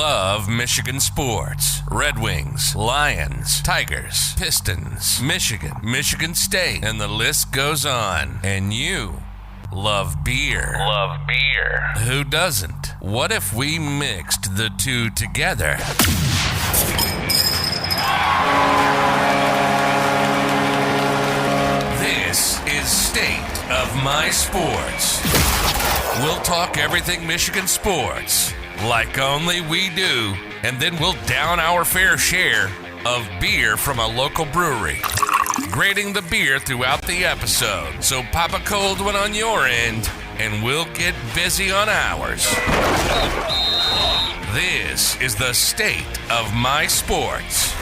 love Michigan sports. Red Wings, Lions, Tigers, Pistons, Michigan State, and the list goes on. And you love beer. Who doesn't? What if we mixed the two together? This is State of My Sports. We'll talk everything Michigan sports, like only we do, and then we'll down our fair share of beer from a local brewery, grading the beer throughout the episode. So pop a cold one on your end, and we'll get busy on ours. This is the State of My Sports.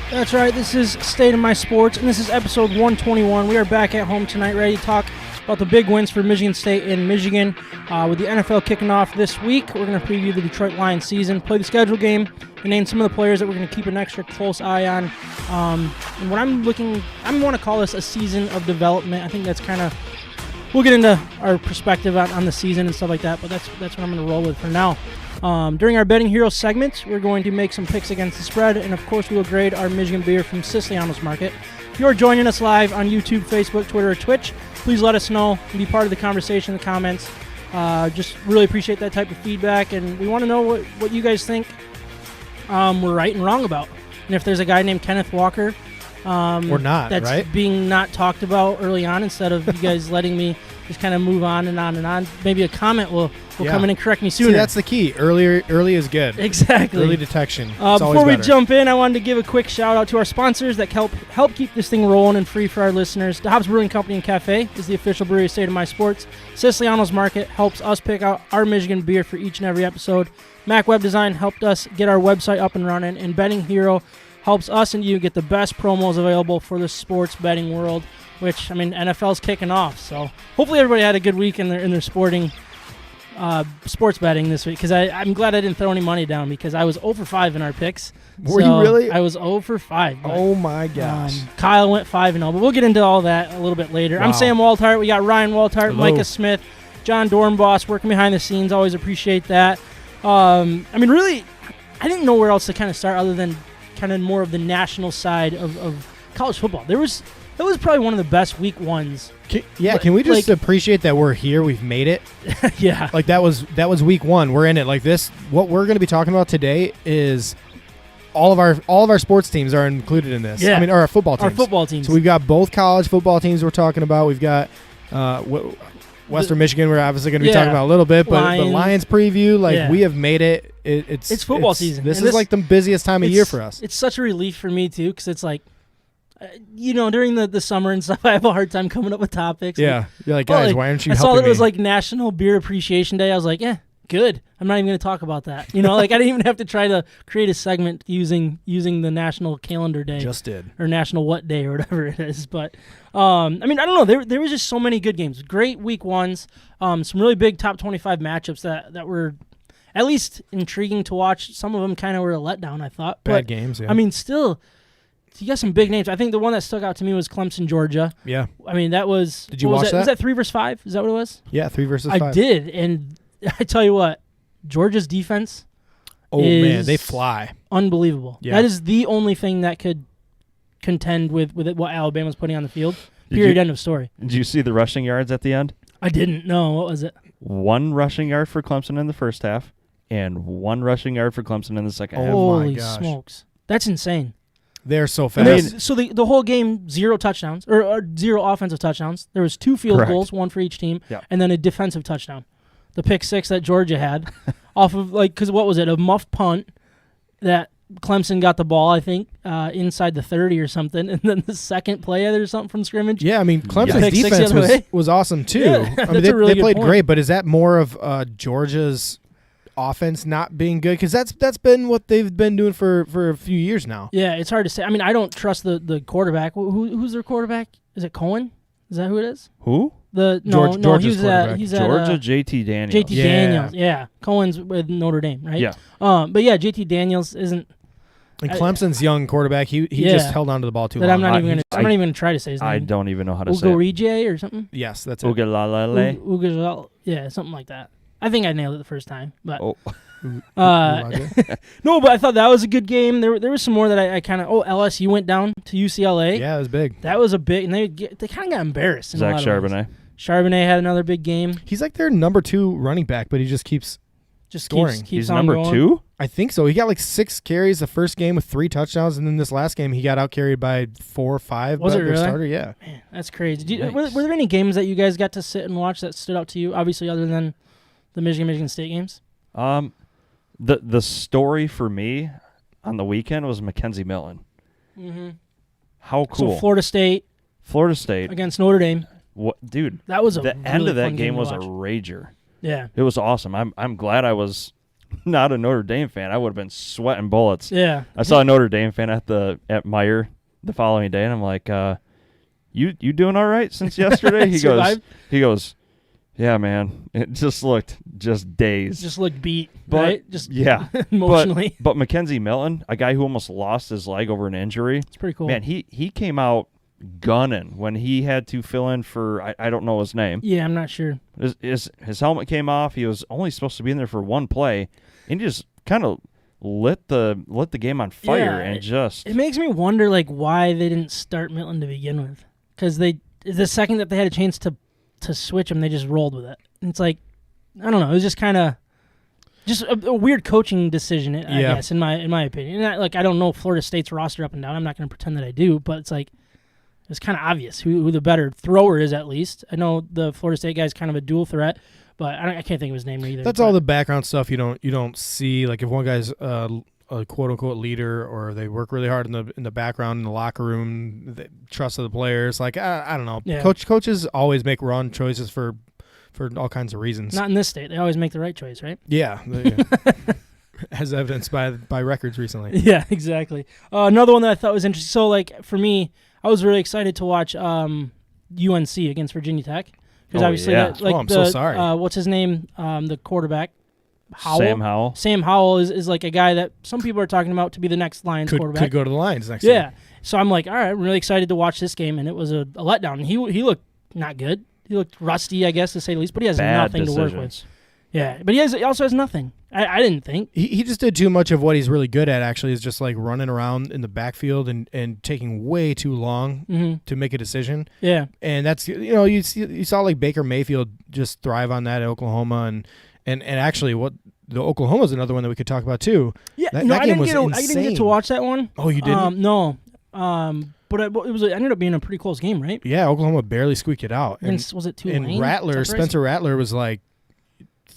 That's right, this is State of My Sports, and this is episode 121. We are back at home tonight, ready to talk about the big wins for Michigan State in Michigan. With the NFL kicking off this week, we're going to preview the Detroit Lions season, play the schedule game, and name some of the players that we're going to keep an extra close eye on. And what I want to call this a season of development. I think that's kind of, we'll get into our perspective on the season and stuff like that, but that's what I'm going to roll with for now. During our Betting Heroes segment, we're going to make some picks against the spread, and of course we will grade our Michigan beer from Siciliano's Market. If you are joining us live on YouTube, Facebook, Twitter, or Twitch, please let us know and be part of the conversation in the comments. Just really appreciate that type of feedback, and we want to know what you guys think we're right and wrong about. And if there's a guy named Kenneth Walker or not, that's right? being not talked about early on, instead of you guys letting me just kind of move on and on and on, maybe a comment will come in and correct me sooner. See, that's the key. Early is good. Exactly. Early detection. Before we jump in, I wanted to give a quick shout out to our sponsors that help keep this thing rolling and free for our listeners. The Hobbs Brewing Company and Cafe is the official brewery of State of My Sports. Siciliano's Market helps us pick out our Michigan beer for each and every episode. Mac Web Design helped us get our website up and running, and Betting Hero helps us and you get the best promos available for the sports betting world, which, I mean, NFL's kicking off, so hopefully everybody had a good week in their sporting sports betting this week, because I'm glad I didn't throw any money down, because I was 0 for 5 in our picks. Were you really? I was 0 for 5. But, oh my gosh. Kyle went 5-0, but we'll get into all that a little bit later. Wow. I'm Sam Waltart. We got Ryan Waltart, Micah Smith, John Dornboss working behind the scenes. Always appreciate that. I mean, really, I didn't know where else to kind of start other than kind of more of the national side of college football. That was probably one of the best week ones. Can we just appreciate that we're here? We've made it. Yeah. Like that was week one. We're in it. Like this, what we're going to be talking about today is all of our sports teams are included in this. Yeah. I mean, our football teams. Our football teams. So we've got both college football teams we're talking about. We've got Western Michigan we're obviously going to be talking about a little bit, but the Lions preview, we have made it. It's football season. This is like the busiest time of year for us. It's such a relief for me too, because it's like, during the summer and stuff, I have a hard time coming up with topics. Yeah. You're like, guys, why aren't you helping me? I saw that it was like National Beer Appreciation Day. I was like, good. I'm not even going to talk about that. I didn't even have to try to create a segment using the National Calendar Day. Just did. Or National What Day or whatever it is. But, I mean, I don't know. There was just so many good games. Great week ones. Some really big top 25 matchups that were at least intriguing to watch. Some of them kind of were a letdown, I thought. Bad games, yeah. I mean, still, you got some big names. I think the one that stuck out to me was Clemson, Georgia. Yeah. I mean, that was... Did you watch that? Was that 3 versus 5? Is that what it was? Yeah, 3 versus 5. I did, and I tell you what, Georgia's defense man, they fly. Unbelievable. Yeah. That is the only thing that could contend with what Alabama's putting on the field. Period, end of story. Did you see the rushing yards at the end? I didn't. No, what was it? 1 rushing yard for Clemson in the first half, and 1 rushing yard for Clemson in the second half. Holy smokes. That's insane. They're so fast. So the whole game, 0 touchdowns, or 0 offensive touchdowns. There was 2 field goals, 1 for each team, and then a defensive touchdown. The pick 6 that Georgia had off of, because what was it, a muffed punt that Clemson got the ball, I think, inside the 30 or something, and then the second play or something from scrimmage. Yeah, I mean, Clemson's defense was awesome, too. Yeah, I mean, they played great, but is that more of Georgia's offense not being good? Because that's been what they've been doing for a few years now. Yeah, it's hard to say. I mean, I don't trust the quarterback. Who's their quarterback? Is it Cohen? Is that who it is? Who? Georgia's quarterback. He's Georgia, JT Daniels. JT Daniels, yeah. Cohen's with Notre Dame, right? Yeah. But yeah, JT Daniels isn't. And Clemson's young quarterback, he just held on to the ball too long. I'm not even going to try to say his name. I don't even know how to say it. Ugorije or something? Yes, that's it. Ugalalele. Yeah, something like that. I think I nailed it the first time, but Oh. no, but I thought that was a good game. There was some more that I kind of. LSU went down to UCLA. Yeah, it was big. That was a big, and they kind of got embarrassed. In Zach a lot of ways. Charbonnet. Charbonnet had another big game. He's like their number 2 running back, but he just keeps scoring. Keeps He's on number going. 2? I think so. He got like 6 carries the first game with 3 touchdowns, and then this last game he got out carried by 4 or 5. Was it really? Starter, yeah. Man, that's crazy. Nice. Were there any games that you guys got to sit and watch that stood out to you? Obviously, other than the Michigan State games. The story for me on the weekend was Mackenzie Milton. Mm-hmm. How cool! So Florida State against Notre Dame. What, dude? That was the really end of that fun game was a to watch. rager. Yeah, it was awesome. I'm glad I was not a Notre Dame fan. I would have been sweating bullets. Yeah, I saw a Notre Dame fan at Meyer the following day, and I'm like, "You doing all right since yesterday?" He goes, "Yeah, man. It just looked dazed. Just looked beat, but, right? Just yeah, emotionally. But Mackenzie Milton, a guy who almost lost his leg over an injury, it's pretty cool. Man, he came out gunning when he had to fill in for I don't know his name. Yeah, I'm not sure. His helmet came off. He was only supposed to be in there for one play, and he just kind of lit the game on fire. Yeah, and it makes me wonder why they didn't start Milton to begin with, because the second that they had a chance to switch him, they just rolled with it. And it's like, I don't know. It was just kind of just a weird coaching decision, I guess, in my opinion. And I don't know Florida State's roster up and down. I'm not going to pretend that I do, but it's like it's kind of obvious who the better thrower is, at least. I know the Florida State guy's kind of a dual threat, but I can't think of his name either. That's all the background stuff you don't see. Like if one guy's a quote unquote leader, or they work really hard in the background in the locker room, the trust of the players. Like I don't know. Yeah. Coaches always make wrong choices for all kinds of reasons. Not in this state. They always make the right choice, right? Yeah. As evidenced by records recently. Yeah, exactly. Another one that I thought was interesting. So for me, I was really excited to watch UNC against Virginia Tech, because obviously I'm so sorry. What's his name? The quarterback. Howell. Sam Howell is like a guy that some people are talking about to be the next Lions quarterback. Could go to the Lions next year. Yeah. So I'm like, all right, I'm really excited to watch this game, and it was a letdown. And he looked not good. He looked rusty, I guess, to say the least, but he has nothing to work with. Yeah, but he also has nothing. I didn't think. He just did too much of what he's really good at, actually, is just like running around in the backfield and taking way too long to make a decision. Yeah. And that's, you saw like Baker Mayfield just thrive on that at Oklahoma, and actually the Oklahoma's another one that we could talk about too. Yeah, that game was insane. I didn't get to watch that one. Oh, you didn't? No. But it ended up being a pretty close game, right? Yeah, Oklahoma barely squeaked it out. Was it Tulane? And Rattler, Spencer Rattler was like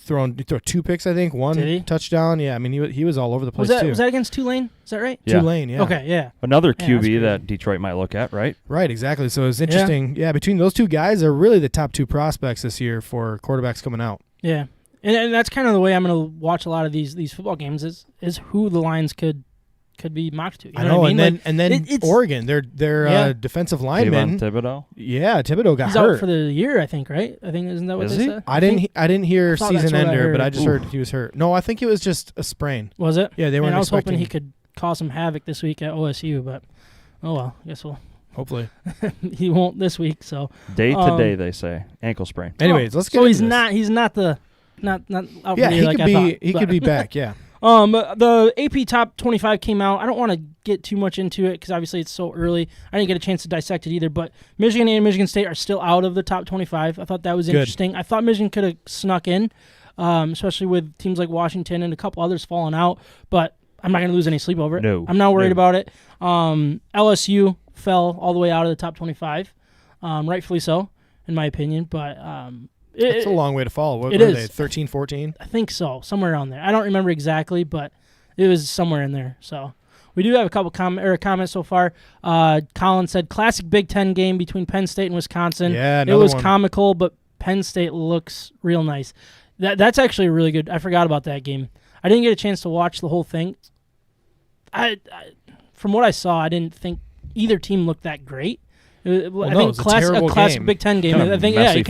throw 2 picks, I think, 1 touchdown. Yeah, I mean he was all over the place too. Was that against Tulane? Is that right? Yeah. Tulane, yeah. Okay, yeah. Another QB that Detroit might look at, right? Right, exactly. So it's interesting. Yeah, between those two guys, they're really the top 2 prospects this year for quarterbacks coming out. Yeah. And that's kind of the way I'm going to watch a lot of these football games is who the Lions could be mocked to. You know what I mean? And then Oregon, their defensive lineman, Thibodeau. Yeah, Thibodeau got He's hurt out for the year, I think. Right? I think isn't that what they said? I didn't hear season ender, I but I just heard he was hurt. No, I think it was just a sprain. Was it? Yeah, they weren't. I was hoping he could cause some havoc this week at OSU, but oh well. I guess we'll. Hopefully, he won't this week. So day to day, they say ankle sprain. Anyways, let's get. So he's not out for yeah, the he year could be. He could be back. Yeah. The AP Top 25 came out. I don't want to get too much into it because obviously it's so early. I didn't get a chance to dissect it either, but Michigan and Michigan State are still out of the top 25. I thought that was interesting. I thought Michigan could have snuck in, especially with teams like Washington and a couple others falling out, but I'm not going to lose any sleep over it. No. I'm not worried about it. LSU fell all the way out of the top 25, rightfully so, in my opinion, but it's a long way to fall. What it were is. they, 13, 14? I think so, somewhere around there. I don't remember exactly, but it was somewhere in there. So we do have a couple comments so far. Colin said, classic Big Ten game between Penn State and Wisconsin. Yeah, it was one. comical, but Penn State looks real nice. That's actually really good. I forgot about that game. I didn't get a chance to watch the whole thing. I from what I saw, I didn't think either team looked that great. I think a classic Big Ten game. I think he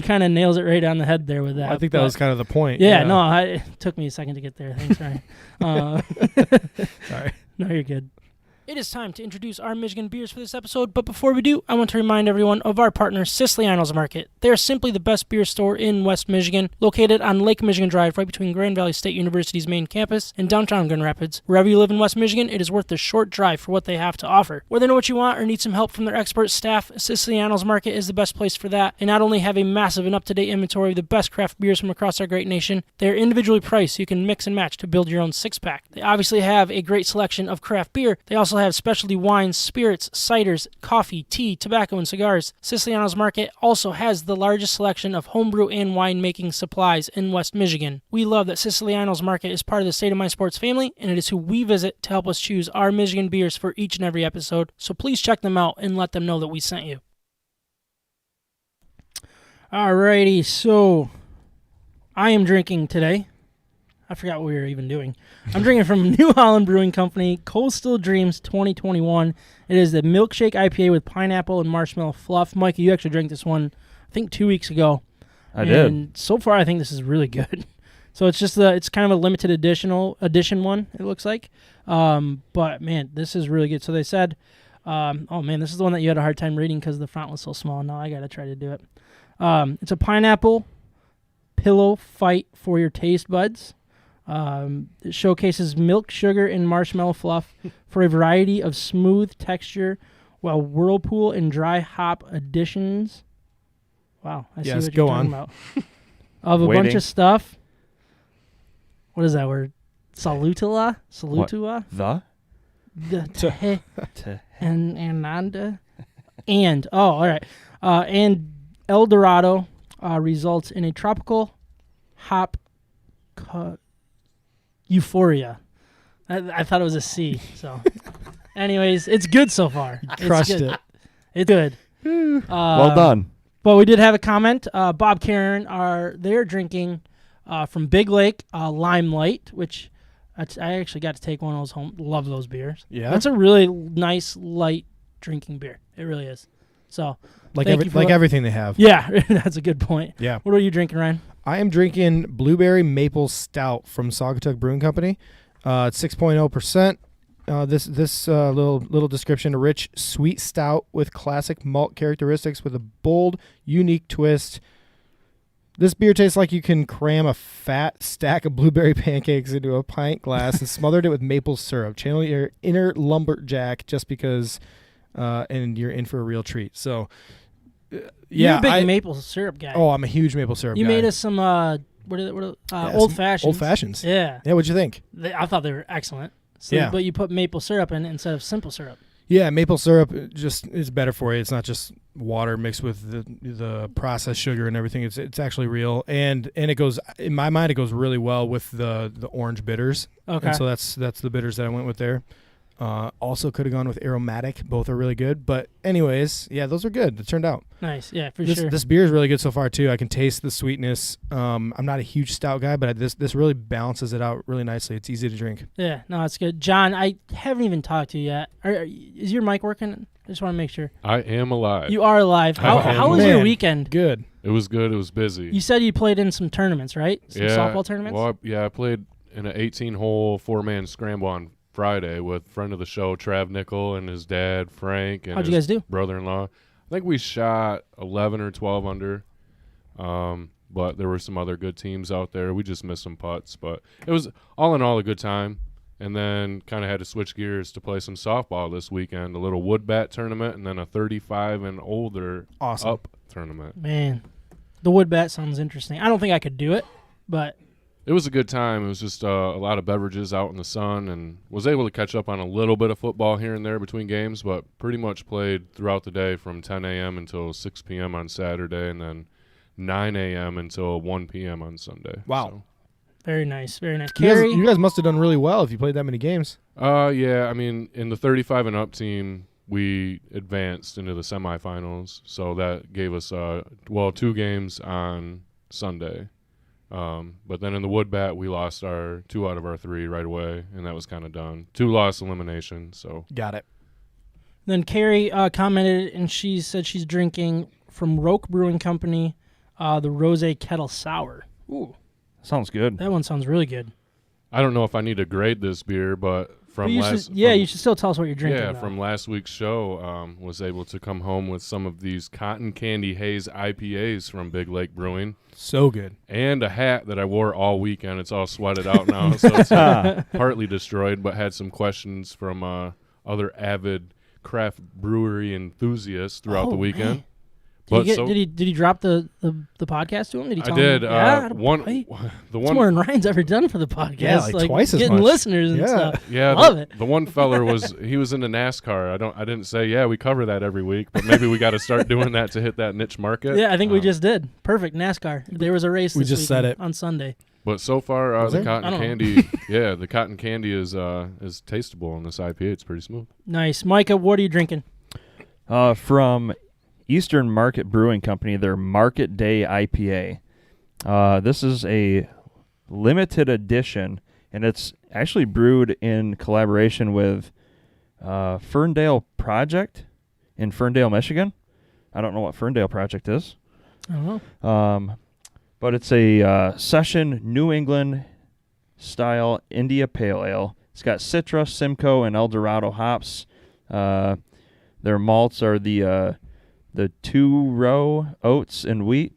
kind of nails it right on the head there with that. I think that was kind of the point. Yeah, no, it took me a second to get there. Thanks, sorry. Sorry. No, you're good. It is time to introduce our Michigan beers for this episode, but before we do, I want to remind everyone of our partner, Siciliano's Market. They are simply the best beer store in West Michigan, located on Lake Michigan Drive, right between Grand Valley State University's main campus and downtown Grand Rapids. Wherever you live in West Michigan, it is worth the short drive for what they have to offer. Whether they know what you want or need some help from their expert staff, Siciliano's Market is the best place for that. They not only have a massive and up-to-date inventory of the best craft beers from across our great nation, they are individually priced so you can mix and match to build your own six-pack. They obviously have a great selection of craft beer. They also have specialty wines, spirits, ciders, coffee, tea, tobacco, and cigars. Siciliano's Market also has the largest selection of homebrew and winemaking supplies in West Michigan. We love that Siciliano's Market is part of the State of My Sports family, and it is who we visit to help us choose our Michigan beers for each and every episode. So please check them out and let them know that we sent you. Alrighty, so I am drinking today. I forgot what we were even doing. I'm drinking from New Holland Brewing Company, Coastal Dreams 2021. It is the milkshake IPA with pineapple and marshmallow fluff. Mikey, you actually drank this one, I think, 2 weeks ago. I did. And so far, I think this is really good. So it's just it's kind of a limited edition one, it looks like. But, man, this is really good. So they said, oh, man, this is the one that you had a hard time reading because the font was so small. Now I got to try to do it. It's a pineapple pillow fight for your taste buds. It showcases milk, sugar, and marshmallow fluff for a variety of smooth texture, while whirlpool and dry hop additions. Wow, I see what you're talking about. Of a bunch of stuff. What is that word? Salutula? And all right. And El Dorado results in a tropical hop euphoria. I thought it was a C. So, anyways, it's good so far. Crushed it. It's good. Well done. But we did have a comment. Bob Karen they're drinking from Big Lake Limelight, which I actually got to take one of those home. Love those beers. Yeah, that's a really nice light drinking beer. It really is. So like everything they have. Yeah, that's a good point. Yeah. What are you drinking, Ryan? I am drinking Blueberry Maple Stout from Saugatuck Brewing Company. It's 6.0%. This little description: a rich, sweet stout with classic malt characteristics with a bold, unique twist. This beer tastes like you can cram a fat stack of blueberry pancakes into a pint glass and smothered it with maple syrup. Channel your inner lumberjack just because, and you're in for a real treat. So, yeah, you're a big maple syrup guy. Oh, I'm a huge maple syrup guy. You made us some old fashions. Old fashions. Yeah. Yeah, what'd you think? I thought they were excellent. So, yeah. But you put maple syrup in it instead of simple syrup. Yeah, maple syrup just is better for you. It's not just water mixed with the processed sugar and everything. It's actually real, and it goes, in my mind, it goes really well with the orange bitters. Okay. And so that's the bitters that I went with there. Also could have gone with aromatic. Both are really good. But anyways, yeah, those are good. It turned out nice. Yeah, for sure. This beer is really good so far too. I can taste the sweetness. I'm not a huge stout guy, but this really balances it out really nicely. It's easy to drink. Yeah, no, it's good. John, I haven't even talked to you yet. Is your mic working? I just want to make sure. I am alive. You are alive. How was your weekend? Good. It was good. It was busy. You said you played in some tournaments, right? Some softball tournaments? Well, I played in an 18-hole four-man scramble on Friday with friend of the show Trav Nickel and his dad Frank and how'd you guys do? Brother-in-law. I think we shot 11 or 12 under, but there were some other good teams out there. We just missed some putts, but it was all in all a good time. And then kind of had to switch gears to play some softball this weekend, a little wood bat tournament, and then a 35 and older up tournament. Man, the wood bat sounds interesting. I don't think I could do it, but it was a good time. It was just a lot of beverages out in the sun, and was able to catch up on a little bit of football here and there between games, but pretty much played throughout the day from 10 a.m. until 6 p.m. on Saturday, and then 9 a.m. until 1 p.m. on Sunday. Wow. So. Very nice, very nice. You guys must have done really well if you played that many games. Yeah, I mean, in the 35 and up team, we advanced into the semifinals, so that gave us 2 games on Sunday. But then in the wood bat, we lost our 2 out of our 3 right away, and that was kind of done. 2-loss elimination. So got it. Then Carrie commented, and she said she's drinking from Roke Brewing Company, the Rosé Kettle Sour. Ooh, sounds good. That one sounds really good. I don't know if I need to grade this beer, but from you should still tell us what you're drinking. Yeah, though. from last week's show, was able to come home with some of these Cotton Candy Haze IPAs from Big Lake Brewing. So good. And a hat that I wore all weekend. It's all sweated out now, so it's partly destroyed, but had some questions from other avid craft brewery enthusiasts throughout the weekend. Man. Did he drop the podcast to him? Did he tell I did. him? Yeah, the one it's more than Ryan's ever done for the podcast. Yeah, like twice as getting much. listeners and stuff. Yeah, love it. The one feller he was into NASCAR. I didn't say we cover that every week, but maybe we got to start doing that to hit that niche market. Yeah, I think we just did. Perfect NASCAR. There was a race. We this just said weekend it on Sunday. But so far, the I cotton don't know. candy, the cotton candy is tasteable in this IPA. It's pretty smooth. Nice, Micah. What are you drinking? From Eastern Market Brewing Company, their Market Day IPA. This is a limited edition, and it's actually brewed in collaboration with Ferndale Project in Ferndale, Michigan. I don't know what Ferndale Project is. I don't know. But it's a session New England style India Pale Ale. It's got Citra, Simcoe, and El Dorado hops. Their malts are the two-row oats and wheat,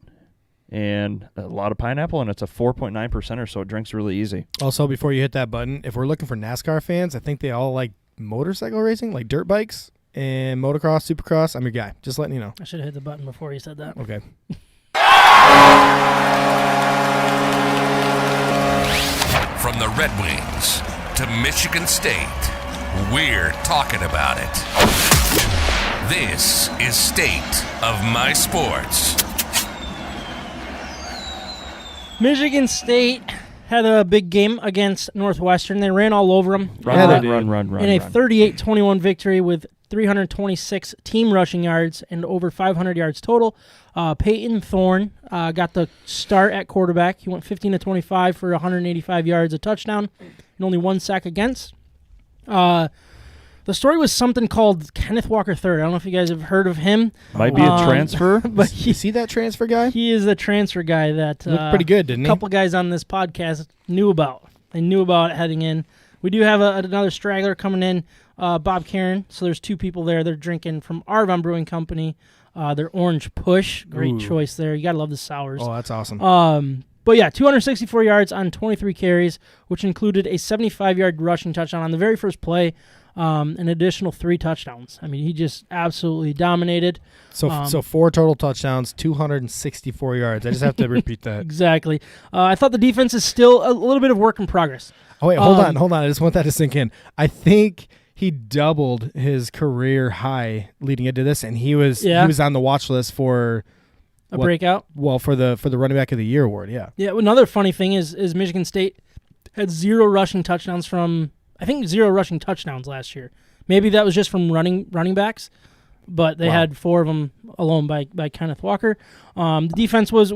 and a lot of pineapple, and it's a 4.9%, so it drinks really easy. Also, before you hit that button, if we're looking for NASCAR fans, I think they all like motorcycle racing, like dirt bikes and motocross, supercross. I'm your guy. Just letting you know. I should have hit the button before you said that. Okay. From the Red Wings to Michigan State, we're talking about it. This is State of My Sports. Michigan State had a big game against Northwestern. They ran all over them. Run. In a 38-21 victory with 326 team rushing yards and over 500 yards total. Peyton Thorne got the start at quarterback. He went 15-25 for 185 yards, a touchdown, and only one sack against. The story was something called Kenneth Walker III. I don't know if you guys have heard of him. Might be a transfer. But You see that transfer guy? he is a transfer guy that Looked pretty good, didn't a he? couple guys on this podcast knew about. They knew about it heading in. We do have another straggler coming in, Bob Karen. So there's two people there. They're drinking from Arvon Brewing Company. Their Orange Push. Great choice there. You got to love the sours. Oh, that's awesome. But yeah, 264 yards on 23 carries, which included a 75-yard rushing touchdown on the very first play, an additional 3 touchdowns. I mean, he just absolutely dominated. So 4 total touchdowns, 264 yards. I just have to repeat that. Exactly. I thought the defense is still a little bit of work in progress. Oh, wait, hold on. I just want that to sink in. I think he doubled his career high leading into this, and he was on the watch list for a breakout. Well, for the running back of the year award, yeah. Yeah. Another funny thing is Michigan State had 0 rushing touchdowns last year. Maybe that was just from running backs, but they had 4 of them alone by Kenneth Walker. The defense was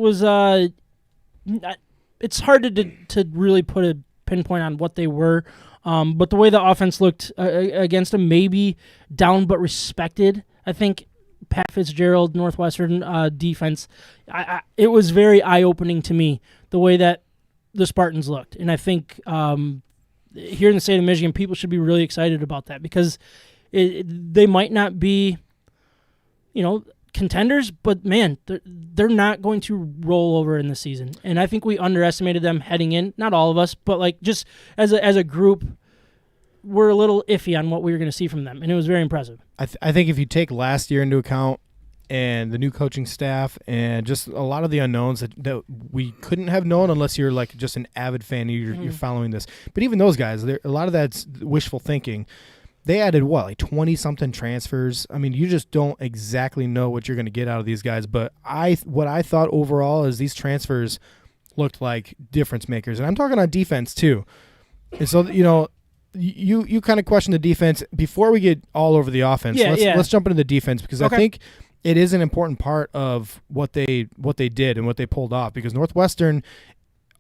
it's hard to really put a pinpoint on what they were, but the way the offense looked against them, maybe down but respected. I think Pat Fitzgerald, Northwestern defense, it was very eye-opening to me, the way that the Spartans looked. And I think here in the state of Michigan, people should be really excited about that because they might not be, contenders, but, man, they're not going to roll over in the season. And I think we underestimated them heading in. Not all of us, but, just as a group, we're a little iffy on what we were going to see from them, and it was very impressive. I think if you take last year into account and the new coaching staff and just a lot of the unknowns that we couldn't have known unless you're just an avid fan and you're following this. But even those guys, a lot of that's wishful thinking. They added 20-something transfers. I mean, you just don't exactly know what you're going to get out of these guys. But what I thought overall is these transfers looked like difference makers. And I'm talking on defense too. And so, you kind of question the defense before we get all over the offense. Let's jump into the defense because I think it is an important part of what they did and what they pulled off because Northwestern,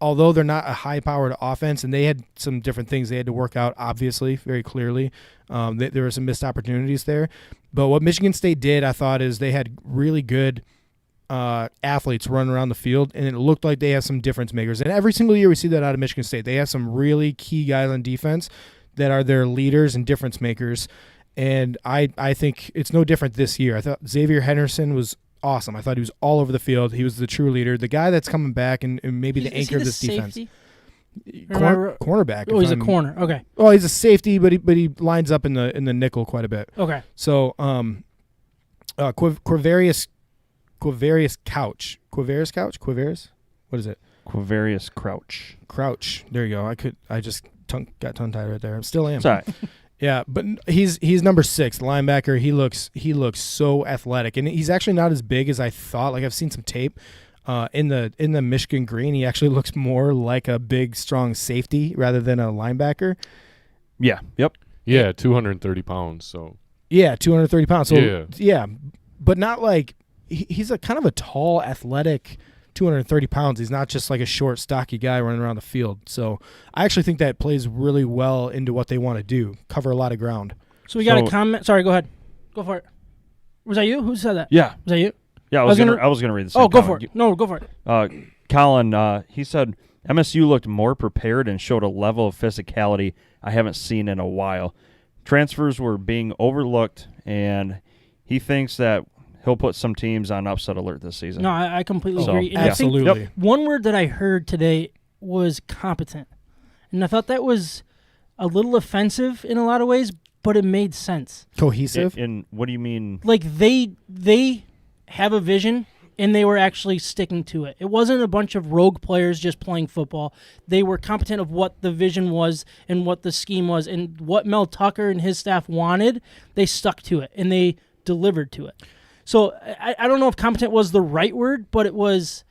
although they're not a high-powered offense and they had some different things they had to work out, obviously, very clearly, there were some missed opportunities there. But what Michigan State did, I thought, is they had really good athletes running around the field, and it looked like they have some difference makers. And every single year we see that out of Michigan State. They have some really key guys on defense that are their leaders and difference makers. And I think it's no different this year. I thought Xavier Henderson was awesome. I thought he was all over the field. He was the true leader. The guy that's coming back and maybe the anchor of this defense. Cornerback. Oh, he's a corner. Okay. Oh, he's a safety, but he lines up in the nickel quite a bit. Okay. So Quavarius Couch. Quavarius? What is it? Quavarius Crouch. There you go. I just got tongue tied right there. I still am. Sorry. Yeah, but he's number 6, linebacker. He looks so athletic, and he's actually not as big as I thought. Like, I've seen some tape in the Michigan green. He actually looks more like a big, strong safety rather than a linebacker. Yeah. Yep. Yeah, 230 pounds. So yeah, 230 pounds. So yeah, but not like he's a kind of a tall, athletic. 230 pounds. He's not just like a short, stocky guy running around the field. So I actually think that plays really well into what they want to do, cover a lot of ground. So we got a comment. Sorry, go ahead. Go for it. Was that you? Who said that? Yeah. Was that you? Yeah, I was gonna read the same. Oh, go for it. No, go for it. Colin, he said MSU looked more prepared and showed a level of physicality I haven't seen in a while. Transfers were being overlooked, and he thinks that he'll put some teams on upset alert this season. No, I completely agree. And absolutely. I think one word that I heard today was competent. And I thought that was a little offensive in a lot of ways, but it made sense. Cohesive? And what do you mean? Like they have a vision, and they were actually sticking to it. It wasn't a bunch of rogue players just playing football. They were competent of what the vision was and what the scheme was. And what Mel Tucker and his staff wanted, they stuck to it, and they delivered to it. So I don't know if competent was the right word, but it was.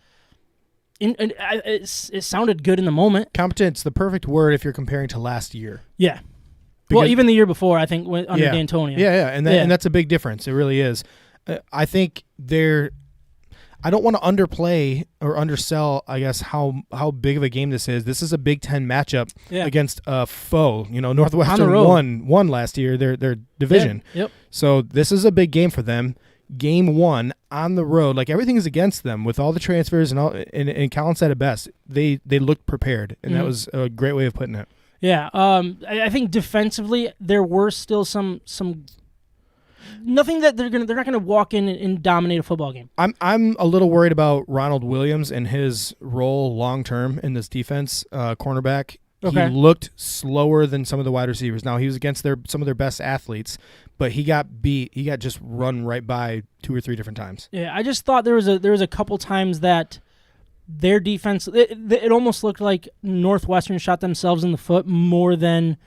It sounded good in the moment. Competent's the perfect word if you're comparing to last year. Yeah. Well, even the year before, I think under D'Antonio. Yeah, and that's a big difference. It really is. I think I don't want to underplay or undersell, I guess, how big of a game this is. This is a Big Ten matchup against a foe. Northwestern won last year their division. Yeah. Yep. So this is a big game for them. Game 1 on the road, like everything is against them with all the transfers and all. And Colin said it best. They looked prepared, and that was a great way of putting it. Yeah. I think defensively there were still some. Nothing that they're not gonna walk in and dominate a football game. I'm a little worried about Ronald Williams and his role long term in this defense, cornerback. Okay. He looked slower than some of the wide receivers. Now he was against some of their best athletes, but he got beat. He got just run right by 2 or 3 different times. Yeah, I just thought there was a couple times that their defense it almost looked like Northwestern shot themselves in the foot more than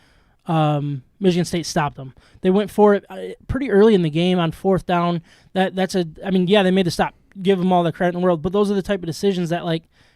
Michigan State stopped them. They went for it pretty early in the game on 4th down. They made the stop. Give them all the credit in the world, but those are the type of decisions that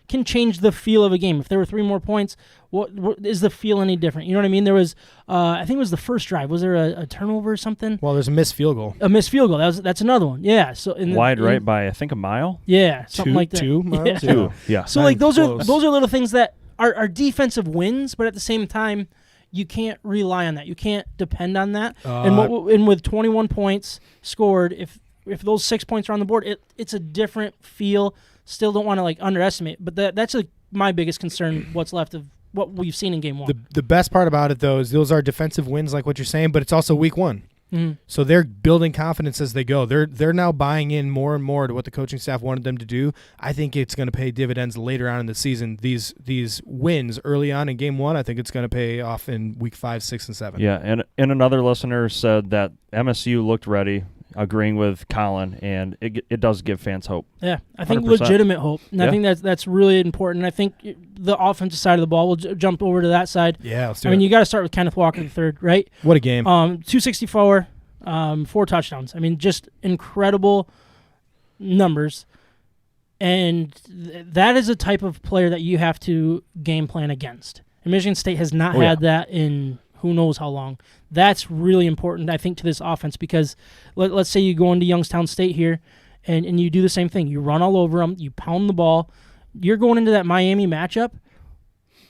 can change the feel of a game. If there were 3 more points, what is the feel any different? You know what I mean? There was, I think it was the first drive. Was there a turnover or something? Well, there's a missed field goal. A missed field goal. That's another one. Yeah. So right by I think a mile. Yeah, something like that. 2 miles. Yeah. 2. Yeah. So those are little things that are defensive wins, but at the same time, you can't rely on that. You can't depend on that. And with 21 points scored, if those 6 points are on the board, it's a different feel. Still don't want to underestimate, but that's my biggest concern. What's left of what we've seen in game 1. The best part about it though is those are defensive wins, like what you're saying, but it's also week 1. Mm-hmm. So they're building confidence as they go. They're now buying in more and more to what the coaching staff wanted them to do. I think it's going to pay dividends later on in the season. These wins early on in game 1, I think it's going to pay off in week 5, 6, and 7. Yeah, and another listener said that MSU looked ready, agreeing with Colin, and it does give fans hope. Yeah, I think 100%. Legitimate hope, and I think that's really important. I think the offensive side of the ball, we'll jump over to that side. Yeah, let's do it. I mean, you got to start with Kenneth Walker III, right? What a game. 264, 4 touchdowns. I mean, just incredible numbers. And that is a type of player that you have to game plan against. And Michigan State has not had that in who knows how long. That's really important, I think, to this offense because let's say you go into Youngstown State here and you do the same thing. You run all over them. You pound the ball. You're going into that Miami matchup,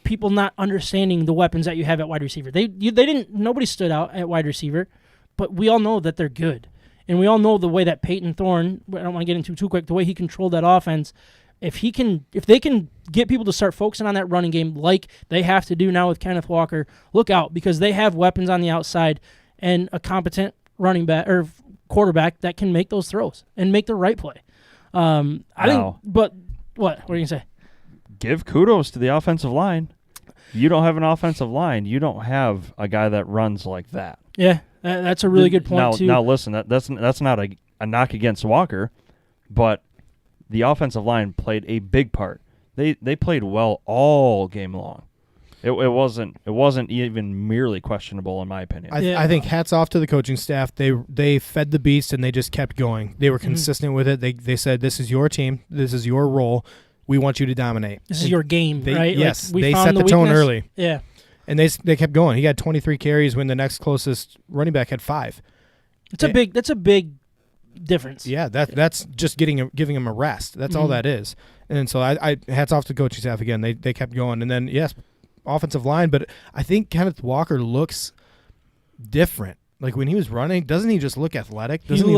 people not understanding the weapons that you have at wide receiver. Nobody stood out at wide receiver, but we all know that they're good. And we all know the way that Peyton Thorne, I don't want to get into too quick, the way he controlled that offense, If they can get people to start focusing on that running game like they have to do now with Kenneth Walker, look out, because they have weapons on the outside and a competent running back or quarterback that can make those throws and make the right play. I think, but what are you gonna say? Give kudos to the offensive line. You don't have an offensive line. You don't have a guy that runs like that. Yeah, that's a really good point too. Now listen, that's not a knock against Walker, but the offensive line played a big part. They played well all game long. It wasn't even merely questionable in my opinion. I think hats off to the coaching staff. They fed the beast and they just kept going. They were consistent with it. They said, this is your team. This is your role. We want you to dominate. This is your game, right? Yes, they set the tone early. Yeah. And they kept going. He had 23 carries when the next closest running back had 5. That's a big difference. Yeah, that's just giving him a rest. That's all that is. And so I hats off to the coaching staff again. They kept going. And then yes, offensive line, but I think Kenneth Walker looks different. Like when he was running, doesn't he just look athletic? Doesn't he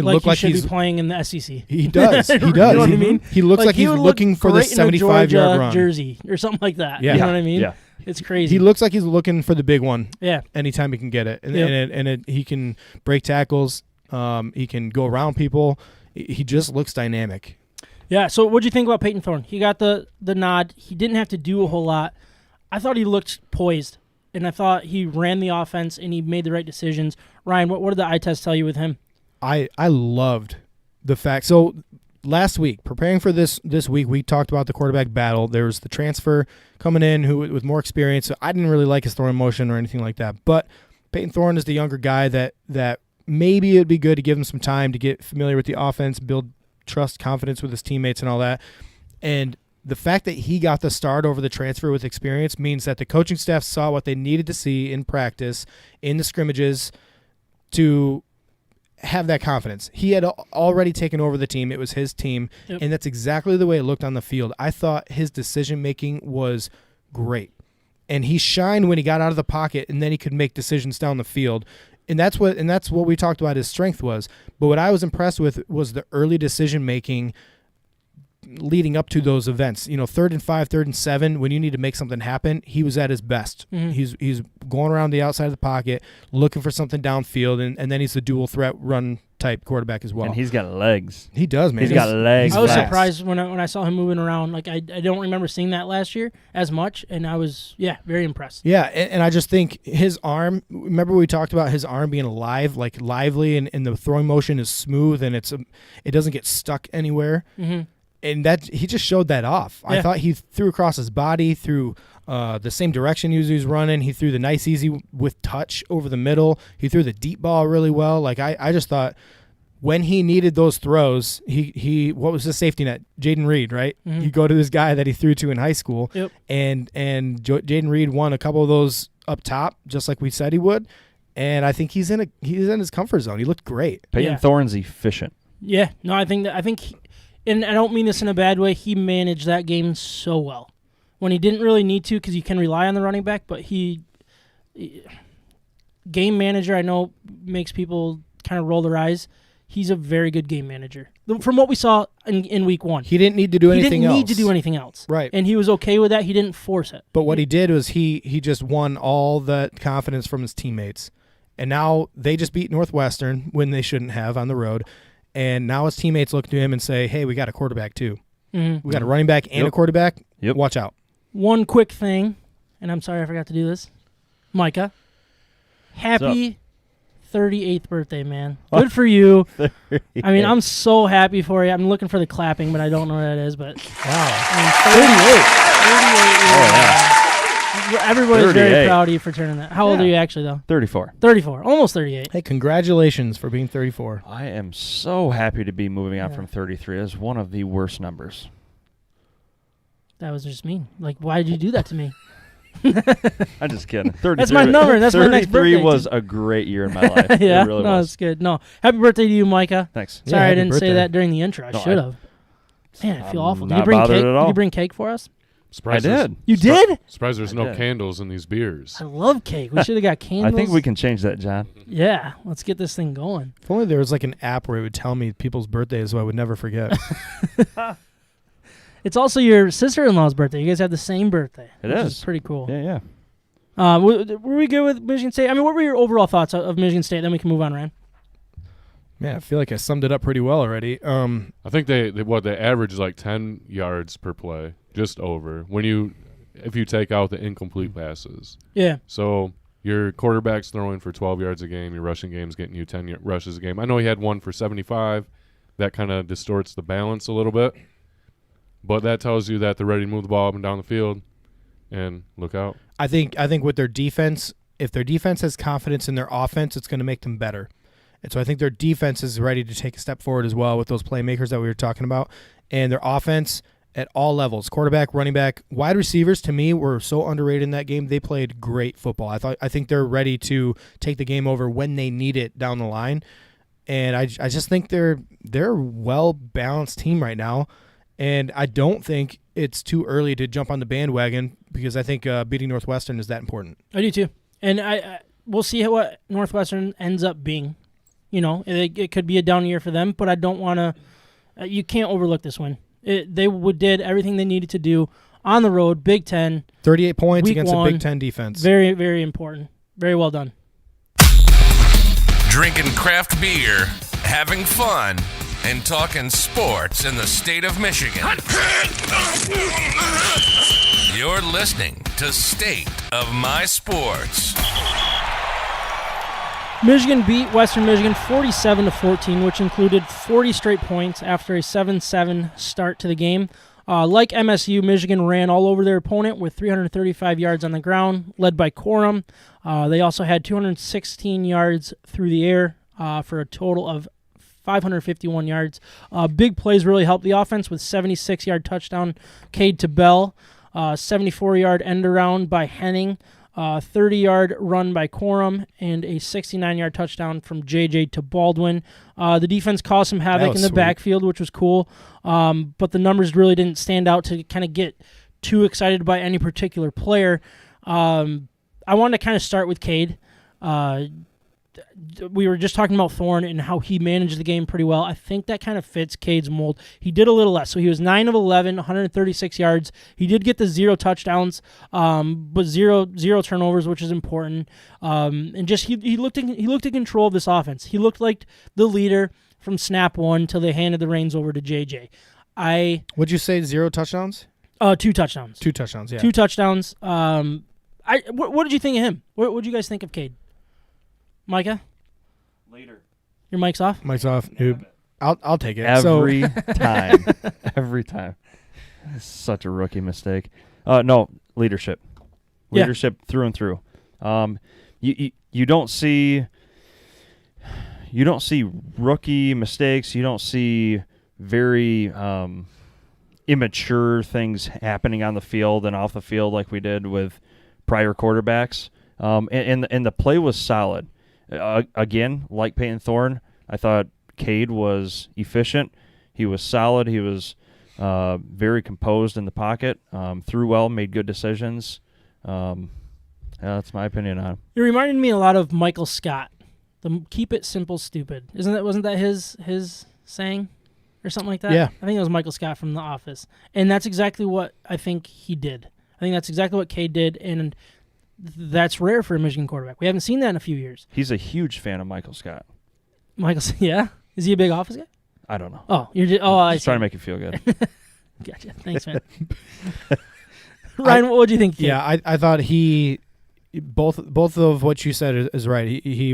look like he should be playing in the SEC? He does. He does. You know what I mean? He looks like he's looking for the 75-yard run jersey or something like that. Yeah. You know what I mean? Yeah. It's crazy. He looks like he's looking for the big one. Yeah. Anytime he can get it, and he can break tackles. He can go around people. He just looks dynamic. Yeah. So what'd you think about Peyton Thorne? He got the nod. He didn't have to do a whole lot. I thought he looked poised, and I thought he ran the offense and he made the right decisions. Ryan, what did the eye test tell you with him? I loved the fact. So last week, preparing for this week, we talked about the quarterback battle. There was the transfer coming in who with more experience. So I didn't really like his throwing motion or anything like that. But Peyton Thorne is the younger guy that maybe it'd be good to give him some time to get familiar with the offense, build trust, confidence with his teammates and all that. And the fact that he got the start over the transfer with experience means that the coaching staff saw what they needed to see in practice, in the scrimmages, to have that confidence. He had already taken over the team. It was his team, and that's exactly the way it looked on the field. I thought his decision-making was great, and he shined when he got out of the pocket, and then he could make decisions down the field. And that's what we talked about his strength was. But what I was impressed with was the early decision-making leading up to those events. 3rd and 5, 3rd and 7, when you need to make something happen, he was at his best. He's going around the outside of the pocket, looking for something downfield, and then he's the dual threat run type quarterback as well. And he's got legs. He does, man. He's got legs. I was surprised when I saw him moving around. Like I don't remember seeing that last year as much, and I was very impressed. Yeah, and I just think his arm. Remember we talked about his arm being alive, like lively, and the throwing motion is smooth, and it doesn't get stuck anywhere. And that he just showed that off. Yeah. I thought he threw across his body, through the same direction he was running. He threw the nice, easy with touch over the middle. He threw the deep ball really well. Like I just thought when he needed those throws, he what was the safety net? Jaden Reed, right? You go to this guy that he threw to in high school, and Jaden Reed won a couple of those up top, just like we said he would. And I think he's in his comfort zone. He looked great. Peyton Thorne's efficient. Yeah, no, I think and I don't mean this in a bad way, he managed that game so well. When he didn't really need to, because you can rely on the running back, but game manager, I know makes people kind of roll their eyes. He's a very good game manager. From what we saw in week 1. He didn't need to do anything else. He didn't need to do anything else. Right. And he was okay with that. He didn't force it. But what he did was he just won all the confidence from his teammates. And now they just beat Northwestern when they shouldn't have on the road. And now his teammates look to him and say, hey, we got a quarterback too. We got a running back and a quarterback. Watch out. One quick thing, and I'm sorry I forgot to do this. Micah, happy 38th birthday, man. Good for you. I mean, I'm so happy for you. I'm looking for the clapping, but I don't know what that is. But wow. 38. Everybody's very proud of you for turning that. How old are you actually, though? 34. 34. Almost 38. Hey, congratulations for being 34. I am so happy to be moving on from 33. That's one of the worst numbers. That was just mean. Like, why did you do that to me? I'm just kidding. 33, that's my number. That's my next birthday. 33 was a great year in my life. Yeah, it really no, was. It's good. No, happy birthday to you, Micah. Thanks. Sorry I didn't say that during the intro. I should have. Man, I feel awful. Did you bring cake? Did you bring cake for us? I did. You did? Surprised there's no candles in these beers. I love cake. We should have got candles. I think we can change that, John. Yeah, let's get this thing going. If only there was like an app where it would tell me people's birthdays so I would never forget. It's also your sister-in-law's birthday. You guys have the same birthday. It which is. pretty cool. Yeah. Were we good with Michigan State? I mean, what were your overall thoughts of Michigan State? Then we can move on, Ryan. Man, I feel like I summed it up pretty well already. I think they average is like 10 yards per play, just over. If you take out the incomplete passes. Yeah. So your quarterback's throwing for 12 yards a game. Your rushing game's getting you 10 rushes a game. I know he had one for 75. That kind of distorts the balance a little bit. But that tells you that they're ready to move the ball up and down the field. And look out. I think with their defense, if their defense has confidence in their offense, it's going to make them better. And so I think their defense is ready to take a step forward as well with those playmakers that we were talking about. And their offense at all levels, quarterback, running back, wide receivers, to me, were so underrated in that game. They played great football. I think they're ready to take the game over when they need it down the line. And I just think they're a well-balanced team right now. And I don't think it's too early to jump on the bandwagon because I think beating Northwestern is that important. I do too. And we'll see what Northwestern ends up being. You know, it could be a down year for them, but I don't want to you can't overlook this win. They did everything they needed to do on the road, Big Ten. 38 points against a Big Ten defense. Very, very important. Very well done. Drinking craft beer, having fun, and talking sports in the state of Michigan. You're listening to State of My Sports. Michigan beat Western Michigan 47-14, which included 40 straight points after a 7-7 start to the game. Like MSU, Michigan ran all over their opponent with 335 yards on the ground, led by Corum. They also had 216 yards through the air for a total of 551 yards. Big plays really helped the offense with 76-yard touchdown, Cade to Bell, 74-yard end around by Henning, 30-yard run by Corum, and a 69-yard touchdown from JJ to Baldwin. The defense caused some havoc in the backfield, which was cool, but the numbers really didn't stand out to kind of get too excited by any particular player. I wanted to kind of start with Cade. We were just talking about Thorne and how he managed the game pretty well. I think that kind of fits Cade's mold. He did a little less. So he was 9 of 11, 136 yards. He did get the 0 touchdowns, but zero turnovers, which is important. And just he looked in control of this offense. He looked like the leader from snap one till they handed the reins over to JJ. Would you say 0 touchdowns? 2 touchdowns. 2 touchdowns, yeah. 2 touchdowns. What did you think of him? What did you guys think of Cade? Micah? Later. Your mic's off? Mic's off, noob. I'll take it. Every time. Every time. It's such a rookie mistake. No, leadership. Leadership through and through. You don't see rookie mistakes. You don't see very immature things happening on the field and off the field like we did with prior quarterbacks. And the play was solid. Again, like Peyton Thorne, I thought Cade was efficient. He was solid. He was very composed in the pocket, threw well, made good decisions. That's my opinion on him. It reminded me a lot of Michael Scott. The keep it simple, stupid. Wasn't that his saying or something like that? Yeah. I think it was Michael Scott from The Office. And that's exactly what I think he did. I think that's exactly what Cade did, and that's rare for a Michigan quarterback. We haven't seen that in a few years. He's a huge fan of Michael Scott. Yeah? Is he a big Office guy? I don't know. Oh, you're just, I trying to make you feel good. Gotcha. Thanks, man. Ryan, what do you think? Yeah, I thought both of what you said is right. He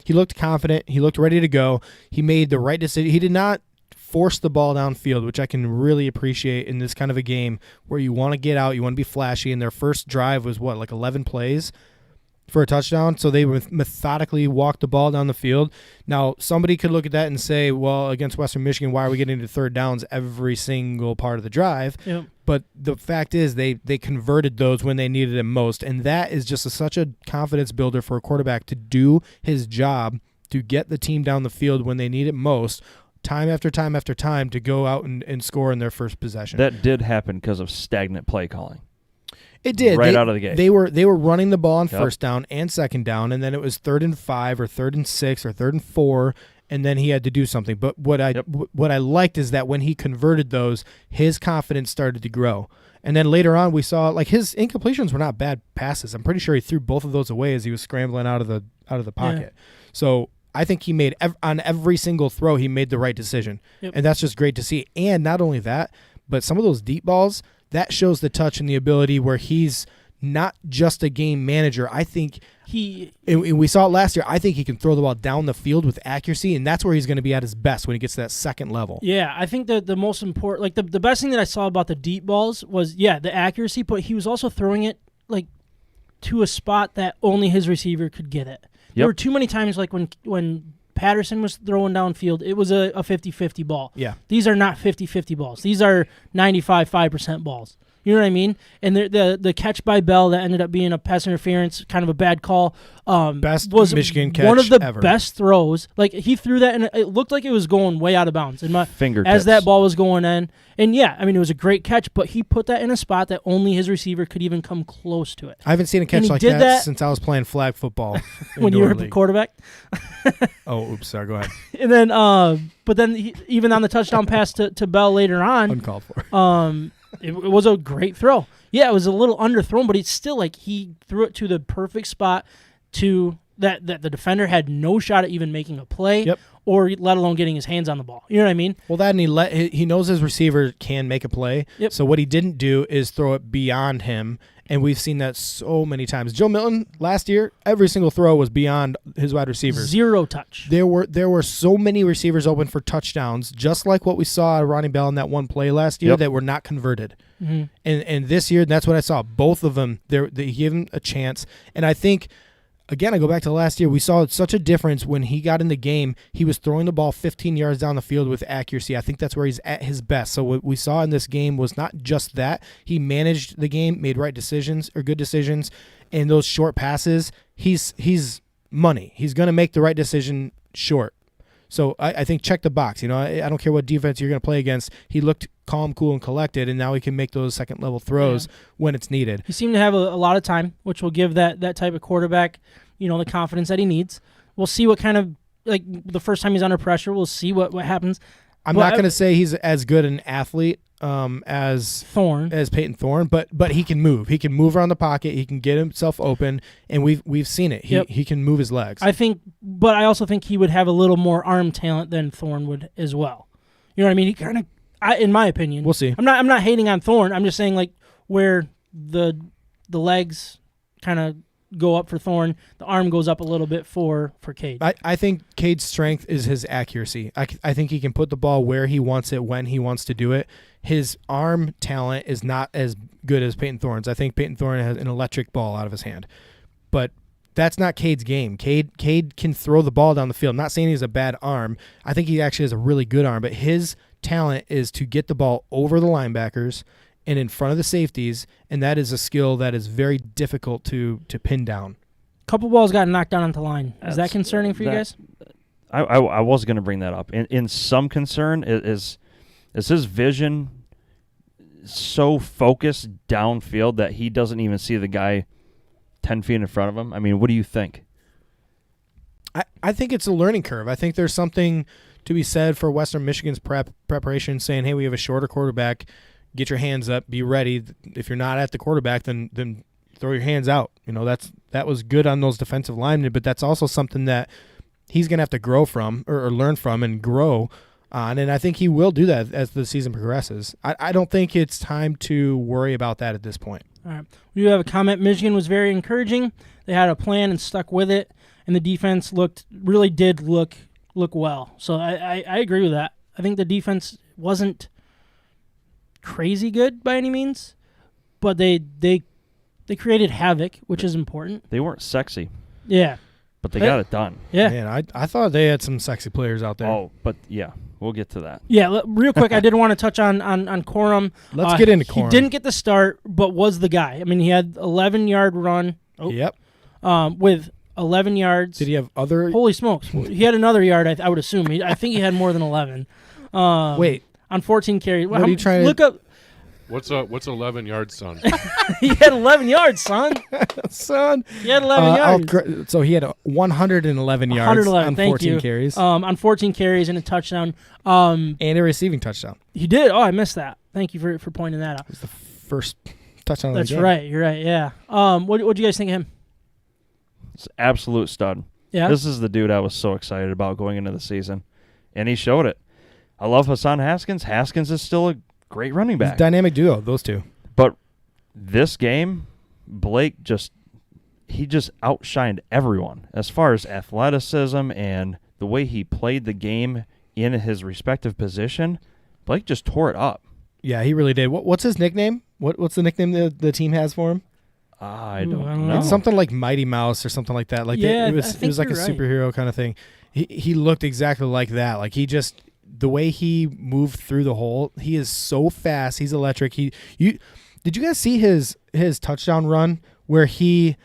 looked confident. He looked ready to go. He made the right decision. He did not force the ball downfield, which I can really appreciate in this kind of a game where you want to get out, you want to be flashy, and their first drive was, 11 plays for a touchdown? So they methodically walked the ball down the field. Now, somebody could look at that and say, well, against Western Michigan, why are we getting to third downs every single part of the drive? Yep. But the fact is they converted those when they needed them most, and that is just such a confidence builder for a quarterback to do his job, to get the team down the field when they need it most, time after time after time, to go out and score in their first possession. That did happen because of stagnant play calling. It did. Out of the gate. They were running the ball on first down and second down, and then it was 3rd and 5 or 3rd and 6 or 3rd and 4, and then he had to do something. But what I liked is that when he converted those, his confidence started to grow. And then later on, we saw like his incompletions were not bad passes. I'm pretty sure he threw both of those away as he was scrambling out of the pocket. Yeah. So I think he made on every single throw, he made the right decision, and that's just great to see. And not only that, but some of those deep balls, that shows the touch and the ability where he's not just a game manager. I think and we saw it last year, I think he can throw the ball down the field with accuracy, and that's where he's going to be at his best when he gets to that second level. Yeah, I think that the most important, like the best thing that I saw about the deep balls was, the accuracy, but he was also throwing it like to a spot that only his receiver could get it. There were too many times like when Patterson was throwing downfield, it was a 50-50 ball. Yeah. These are not 50-50 balls. These are 95% balls. You know what I mean? And the catch by Bell that ended up being a pass interference, kind of a bad call, best was Michigan catch one of the ever. best throws. Like he threw that, and it looked like it was going way out of bounds. In my fingertips as that ball was going in. And it was a great catch, but he put that in a spot that only his receiver could even come close to it. I haven't seen a catch like that since I was playing flag football. When you were a quarterback? Oh, oops, sorry, go ahead. And then, but then even on the touchdown pass to Bell later on. Uncalled for. It was a great throw. Yeah, it was a little underthrown, but it's still like he threw it to the perfect spot to that the defender had no shot at even making a play or let alone getting his hands on the ball. You know what I mean? Well, that and he knows his receiver can make a play. Yep. So what he didn't do is throw it beyond him, and we've seen that so many times. Joe Milton last year, every single throw was beyond his wide receivers. Zero touch. There were so many receivers open for touchdowns, just like what we saw at Ronnie Bell in that one play last year that were not converted. Mm-hmm. And this year, that's what I saw. Both of them, they gave him a chance. And I think, again, I go back to last year, we saw such a difference when he got in the game. He was throwing the ball 15 yards down the field with accuracy. I think that's where he's at his best. So what we saw in this game was not just that. He managed the game, made good decisions, and those short passes, he's money. He's going to make the right decision short. So I think check the box. I don't care what defense you're going to play against. He looked calm, cool, and collected, and now he can make those second-level throws when it's needed. He seemed to have a lot of time, which will give that type of quarterback, the confidence that he needs. We'll see what kind of, like, the first time he's under pressure, we'll see what happens. I'm not going to say he's as good an athlete as Peyton Thorne, but he can move. He can move around the pocket. He can get himself open, and we've seen it. He can move his legs. But I also think he would have a little more arm talent than Thorne would as well. You know what I mean? He kind of, in my opinion, we'll see. I'm not hating on Thorne. I'm just saying like where the legs kind of go up for Thorne, the arm goes up a little bit for Cade. I think Cade's strength is his accuracy. I think he can put the ball where he wants it when he wants to do it. His arm talent is not as good as Peyton Thorne's. I think Peyton Thorne has an electric ball out of his hand. But that's not Cade's game. Cade can throw the ball down the field. I'm not saying he has a bad arm. I think he actually has a really good arm. But his talent is to get the ball over the linebackers and in front of the safeties, and that is a skill that is very difficult to pin down. A couple balls got knocked down onto the line. Is that concerning for you guys? I was going to bring that up. In some concern is his vision so focused downfield that he doesn't even see the guy 10 feet in front of him? I mean, what do you think? I think it's a learning curve. I think there's something to be said for Western Michigan's preparation, saying, hey, we have a shorter quarterback. Get your hands up. Be ready. If you're not at the quarterback, then throw your hands out. That was good on those defensive linemen, but that's also something that he's going to have to grow from or learn from and grow on, and I think he will do that as the season progresses. I don't think it's time to worry about that at this point. All right. We do have a comment. Michigan was very encouraging. They had a plan and stuck with it, and the defense really did look well. So I agree with that. I think the defense wasn't crazy good by any means, but they created havoc, which is important. They weren't sexy. Yeah. But they got it done. Yeah. Man, I thought they had some sexy players out there. Oh, but yeah, we'll get to that. Yeah, real quick, I did want to touch on Corum. Let's get into Corum. He didn't get the start, but was the guy. I mean, he had 11-yard run. Oh. Yep. With 11 yards. Did he have other? Holy smokes. He had another yard, I would assume. I think he had more than 11. Wait. On 14 carries. What are you trying to look up? What's 11 yards, son? He had 11 yards, son. Son. He had 11 yards. So he had 111 yards 111, on thank 14 you. carries. On 14 carries and a touchdown. And a receiving touchdown. He did. Oh, I missed that. Thank you for pointing that out. It was the first touchdown That's of the game. right. You're right, yeah. What do you guys think of him? It's absolute stud. Yeah. This is the dude I was so excited about going into the season, and he showed it. I love Hassan Haskins. Haskins is still a great running back. It's a dynamic duo, those two. But this game, Blake just outshined everyone as far as athleticism and the way he played the game in his respective position. Blake just tore it up. Yeah, he really did. What's his nickname? What's the nickname the team has for him? I don't know. It's something like Mighty Mouse or something like that. Like Yeah, it was like a superhero kind of thing. He looked exactly like that. Like the way he moved through the hole, he is so fast. He's electric. Did you guys see his touchdown run where he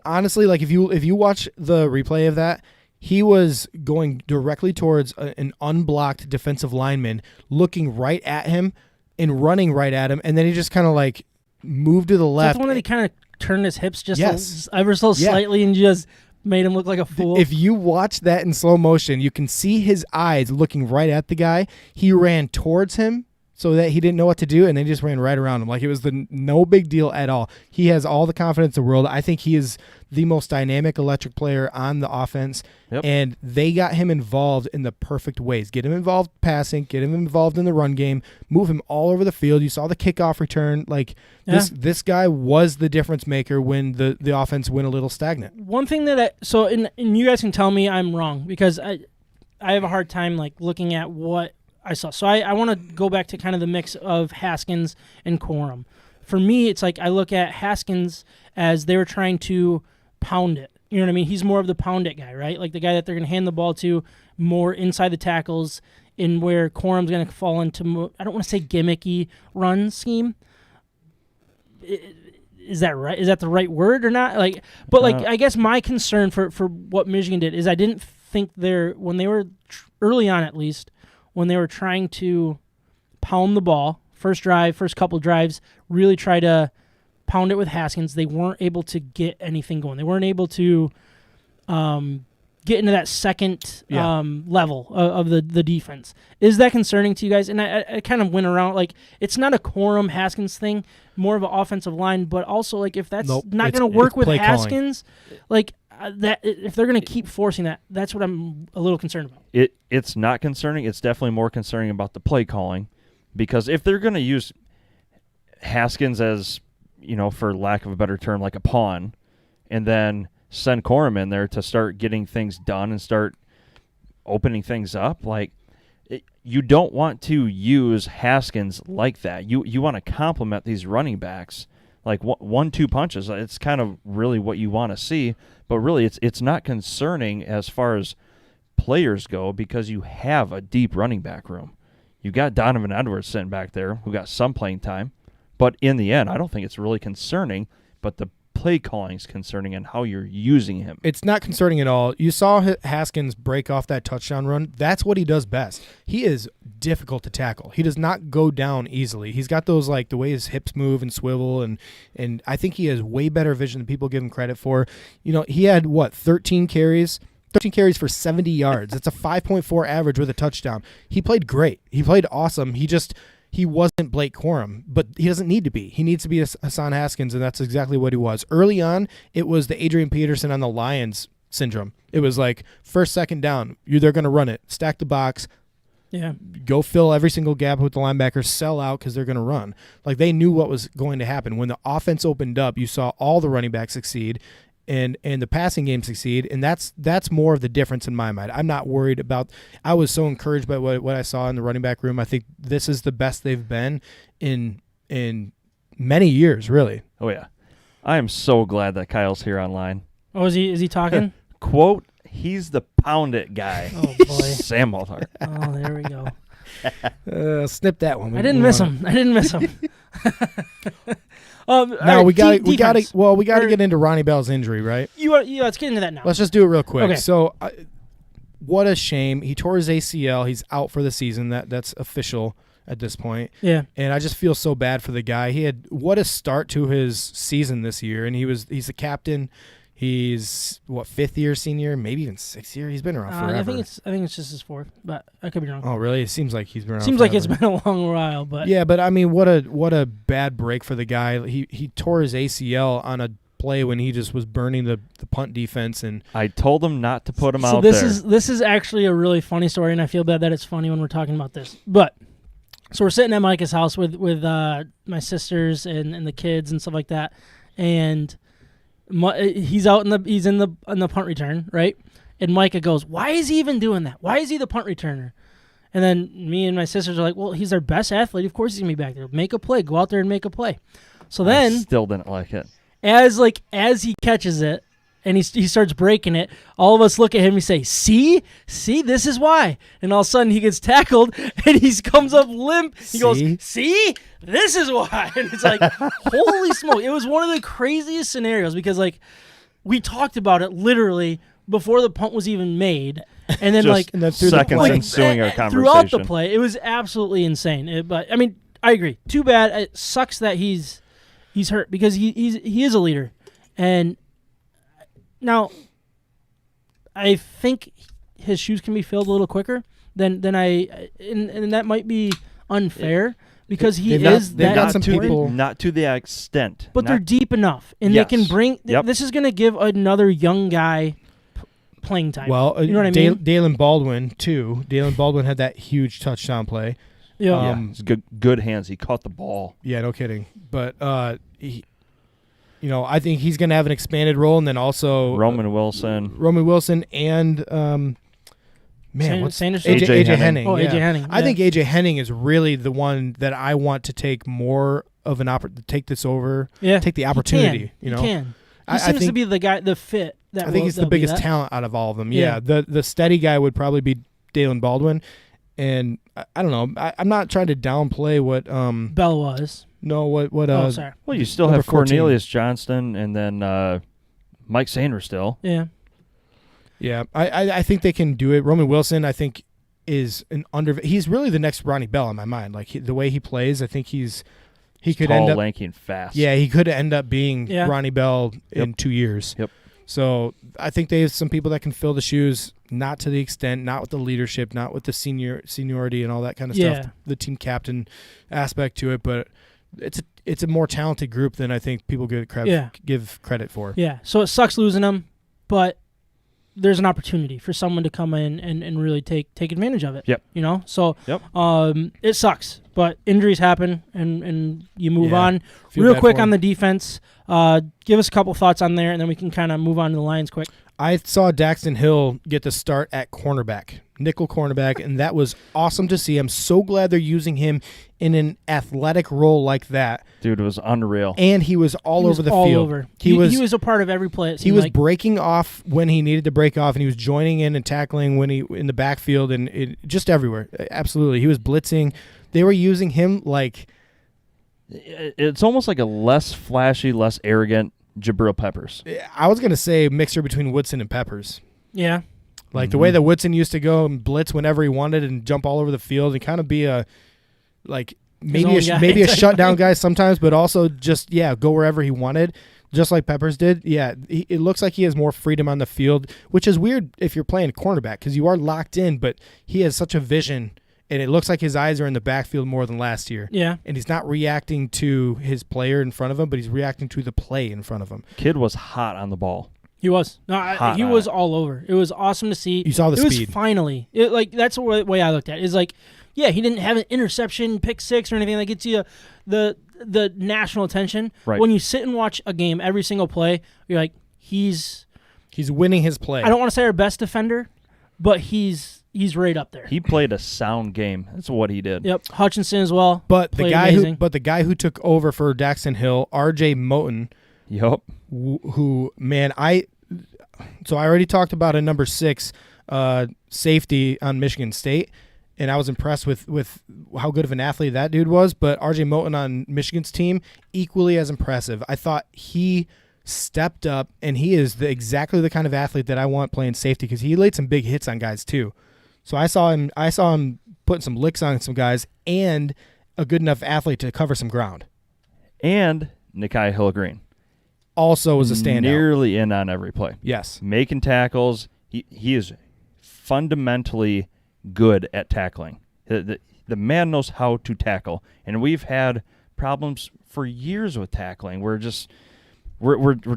honestly, like if you watch the replay of that, he was going directly towards an unblocked defensive lineman, looking right at him and running right at him, and then he just kind of like moved to the left. Is that the one that he kind of turned his hips Yes. ever so slightly and just made him look like a fool? If you watch that in slow motion, you can see his eyes looking right at the guy. He ran towards him so that he didn't know what to do, and they just ran right around him. Like it was no big deal at all. He has all the confidence in the world. I think he is the most dynamic electric player on the offense, and they got him involved in the perfect ways. Get him involved passing, get him involved in the run game, move him all over the field. You saw the kickoff return. Like this guy was the difference maker when the offense went a little stagnant. One thing that and you guys can tell me I'm wrong because I have a hard time like looking at what I saw. So I want to go back to kind of the mix of Haskins and Corum. For me, it's like I look at Haskins as they were trying to pound it. You know what I mean? He's more of the pound it guy, right? Like the guy that they're going to hand the ball to more inside the tackles, in where Corum's going to fall into, I don't want to say gimmicky run scheme. Is that right? Is that the right word or not? Like, but like I guess my concern for what Michigan did is I didn't think when they were early on, at least when they were trying to pound the ball, first couple drives, really try to pound it with Haskins, they weren't able to get anything going. They weren't able to get into that second level of the defense. Is that concerning to you guys? And I kind of went around, like, it's not a Corum Haskins thing, more of an offensive line, but also, like, if that's not going to work with Haskins, like, that if they're going to keep forcing that, that's what I'm a little concerned about. It's not concerning. It's definitely more concerning about the play calling, because if they're going to use Haskins as, for lack of a better term, like a pawn, and then send Corum in there to start getting things done and start opening things up, you don't want to use Haskins like that. You want to complement these running backs, like 1-2 punches. It's kind of really what you want to see, but really it's not concerning as far as players go, because you have a deep running back room. You got Donovan Edwards sitting back there who got some playing time, but in the end, I don't think it's really concerning, but the play calling is concerning and how you're using him. It's not concerning at all. You saw Haskins break off that touchdown run. That's what he does best. He is difficult to tackle. He does not go down easily. He's got those, like, the way his hips move and swivel, and I think he has way better vision than people give him credit for. He had 13 carries for 70 yards. It's a 5.4 average with a touchdown. He played great. He played awesome. He wasn't Blake Corum, but he doesn't need to be. He needs to be Hassan Haskins, and that's exactly what he was. Early on, it was the Adrian Peterson on the Lions syndrome. It was like, first, second down, they're going to run it, stack the box, go fill every single gap with the linebackers, sell out because they're going to run. Like, they knew what was going to happen. When the offense opened up, you saw all the running backs succeed, and the passing game succeed, and that's more of the difference in my mind. I'm not worried about – I was so encouraged by what I saw in the running back room. I think this is the best they've been in many years, really. Oh, yeah. I am so glad that Kyle's here online. Oh, is he talking? Quote, he's the pound it guy. Oh, boy. Sam Walthart. Oh, there we go. Snip that one. I didn't miss him. Now we got to get into Ronnie Bell's injury, right? Let's get into that now. Let's just do it real quick. Okay. So, what a shame. He tore his ACL. He's out for the season. That's official. at this point. Yeah. And I just feel so bad for the guy. He had what a start to his season this year, and he's the captain. He's fifth year senior, maybe even sixth year. He's been around forever. I think it's just his fourth, but I could be wrong. Oh, really? It seems like he's been around. Seems forever. like it's been a long while, but yeah. But I mean, what a bad break for the guy. He tore his ACL on a play when he just was burning the punt defense, and I told him not to put him out there. there. This is actually a really funny story, and I feel bad that it's funny when we're talking about this. But so we're sitting at Micah's house with my sisters and the kids and stuff like that, and he's in the punt return, right? And Micah goes, "Why is he even doing that? Why is he the punt returner?" And then me and my sisters are like, "Well, he's our best athlete. Of course he's gonna be back there. Make a play. Go out there and make a play." So then, I still didn't like it. As he catches it and he starts breaking it, all of us look at him and say, see, this is why. And all of a sudden he gets tackled and he comes up limp. He goes, see, this is why. And it's like, holy smoke. It was one of the craziest scenarios because we talked about it literally before the punt was even made. And then seconds ensuing our conversation. Throughout the play, it was absolutely insane. But I mean, I agree. Too bad. It sucks that he's hurt because he is a leader. And now I think his shoes can be filled a little quicker than I and that might be unfair because he is they've that got some important, people not to the extent. but they're deep enough and Yes. they can bring Yep. this is going to give another young guy playing time. Well, you know what I mean? Dalen Baldwin too. Dalen Baldwin had that huge touchdown play. Yeah. It's good hands. He caught the ball. Yeah, no kidding. But I think he's going to have an expanded role, and then also Roman Wilson and Sanderson? AJ Henning. Oh, yeah. AJ Henning. I think AJ Henning is really the one that I want to take more of an take this over. Yeah. Take the opportunity. He can. He I seems think to be the guy, the fit. I think he's the biggest talent out of all of them. Yeah. The steady guy would probably be Dalen Baldwin, and I don't know. I'm not trying to downplay what Bell was. No, what? Oh, sorry. Well, you still number have 14. Cornelius Johnston and then Mike Sanders still. Yeah. Yeah, I think they can do it. Roman Wilson, I think, is he's really the next Ronnie Bell in my mind. Like the way he plays, I think he could tall, end up lanky, and fast. Yeah, he could end up being Yeah. Ronnie Bell in 2 years. Yep. So I think they have some people that can fill the shoes, not to the extent, not with the leadership, not with the seniority and all that kind of stuff, the team captain aspect to it, but it's a more talented group than I think people give credit for. Yeah, so it sucks losing them, but there's an opportunity for someone to come in and really take advantage of it. Yep. So Yep. It sucks, but injuries happen and you move on. Feel Real bad quick for on him. the defense, give us a couple thoughts on there, and then we can kind of move on to the Lions quick. I saw Daxton Hill get the start at cornerback, nickel cornerback, and that was awesome to see. I'm so glad they're using him in an athletic role like that. Dude, it was unreal. And he was all over the all field. Over. He was a part of every play. It He seemed was like. breaking off when he needed to break off, and he was joining in and tackling when he in the backfield and just everywhere. Absolutely, he was blitzing. They were using him like It's almost like a less flashy, less arrogant Jabril Peppers. I was gonna say a mixture between Woodson and Peppers. Yeah. Like the way that Woodson used to go and blitz whenever he wanted and jump all over the field and kind of be maybe a shutdown guy sometimes, but also just go wherever he wanted, just like Peppers did. Yeah, it looks like he has more freedom on the field, which is weird if you're playing cornerback because you are locked in, but he has such a vision, and it looks like his eyes are in the backfield more than last year. Yeah. And he's not reacting to his player in front of him, but he's reacting to the play in front of him. Kid was hot on the ball. He was. No, he was all over. It was awesome to see. You saw the speed. It was finally. That's the way I looked at it. It's like, yeah, he didn't have an interception, pick six, or anything that gets you the national attention. Right. When you sit and watch a game, every single play, you're like, he's winning his play. I don't want to say our best defender, but he's right up there. He played a sound game. That's what he did. Yep. Hutchinson as well. But the guy who took over for Daxton Hill, R.J. Moten. Yup. Who man, so I already talked about a number 6 safety on Michigan State, and I was impressed with how good of an athlete that dude was. But R.J. Moten on Michigan's team, equally as impressive. I thought he stepped up, and he is exactly the kind of athlete that I want playing safety because he laid some big hits on guys too. So I saw him putting some licks on some guys, and a good enough athlete to cover some ground. And Nikai Hillgreen Also was a standout. Nearly in on every play. Yes. Making tackles. He is fundamentally good at tackling. The man knows how to tackle. And we've had problems for years with tackling. We're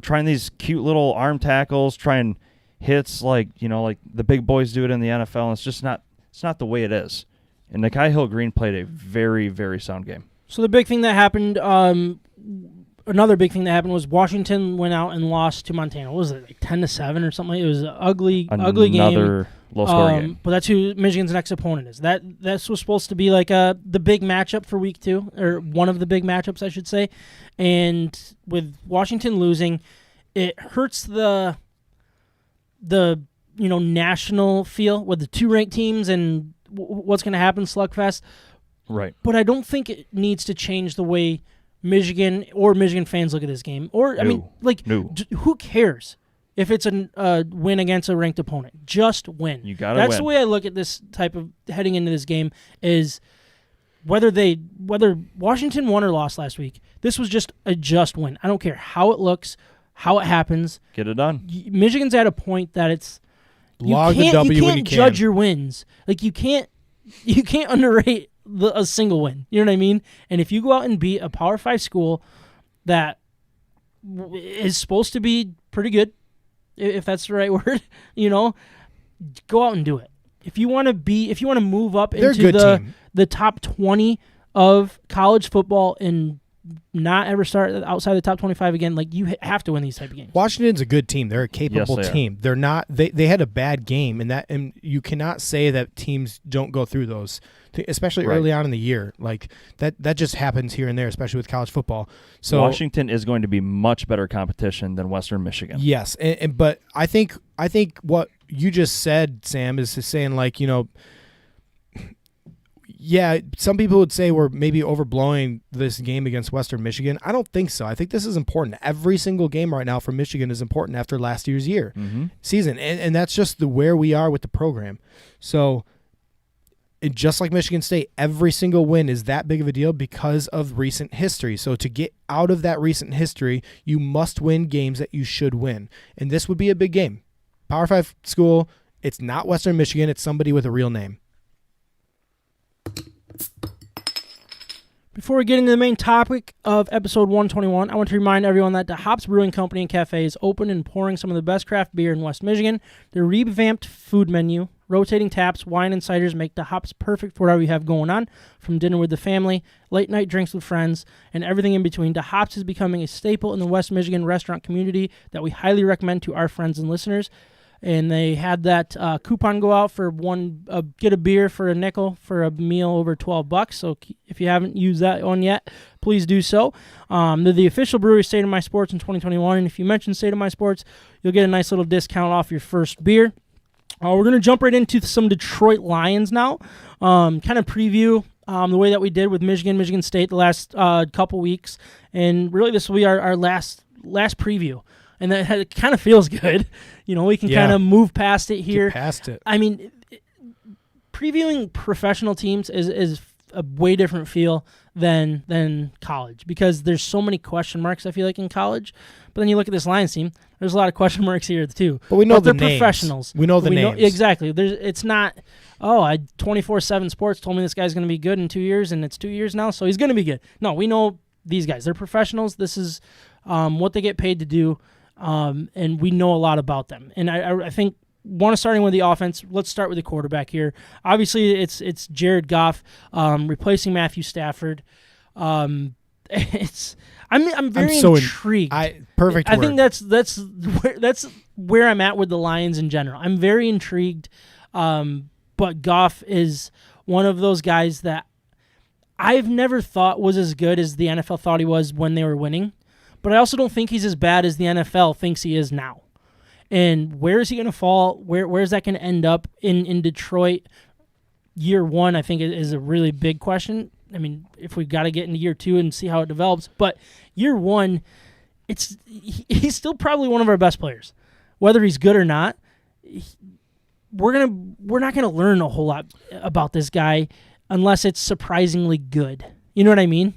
trying these cute little arm tackles, trying hits like the big boys do it in the NFL, and it's not the way it is. And Nikai Hillgreen played a very, very sound game. So the big thing that happened, another big thing that happened was Washington went out and lost to Montana. What was it, like 10-7 or something? It was an ugly game. Another low-scoring game. But that's who Michigan's next opponent is. This was supposed to be like the big matchup for week 2, or one of the big matchups, I should say. And with Washington losing, it hurts the national feel with the 2 ranked teams and what's going to happen, slugfest. Right. But I don't think it needs to change the way Michigan or Michigan fans look at this game. Or, who cares if it's a win against a ranked opponent? Just win. You got to win. That's the way I look at this type of heading into this game is whether Washington won or lost last week, this was just a just win. I don't care how it looks, how it happens. Get it done. Michigan's at a point that it's you can't judge your wins. Like you can't underrate a single win. You know what I mean? And if you go out and beat a Power 5 school that is supposed to be pretty good, if that's the right word, go out and do it. If you want to move up into the top 20 of college football and not ever start outside the top 25 again, like you have to win these type of games. Washington's a good team. They're a capable team. They're not. They had a bad game, and you cannot say that teams don't go through those, especially early on in the year. Like that just happens here and there, especially with college football. So Washington is going to be much better competition than Western Michigan. Yes, but I think what you just said, Sam, is saying like yeah, some people would say we're maybe overblowing this game against Western Michigan. I don't think so. I think this is important. Every single game right now for Michigan is important after last year's season, and that's just where we are with the program. So, just like Michigan State, every single win is that big of a deal because of recent history. So to get out of that recent history, you must win games that you should win, and this would be a big game. Power 5 school. It's not Western Michigan. It's somebody with a real name. Before we get into the main topic of episode 121, I want to remind everyone that the Hops Brewing Company and Cafe is open and pouring some of the best craft beer in West Michigan. Their revamped food menu, rotating taps, wine, and ciders make the Hops perfect for whatever you have going on, from dinner with the family, late night drinks with friends, and everything in between. The Hops is becoming a staple in the West Michigan restaurant community that we highly recommend to our friends and listeners. And they had that coupon go out for get a beer for a nickel for a meal over $12. So if you haven't used that one yet, please do so. They're the official brewery State of My Sports in 2021. And if you mention State of My Sports, you'll get a nice little discount off your first beer. We're going to jump right into some Detroit Lions now. Kind of preview the way that we did with Michigan State the last couple weeks. And really this will be our last preview. And that it kind of feels good. We can kind of move past it here. Get past it. I mean, previewing professional teams is a way different feel than college because there's so many question marks, I feel like, in college. But then you look at this Lions team, there's a lot of question marks here, too. But we know they're names. Professionals. We know the names. Exactly. It's not, 24/7 Sports told me this guy's going to be good in 2 years, and it's 2 years now, so he's going to be good. No, we know these guys. They're professionals. This is what they get paid to do. And we know a lot about them. And I think starting with the offense, let's start with the quarterback here. Obviously, it's Jared Goff replacing Matthew Stafford. I'm very intrigued. Perfect I word. think that's where I'm at with the Lions in general. I'm very intrigued. But Goff is one of those guys that I've never thought was as good as the NFL thought he was when they were winning. But I also don't think he's as bad as the NFL thinks he is now. And where is he going to fall? Where is that going to end up in Detroit? Year one, I think, is a really big question. I mean, if we've got to get into year 2 and see how it develops. But year 1, he's still probably one of our best players. Whether he's good or not, we're not gonna learn a whole lot about this guy unless it's surprisingly good. You know what I mean?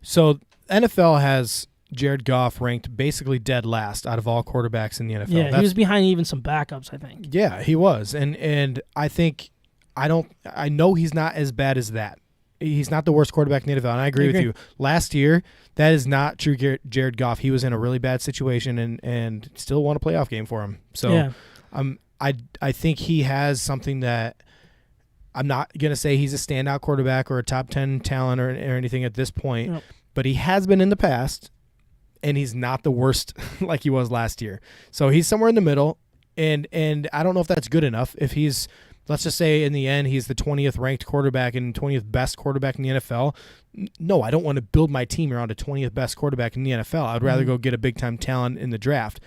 So NFL has Jared Goff ranked basically dead last out of all quarterbacks in the NFL. Yeah, he was behind even some backups, I think. Yeah, he was, and I think I know he's not as bad as that. He's not the worst quarterback in the NFL, and I agree with you. Last year, that is not true. Jared Goff, he was in a really bad situation and still won a playoff game for him. So, I think he has something that I'm not gonna say he's a standout quarterback or a top 10 talent or anything at this point, Yep. but he has been in the past. And he's not the worst like he was last year. So he's somewhere in the middle, and I don't know if that's good enough. If he's, let's just say in the end, he's the 20th ranked quarterback and 20th best quarterback in the NFL. No, I don't want to build my team around a 20th best quarterback in the NFL. I'd rather go get a big-time talent in the draft.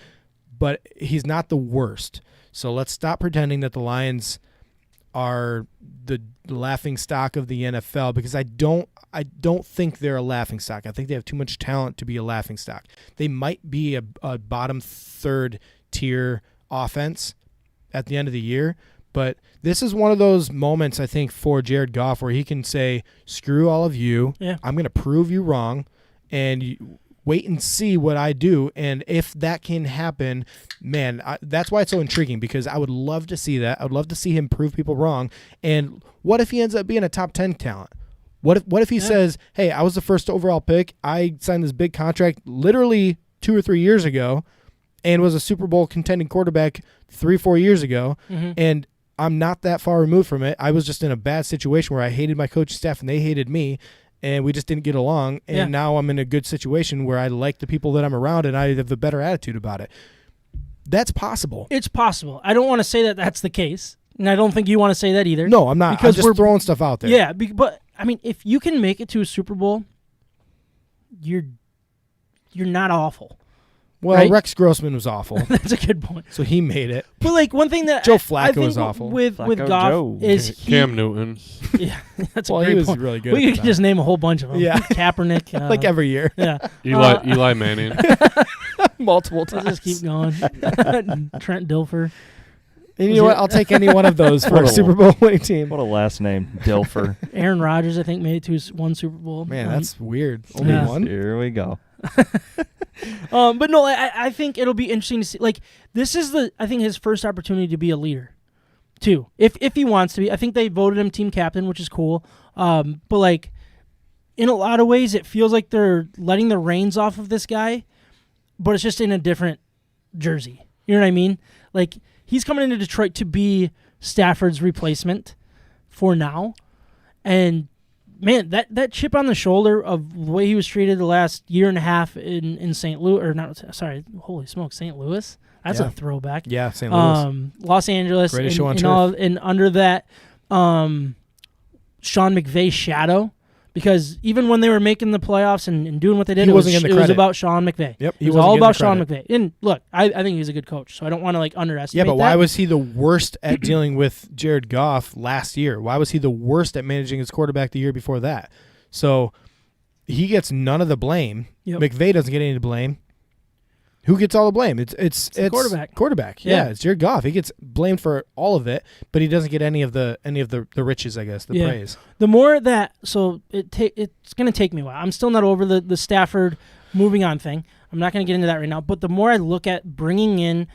But he's not the worst. So let's stop pretending that the Lions are the laughing stock of the NFL, because I don't think they're a laughing stock. I think they have too much talent to be a laughing stock. They might be a bottom third tier offense at the end of the year, but this is one of those moments, I think, for Jared Goff where he can say, screw all of you. Yeah. I'm going to prove you wrong, and wait and see what I do. And if that can happen, man, that's why it's so intriguing, because I would love to see that. I would love to see him prove people wrong. And what if he ends up being a top 10 talent? What if he says, hey, I was the first overall pick. I signed this big contract literally 2 or 3 years ago and was a Super Bowl contending quarterback 3-4 years ago. Mm-hmm. And I'm not that far removed from it. I was just in a bad situation where I hated my coaching staff and they hated me, and we just didn't get along. And now I'm in a good situation where I like the people that I'm around and I have a better attitude about it. That's possible. It's possible. I don't want to say that that's the case, and I don't think you want to say that either. No, I'm not. Because I'm just throwing stuff out there. Yeah, but I mean, if you can make it to a Super Bowl, you're not awful. Well, right? Rex Grossman was awful. That's a good point. So he made it. But like one thing that Joe I Flacco think was awful. with Flacco Goff Joe. is Cam Newton. Yeah, that's a Well, great he was point. really good We at could the just name a whole bunch of them. Yeah. Kaepernick. like every year. Yeah. Eli Manning. Multiple Let's times. just keep going. Trent Dilfer. And you Was know it- what? I'll take any one of those for What a a- Super Bowl winning team. What a last name, Dilfer. Aaron Rodgers, I think, made it to one Super Bowl. Man, that's weird. Only Yeah. one? Here we go. But no, I think it'll be interesting to see. Like, this is I think his first opportunity to be a leader, too. If he wants to be. I think they voted him team captain, which is cool. But like, in a lot of ways, it feels like they're letting the reins off of this guy, but it's just in a different jersey. You know what I mean? Like, he's coming into Detroit to be Stafford's replacement for now, and man, that chip on the shoulder of the way he was treated the last year and a half in St. Louis, or not, sorry, holy smoke, St. Louis? That's Yeah. a throwback. Yeah, St. Louis. Los Angeles, Greatest show on and under that Sean McVay's shadow, because even when they were making the playoffs and doing what they did, He it was wasn't getting the it was credit. about Sean McVay. Yep, It he was wasn't all getting about the Sean credit. McVay. And look, I think he's a good coach, so I don't want to underestimate Yeah, but that. why was he the worst at dealing with Jared Goff last year? Why was he the worst at managing his quarterback the year before that? So he gets none of the blame. Yep. McVay doesn't get any blame. Who gets all the blame? It's the quarterback. Quarterback. Yeah. Yeah, it's Jared Goff. He gets blamed for all of it, but he doesn't get any of the riches, I guess, the Yeah. praise. The more that, so it's going to take me a while. I'm still not over the Stafford moving on thing. I'm not going to get into that right now. But the more I look at bringing in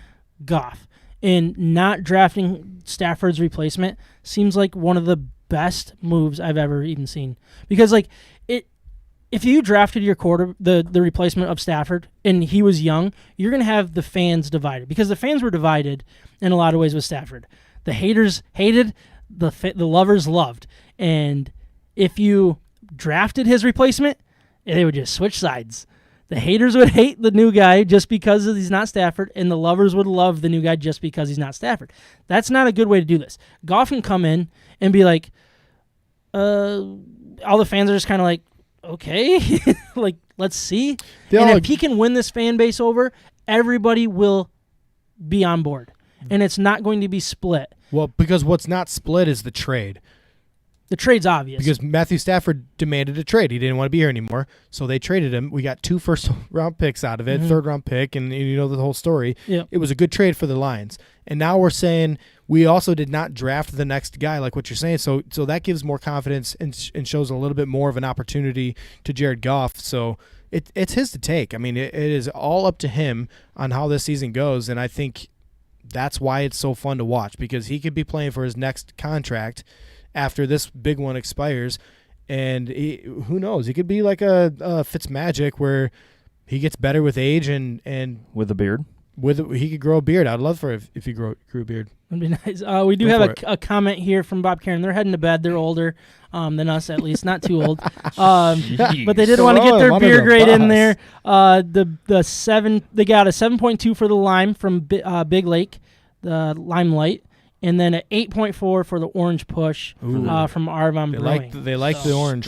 Goff and not drafting Stafford's replacement seems like one of the best moves I've ever even seen. Because like if you drafted your the replacement of Stafford and he was young, you're going to have the fans divided, because the fans were divided in a lot of ways with Stafford. The haters hated, the lovers loved. And if you drafted his replacement, they would just switch sides. The haters would hate the new guy just because he's not Stafford, and the lovers would love the new guy just because he's not Stafford. That's not a good way to do this. Goff can come in and be like, all the fans are just kind of like, okay, like, let's see. And if he can win this fan base over, everybody will be on board. And it's not going to be split. Well, because what's not split is the trade. The trade's obvious. Because Matthew Stafford demanded a trade. He didn't want to be here anymore, so they traded him. We got 2 first-round picks out of it, third-round pick, and you know the whole story. Yep. It was a good trade for the Lions. And now we're saying we also did not draft the next guy, like what you're saying. So that gives more confidence and shows a little bit more of an opportunity to Jared Goff. So it's his to take. I mean, it is all up to him on how this season goes, and I think that's why it's so fun to watch, because he could be playing for his next contract after this big one expires, and who knows? He could be like a Fitzmagic where he gets better with age and with a beard. He could grow a beard. I'd love for if he grew a beard. That'd be nice. We do have a comment here from Bob Karen. They're heading to bed. They're older than us, at least, not too old. But they did want to get their beer grade in there. They got a 7.2 for the lime from Big Lake, the Limelight, and then an 8.4 for the Orange Push from Arvon Brewing. They like the orange.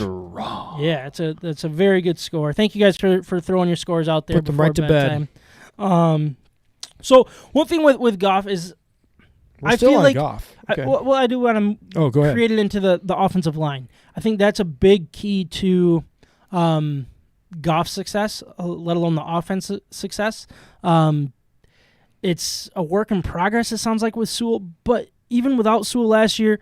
Yeah, it's a very good score. Thank you guys for throwing your scores out there. Put them right to bed. So one thing with Goff is I feel like Goff. Okay. I do want to create it into the offensive line. I think that's a big key to Goff's success, let alone the offensive success. It's a work in progress, it sounds like, with Sewell, but even without Sewell last year,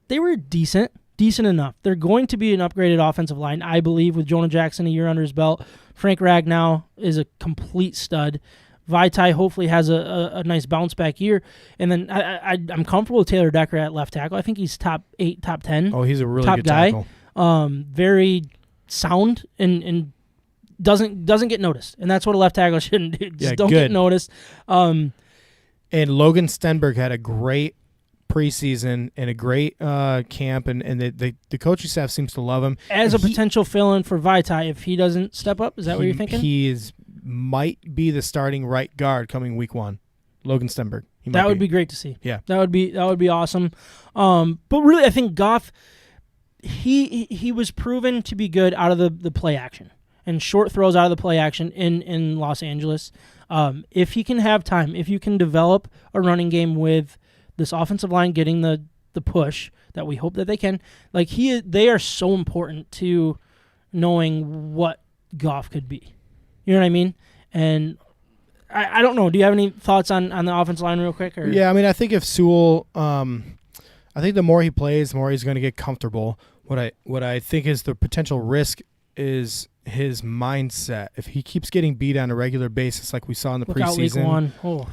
they were decent enough. They're going to be an upgraded offensive line, I believe, with Jonah Jackson a year under his belt. Frank Ragnow is a complete stud. Vaitai hopefully has a nice bounce back year. And then I'm comfortable with Taylor Decker at left tackle. I think he's top 8, top 10. Oh, he's a really top good guy. tackle. Very sound and doesn't get noticed. And that's what a left tackle shouldn't do. Just don't get noticed. And Logan Stenberg had a great preseason and a great camp, and the coaching staff seems to love him. As a potential fill-in for Vaitai if he doesn't step up? Is that what you're thinking? He might be the starting right guard coming week 1. Logan Stenberg. That would be great to see. Yeah. That would be awesome. But really, I think Goff, he was proven to be good out of the play action and short throws out of the play action in Los Angeles. If he can have time, if you can develop a running game with this offensive line getting the push that we hope that they can, they are so important to knowing what Goff could be. You know what I mean? And I don't know. Do you have any thoughts on the offensive line real quick? Or? Yeah, I mean, I think if Sewell, I think the more he plays, the more he's going to get comfortable. What I think is the potential risk is his mindset. If he keeps getting beat on a regular basis like we saw in the preseason, week 1. Oh.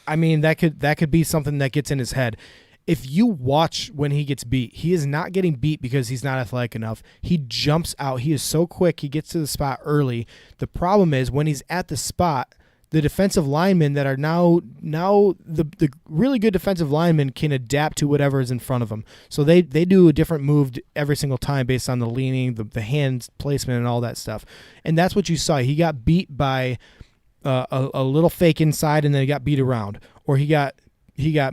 I mean, that could be something that gets in his head. If you watch when he gets beat, he is not getting beat because he's not athletic enough. He jumps out. He is so quick. He gets to the spot early. The problem is when he's at the spot, the defensive linemen that are now the really good defensive linemen can adapt to whatever is in front of them. So they do a different move every single time based on the leaning, the hand placement, and all that stuff. And that's what you saw. He got beat by a little fake inside, and then he got beat around, or he got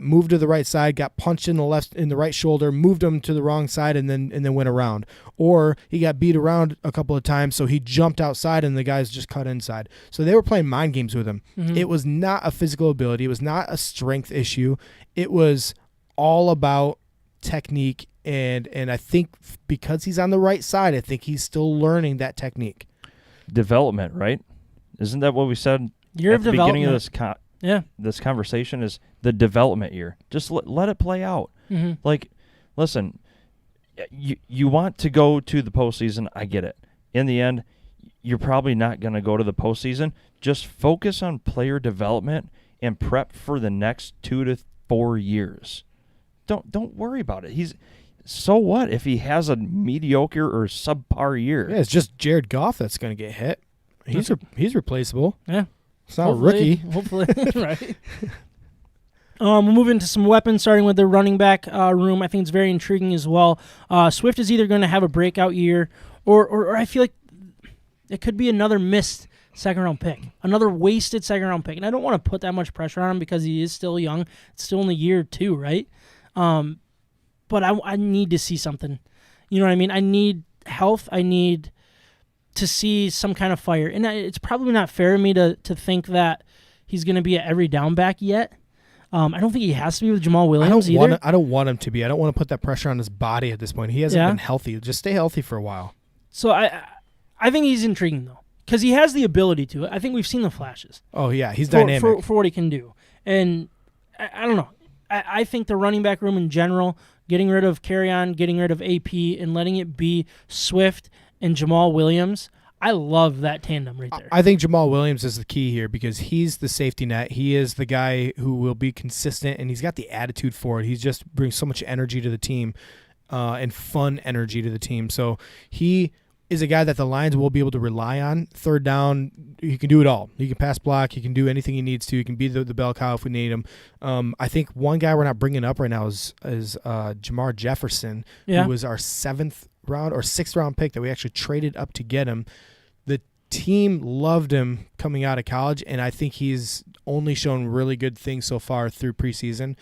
moved to the right side, got punched in the right shoulder, moved him to the wrong side, and then went around. Or he got beat around a couple of times, so he jumped outside and the guys just cut inside. So they were playing mind games with him. Mm-hmm. It was not a physical ability. It was not a strength issue. It was all about technique, and I think because he's on the right side, I think he's still learning that technique. Development, right? Isn't that what we said at the beginning of this this conversation is the development year. Just let it play out. Mm-hmm. Listen, you want to go to the postseason. I get it. In the end, you're probably not going to go to the postseason. Just focus on player development and prep for the next 2 to 4 years. Don't worry about it. So what if he has a mediocre or subpar year? Yeah, it's just Jared Goff that's going to get hit. He's replaceable. Yeah. It's not a rookie. Hopefully, right. We'll move into some weapons, starting with the running back room. I think it's very intriguing as well. Swift is either going to have a breakout year, or I feel like it could be another missed second-round pick, another wasted second-round pick. And I don't want to put that much pressure on him because he is still young. It's still in the year 2, right? But I need to see something. You know what I mean? I need health. I need to see some kind of fire. And it's probably not fair of me to think that he's going to be at every down back yet. I don't think he has to be with Jamal Williams either. I don't want him to be. I don't want to put that pressure on his body at this point. He hasn't been healthy. Just stay healthy for a while. So I think he's intriguing, though, because he has the ability to. I think we've seen the flashes. Oh, yeah. He's dynamic. For what he can do. And I don't know. I think the running back room in general, getting rid of Carrion, getting rid of AP, and letting it be Swift and Jamal Williams, I love that tandem right there. I think Jamal Williams is the key here because he's the safety net. He is the guy who will be consistent, and he's got the attitude for it. He just brings so much energy to the team and fun energy to the team. So he is a guy that the Lions will be able to rely on. Third down, he can do it all. He can pass block. He can do anything he needs to. He can be the bell cow if we need him. I think one guy we're not bringing up right now is Jamar Jefferson, who was our 7th round or 6th round pick that we actually traded up to get him. The team loved him coming out of college, and I think he's only shown really good things so far through preseason.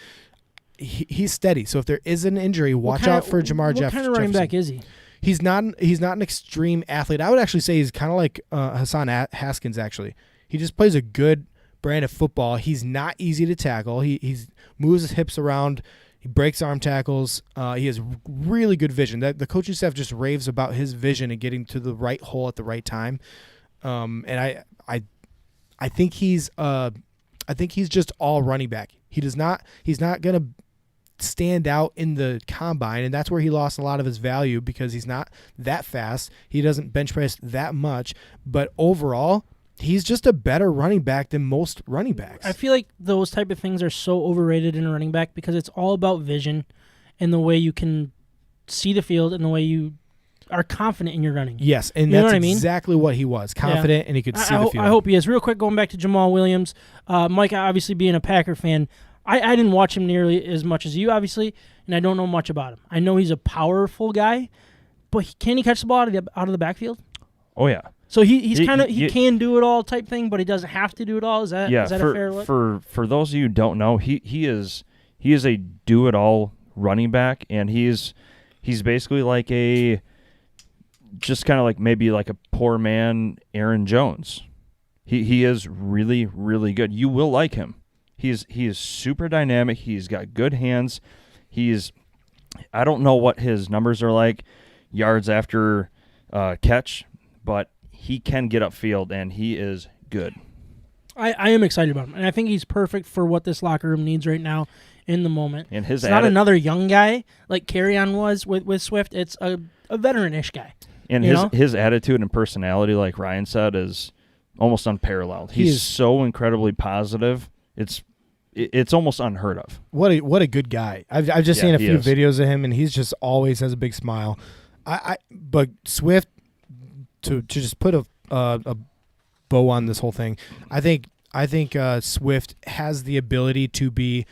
He's steady. So if there is an injury, watch out for Jamar Jefferson. What kind of running back is he? He's not an extreme athlete. I would actually say he's kind of like Hassan Haskins, actually. He just plays a good brand of football. He's not easy to tackle. He moves his hips around. He breaks arm tackles. He has really good vision. The coaching staff just raves about his vision and getting to the right hole at the right time. And I think he's just all running back. He's not going to stand out in the combine, and that's where he lost a lot of his value because he's not that fast. He doesn't bench press that much, but overall, he's just a better running back than most running backs. I feel like those type of things are so overrated in a running back because it's all about vision and the way you can see the field and the way you are confident in your running. Yes, and that's exactly what he was. Confident, and he could see the field. I hope he is. Real quick, going back to Jamal Williams, Mike, obviously being a Packer fan, I didn't watch him nearly as much as you, obviously, and I don't know much about him. I know he's a powerful guy, but can he catch the ball out of the backfield? Oh, yeah. So he can do it all type thing, but he doesn't have to do it all. Is that a fair look? For those of you who don't know, he is a do it all running back, and he's basically like maybe like a poor man Aaron Jones. He is really, really good. You will like him. He is super dynamic. He's got good hands. I don't know what his numbers are like, yards after catch, but he can get upfield, and he is good. I am excited about him, and I think he's perfect for what this locker room needs right now in the moment. And it's not another young guy like Carrion was with Swift. It's a veteran-ish guy. And his attitude and personality, like Ryan said, is almost unparalleled. He's so incredibly positive. It's almost unheard of. What a good guy. I've just seen a few videos of him, and he's just always has a big smile. But Swift, to just put a bow on this whole thing, I think Swift has the ability to be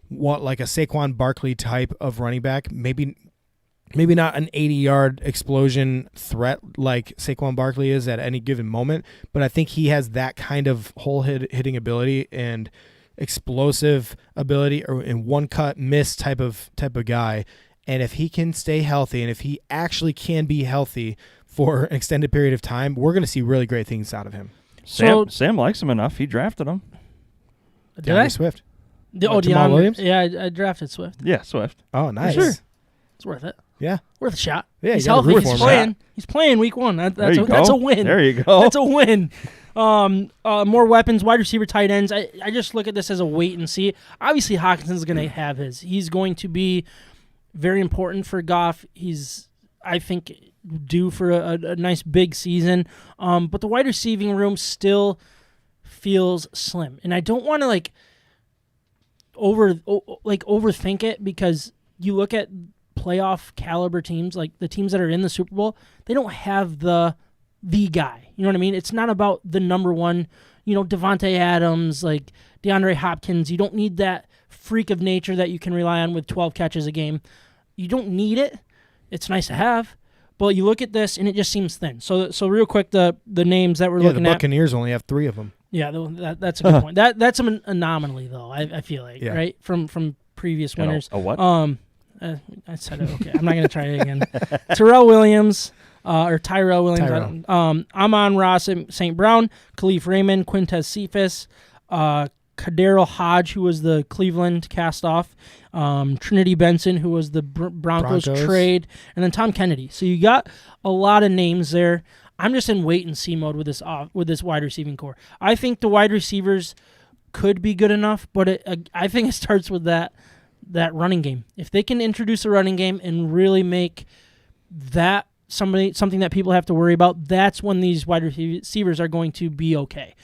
like a Saquon Barkley type of running back. Maybe not an 80-yard explosion threat like Saquon Barkley is at any given moment, but I think he has that kind of hole hitting ability and explosive ability, or in one cut miss type of guy. And if he can stay healthy, and if he actually can be healthy for an extended period of time, we're going to see really great things out of him. Sam likes him enough. He drafted him. Did I? Swift. Jamal Williams? Yeah, I drafted Swift. Yeah, Swift. Oh, nice. For sure. It's worth it. Yeah. Worth a shot. Yeah, he's healthy. He's playing. He's playing week 1. That's a win. There you go. That's a win. More weapons, wide receiver, tight ends. I just look at this as a wait and see. Obviously, Hawkinson's going to have his. He's going to be very important for Goff. He's, I think, due for a nice big season. But the wide receiving room still feels slim, and I don't want to overthink it, because you look at playoff caliber teams, like the teams that are in the Super Bowl, they don't have the guy. You know what I mean? It's not about the number one, Devontae Adams, like DeAndre Hopkins. You don't need that freak of nature that you can rely on with 12 catches a game. You don't need it. It's nice to have, but you look at this and it just seems thin. So real quick, the names that we're looking at. The Buccaneers only have 3 of them. Yeah, that's a good point. That's an anomaly, though. I feel like, right, from previous winners. A what? I said it. Okay, I'm not gonna try it again. Tyrell Williams, Tyrell Williams. Amon Ross St. Brown, Khalif Raymond, Quintez Cephas, Kadero Hodge, who was the Cleveland cast-off, Trinity Benson, who was the Broncos trade, and then Tom Kennedy. So you got a lot of names there. I'm just in wait-and-see mode with this wide receiving core. I think the wide receivers could be good enough, but I think it starts with that running game. If they can introduce a running game and really make that something that people have to worry about, that's when these wide receivers are going to be okay.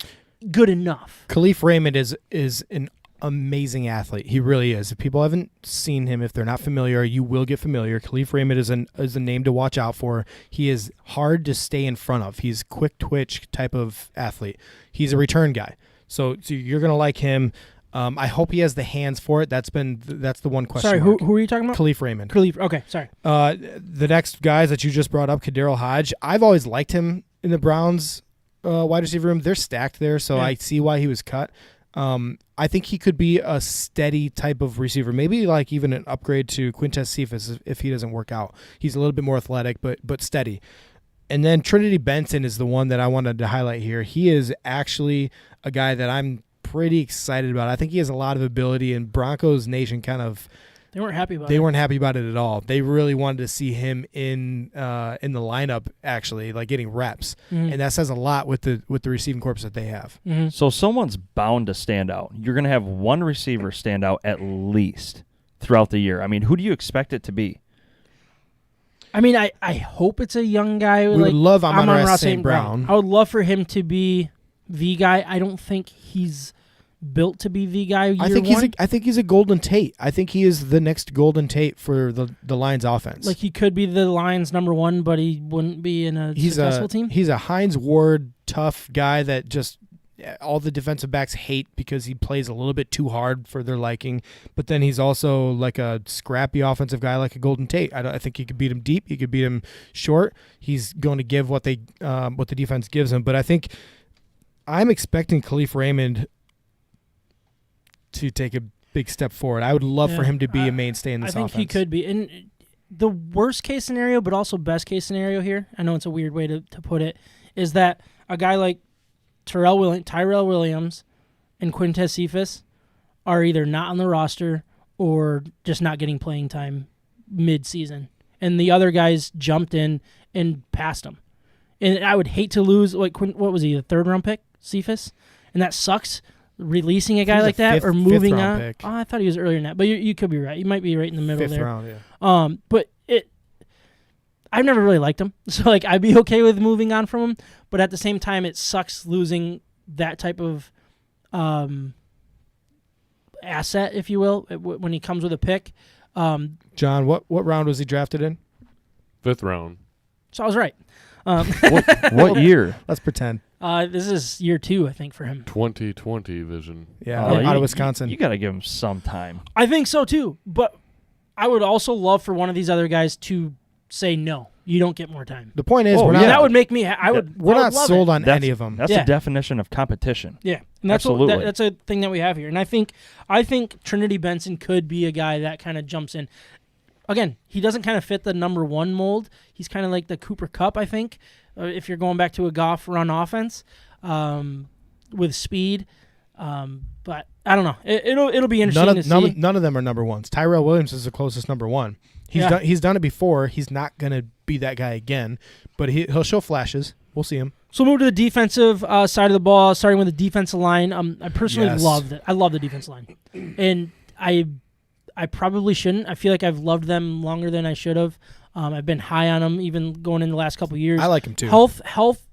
Good enough. Khalif Raymond is an amazing athlete. He really is. If people haven't seen him, if they're not familiar, you will get familiar. Khalif Raymond is a name to watch out for. He is hard to stay in front of. He's quick twitch type of athlete. He's a return guy. So you're going to like him. I hope he has the hands for it. That's the one question. Sorry, who are you talking about? Khalif Raymond. Okay, sorry. The next guys that you just brought up, Kadero Hodge, I've always liked him in the Browns wide receiver room. They're stacked there, so I see why he was cut. I think he could be a steady type of receiver, maybe like even an upgrade to Quintez Cephas if he doesn't work out. He's a little bit more athletic, but steady. And then Trinity Benson is the one that I wanted to highlight here. He is actually a guy that I'm pretty excited about. I think he has a lot of ability, and Broncos Nation they weren't happy about it. They weren't happy about it at all. They really wanted to see him in the lineup, actually, like getting reps, and that says a lot with the receiving corps that they have. Mm-hmm. So someone's bound to stand out. You're going to have one receiver stand out at least throughout the year. I mean, who do you expect it to be? I mean, I hope it's a young guy. We would love Amon-Ra St. Brown. I would love for him to be the guy. I don't think he's built to be the guy. I think he's a Golden Tate. I think he is the next Golden Tate for the Lions offense. Like, he could be the Lions #1, but he wouldn't be in a successful team. He's a Hines Ward tough guy that just all the defensive backs hate because he plays a little bit too hard for their liking. But then he's also like a scrappy offensive guy, like a Golden Tate. I think he could beat him deep. He could beat him short. He's going to give what the defense gives him. But I think I'm expecting Khalif Raymond to take a big step forward. I would love for him to be a mainstay in this offense. I think he could be. And the worst case scenario, but also best case scenario here, I know it's a weird way to put it, is that a guy like Tyrell Williams and Quintez Cephas are either not on the roster or just not getting playing time mid-season. And the other guys jumped in and passed him. And I would hate to lose, like, what was he, the third-round pick, Cephas? And that sucks, releasing a guy like that or moving on. Pick. Oh, I thought he was earlier than that, but you could be right. You might be right in the middle there. Fifth round, yeah. But I've never really liked him, so like I'd be okay with moving on from him. But at the same time, it sucks losing that type of asset, if you will, when he comes with a pick. John, what round was he drafted in? 5th round. So I was right. What year? Let's pretend. This is year 2, I think, for him. 2020 vision. Yeah, out of Wisconsin. You got to give him some time. I think so too, but I would also love for one of these other guys to say no. You don't get more time. The point is, that would make me. We're not sold on any of them. That's the definition of competition. Yeah, and that's absolutely. That's a thing that we have here, and I think Trinity Benson could be a guy that kind of jumps in. Again, he doesn't kind of fit the #1 mold. He's kind of like the Cooper Kupp, I think, if you're going back to a Goff run offense with speed. But I don't know. It'll be interesting to see. None of them are #1s. Tyrell Williams is the closest #1. He's done it before. He's not going to be that guy again, but he'll show flashes. We'll see him. So we'll move to the defensive side of the ball, starting with the defensive line. I personally loved it. I love the defensive line, and I probably shouldn't. I feel like I've loved them longer than I should have. I've been high on them even going in the last couple of years. I like them too. Health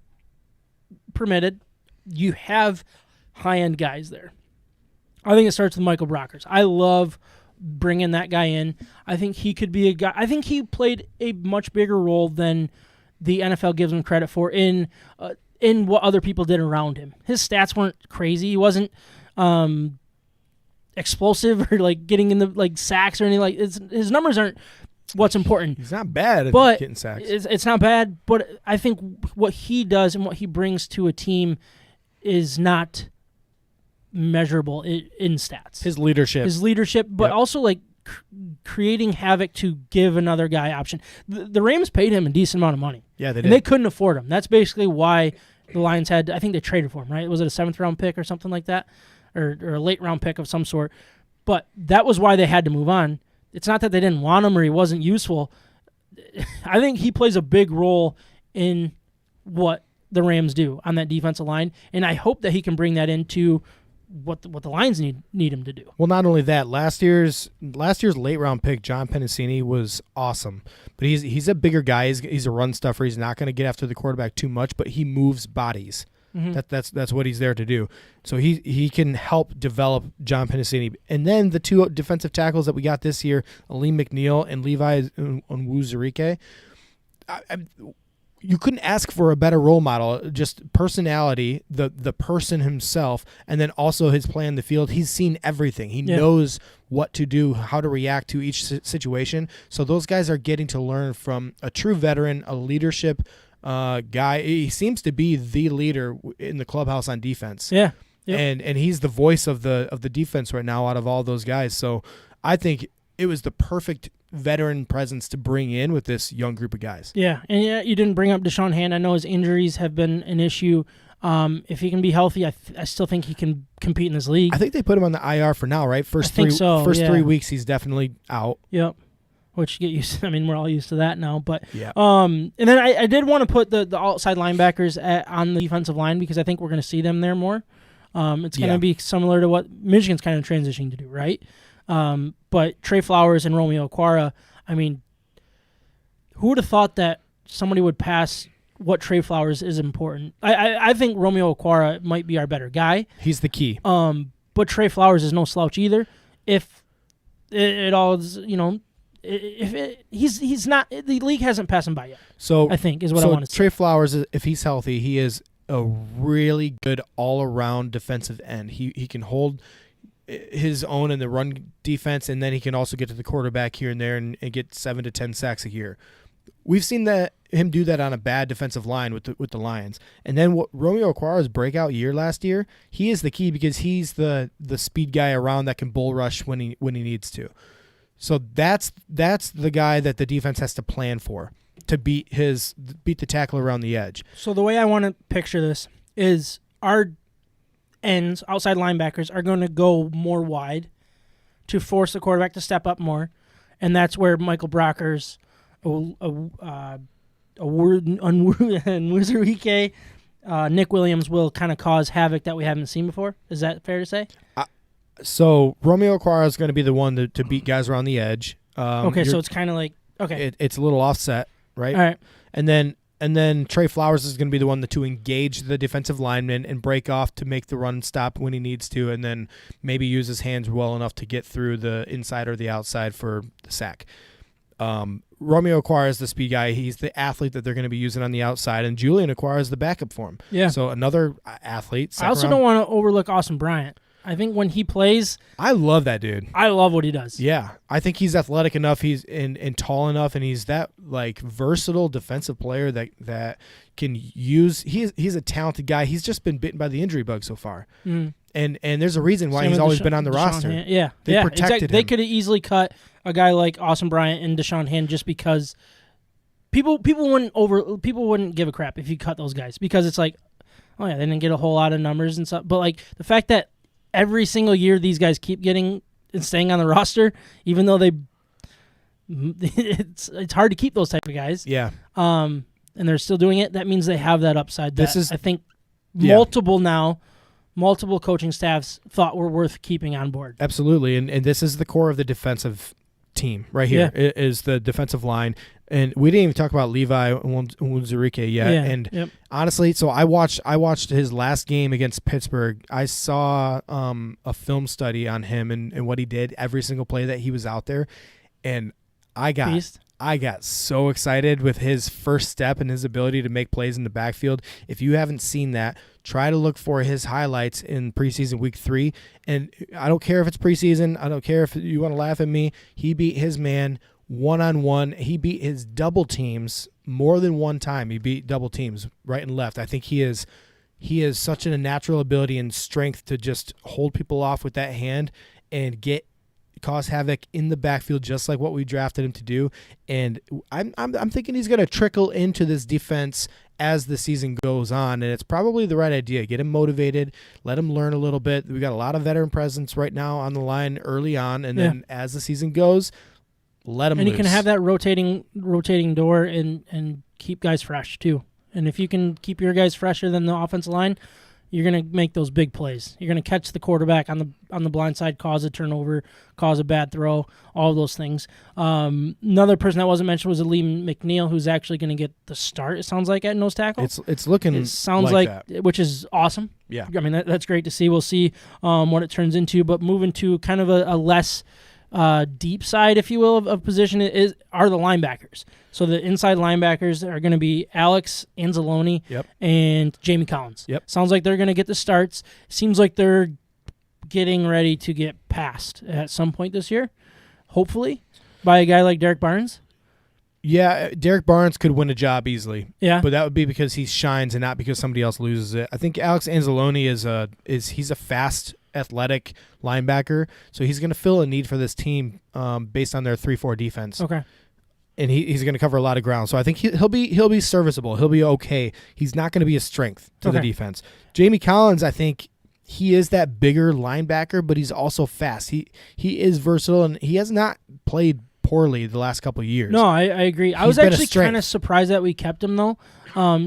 permitted. You have high-end guys there. I think it starts with Michael Brockers. I love bringing that guy in. I think he could be a guy. I think he played a much bigger role than the NFL gives him credit for in what other people did around him. His stats weren't crazy. He wasn't explosive or like getting in the sacks or anything like. His numbers aren't what's important. He's not bad at getting sacks. It's not bad, but I think what he does and what he brings to a team is not measurable in stats. His leadership, but also like creating havoc to give another guy option. The Rams paid him a decent amount of money. Yeah, they did. And they couldn't afford him. That's basically why the Lions had. I think they traded for him. Right? Was it a 7th round pick or something like that, or a late round pick of some sort. But that was why they had to move on. It's not that they didn't want him or he wasn't useful. I think he plays a big role in what the Rams do on that defensive line, and I hope that he can bring that into what the Lions need him to do. Well, not only that, last year's late round pick, John Pennicini, was awesome. But he's a bigger guy. He's a run stuffer. He's not going to get after the quarterback too much, but he moves bodies. Mm-hmm. That's what he's there to do. So he can help develop John Pennicini. And then the two defensive tackles that we got this year, Aleem McNeil and Levi Onwuzurike, you couldn't ask for a better role model. Just personality, the person himself, and then also his play on the field. He's seen everything. He knows what to do, how to react to each situation. So those guys are getting to learn from a true veteran, a leadership guy. He seems to be the leader in the clubhouse on defense. Yeah. Yep. And he's the voice of the defense right now out of all those guys. So I think it was the perfect veteran presence to bring in with this young group of guys. Yeah, and you didn't bring up Deshaun Hand. I know his injuries have been an issue. If he can be healthy, I still think he can compete in this league. I think they put him on the IR for now, right? First 3 weeks, he's definitely out. Yep. Which get used to. I mean, we're all used to that now. But yeah. And then I did want to put the outside linebackers on the defensive line because I think we're going to see them there more. It's going to be similar to what Michigan's kind of transitioning to do, right? But Trey Flowers and Romeo Okwara, I mean, who would have thought that somebody would pass what Trey Flowers is important? I think Romeo Okwara might be our better guy. He's the key. But Trey Flowers is no slouch either. If it all is, he's not, the league hasn't passed him by yet. So I think is what I want to say. Trey Flowers, if he's healthy, he is a really good all-around defensive end. He can hold his own in the run defense, and then he can also get to the quarterback here and there and get 7 to 10 sacks a year. We've seen him do that on a bad defensive line with the Lions. And then what Romeo Okwara's breakout year last year, he is the key because he's the speed guy around that can bull rush when he needs to. So that's the guy that the defense has to plan for to beat the tackle around the edge. So the way I want to picture this is our ends, outside linebackers, are going to go more wide to force the quarterback to step up more, and that's where Michael Brockers, Onwuzurike, Nick Williams will kind of cause havoc that we haven't seen before. Is that fair to say? So Romeo Okwara is going to be the one to beat guys around the edge. Okay, so it's kind of like it's a little offset, right? All right, and then Trey Flowers is going to be the one to engage the defensive lineman and break off to make the run stop when he needs to, and then maybe use his hands well enough to get through the inside or the outside for the sack. Romeo Okwara is the speed guy. He's the athlete that they're going to be using on the outside, and Julian Okwara is the backup for him. Yeah. So another athlete. I also don't want to overlook Austin Bryant. I think when he plays, I love that dude. I love what he does. Yeah, I think he's athletic enough. He's and tall enough, and he's that versatile defensive player that can use. He's a talented guy. He's just been bitten by the injury bug so far, and there's a reason why he's always been on the roster. Yeah, they protected him. They could have easily cut a guy like Austin Bryant and Deshaun Hand just because people wouldn't give a crap if you cut those guys because it's like, oh yeah, they didn't get a whole lot of numbers and stuff. But like the fact that every single year these guys keep getting and staying on the roster, even though it's hard to keep those type of guys. Yeah. And they're still doing it. That means they have that upside. I think multiple coaching staffs thought were worth keeping on board. Absolutely. And this is the core of the defensive team right here. Yeah. Is the defensive line. And we didn't even talk about Levi Onwuzurike yet. Yeah. And honestly, so I watched his last game against Pittsburgh. I saw a film study on him and what he did every single play that he was out there. And I got so excited with his first step and his ability to make plays in the backfield. If you haven't seen that, try to look for his highlights in preseason week 3. And I don't care if it's preseason. I don't care if you want to laugh at me. He beat his man one-on-one. He beat his double teams more than one time. He beat double teams right and left. I think he is such a natural ability and strength to just hold people off with that hand and get cause havoc in the backfield, just like what we drafted him to do. And I'm thinking he's going to trickle into this defense as the season goes on, and it's probably the right idea. Get him motivated, let him learn a little bit. We got a lot of veteran presence right now on the line early on, and then as the season goes, let him. And loose. you can have that rotating door and keep guys fresh too. And if you can keep your guys fresher than the offensive line, you're going to make those big plays. You're going to catch the quarterback on the blind side, cause a turnover, cause a bad throw, all of those things. Another person that wasn't mentioned was Aleem McNeil, who's actually going to get the start, it sounds like, at nose tackle. It's looking it sounds like that. Which is awesome. Yeah. I mean, that's great to see. We'll see what it turns into. But moving to kind of a less deep side, if you will, of position are the linebackers. So the inside linebackers are going to be Alex Anzalone and Jamie Collins. Sounds like they're going to get the starts. Seems like they're getting ready to get passed at some point this year, hopefully, by a guy like Derek Barnes. Yeah, Derek Barnes could win a job easily. Yeah, but that would be because he shines and not because somebody else loses it. I think Alex Anzalone he's a fast, athletic linebacker, so he's going to fill a need for this team based on their 3-4 defense. Okay. And he's going to cover a lot of ground. So I think he'll be serviceable. He'll be okay. He's not going to be a strength to the defense. Jamie Collins, I think he is that bigger linebacker, but he's also fast. He is versatile, and he has not played poorly the last couple of years. No, I agree. I was actually kind of surprised that we kept him though,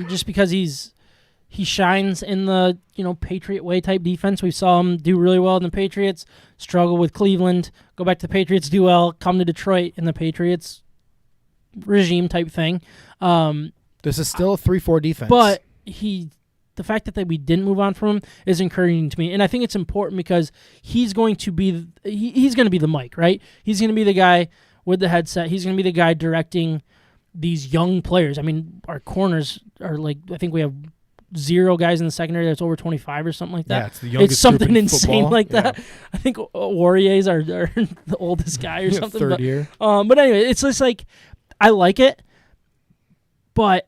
just because he shines in the Patriot way type defense. We saw him do really well in the Patriots, struggle with Cleveland, go back to the Patriots, do well, come to Detroit in the Patriots regime type thing. This is still a 3-4 defense, but the fact that we didn't move on from him is encouraging to me, and I think it's important because he's going to be the mic, right? He's going to be the guy with the headset. He's going to be the guy directing these young players. I mean, our corners are I think we have 0 guys in the secondary that's over 25 or something like that. Yeah, it's the youngest it's something group in insane football. like that. I think Warriors are the oldest guy or something. Third year. But anyway, it's just like I like it, but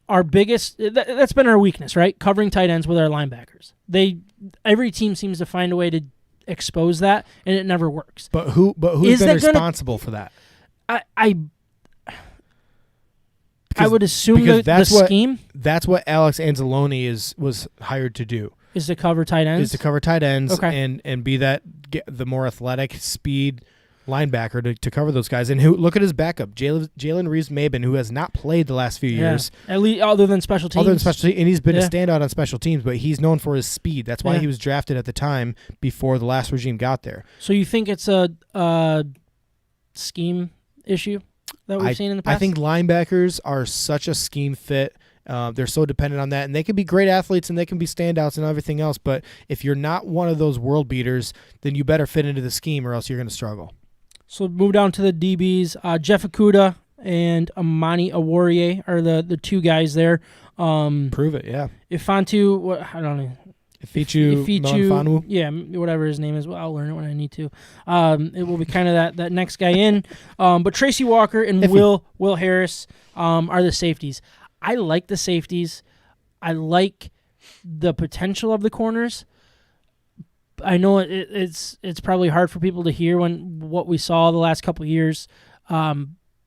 our biggest that's been our weakness, right? Covering tight ends with our linebackers. Every team seems to find a way to expose that, and it never works. But who's been responsible for that? I would assume the scheme. That's what Alex Anzalone was hired to do. Is to cover tight ends. And be the more athletic speed linebacker to cover those guys. And look at his backup, Jalen Reeves-Maben, who has not played the last few years. At least other than special teams. And he's been a standout on special teams, but he's known for his speed. That's why he was drafted at the time before the last regime got there. So you think it's a scheme issue that we've seen in the past? I think linebackers are such a scheme fit. They're so dependent on that, and they can be great athletes and they can be standouts and everything else, but if you're not one of those world beaters, then you better fit into the scheme or else you're going to struggle. So move down to the DBs. Jeff Okudah and Amani Awarie are the 2 guys there. Prove it, yeah. Ifantu, I don't know. Ifichu Melifonwu. Yeah, whatever his name is. Well, I'll learn it when I need to. It will be kind of that next guy in. But Tracy Walker and Will Harris are the safeties. I like the safeties. I like the potential of the corners. I know it's probably hard for people to hear what we saw the last couple of years. But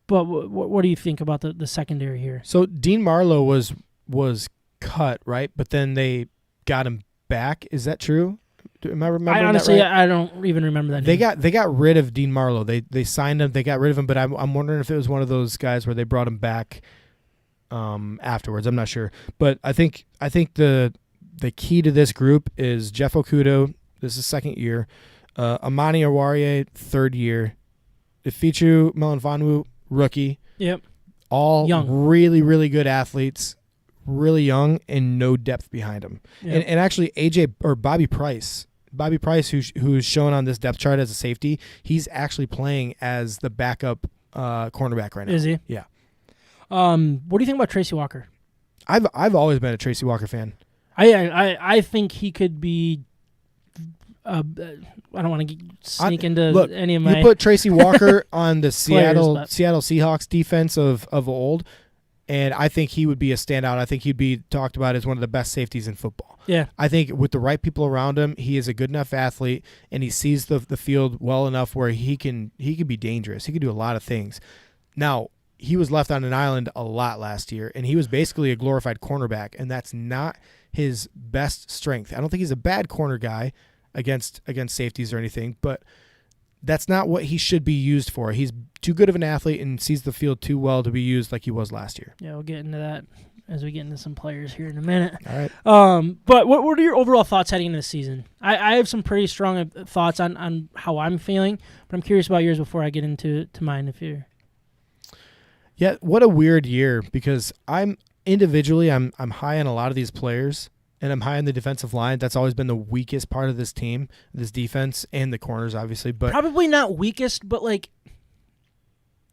what do you think about the secondary here? So Dean Marlowe was cut, right? But then they got him back. Is that true? Am I remembering honestly, that right? I don't even remember that. They got rid of Dean Marlowe. They signed him. They got rid of him. But I'm wondering if it was one of those guys where they brought him back afterwards. I'm not sure. But I think the key to this group is Jeff Okudah. This is second year. Amani Awarie, third year. Ifichu Melifonwu, rookie. Yep. All young. Really, really good athletes. Really young and no depth behind them. Yep. And actually, Bobby Price, who's shown on this depth chart as a safety, he's actually playing as the backup cornerback right now. Is he? Yeah. What do you think about Tracy Walker? I've always been a Tracy Walker fan. I think he could be. I don't want to sneak into any of my. You put Tracy Walker on the Seattle Seahawks defense of old, And I think he would be a standout. I think he'd be talked about as one of the best safeties in football. Yeah. I think with the right people around him, he is a good enough athlete, and he sees the field well enough where he can be dangerous. He can do a lot of things. Now, he was left on an island a lot last year, and he was basically a glorified cornerback, and that's not his best strength. I don't think he's a bad corner guy against safeties or anything, but that's not what he should be used for. He's too good of an athlete and sees the field too well to be used like he was last year. Yeah, we'll get into that as we get into some players here in a minute. All right. But what are your overall thoughts heading into the season? I have some pretty strong thoughts on how I'm feeling, but I'm curious about yours before I get into mine. If you're... Yeah, what a weird year, because I'm high on a lot of these players, and I'm high on the defensive line. That's always been the weakest part of this team, this defense, and the corners, obviously. But probably not weakest, but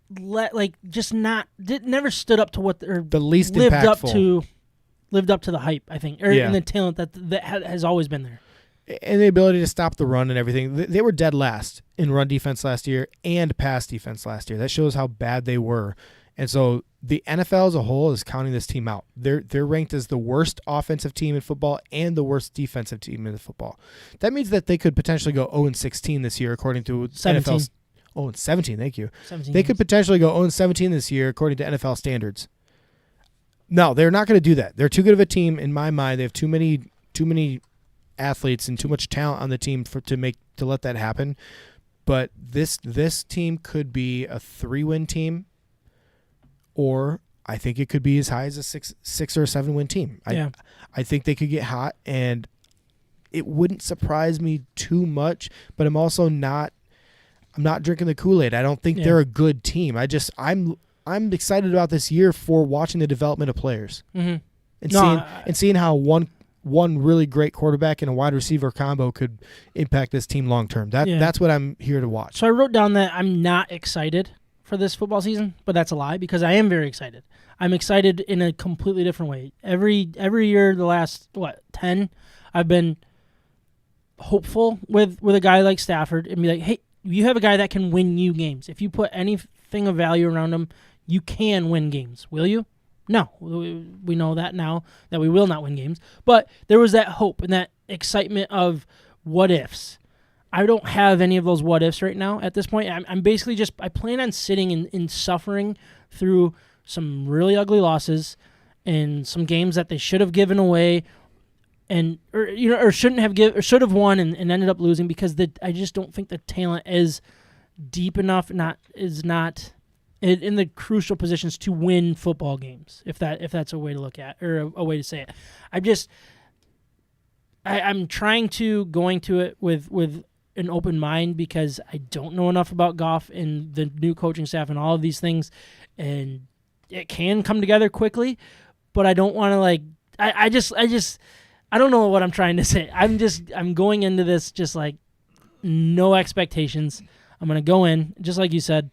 never stood up to what the least lived impactful. Lived up to the hype, I think, and the talent that has always been there. And the ability to stop the run and everything. They were dead last in run defense last year and pass defense last year. That shows how bad they were. And so the NFL as a whole is counting this team out. They're ranked as the worst offensive team in football and the worst defensive team in football. That means that they could potentially go 0-16 this year, according to 17. NFL's. 0-17, thank you. 17 they could potentially go 0-17 this year, according to NFL standards. No, they're not going to do that. They're too good of a team in my mind. They have too many athletes and too much talent on the team to let that happen. But this team could be a 3-win team. Or I think it could be as high as a 6 or a 7-win team. I think they could get hot, and it wouldn't surprise me too much. But I'm also not drinking the Kool-Aid. I don't think they're a good team. I'm excited about this year for watching the development of players and seeing how one really great quarterback and a wide receiver combo could impact this team long term. That's what I'm here to watch. So I wrote down that I'm not excited for this football season, but that's a lie because I am very excited. I'm excited in a completely different way. Every year, the last 10, I've been hopeful with a guy like Stafford and be like, hey, you have a guy that can win you games. If you put anything of value around him, you can win games. Will you? No, we know that now that we will not win games. But there was that hope and that excitement of what ifs. I don't have any of those what ifs right now at this point. I'm basically I plan on sitting and suffering through some really ugly losses and some games that they should have given away or should have won and ended up losing because I just don't think the talent is deep enough, is not in the crucial positions to win football games. If that's a way to look at or a way to say it, I'm trying to go into it with an open mind because I don't know enough about Goff and the new coaching staff and all of these things, and it can come together quickly, but I don't want to I don't know what I'm trying to say. I'm going into this just like no expectations. I'm going to go in, just like you said,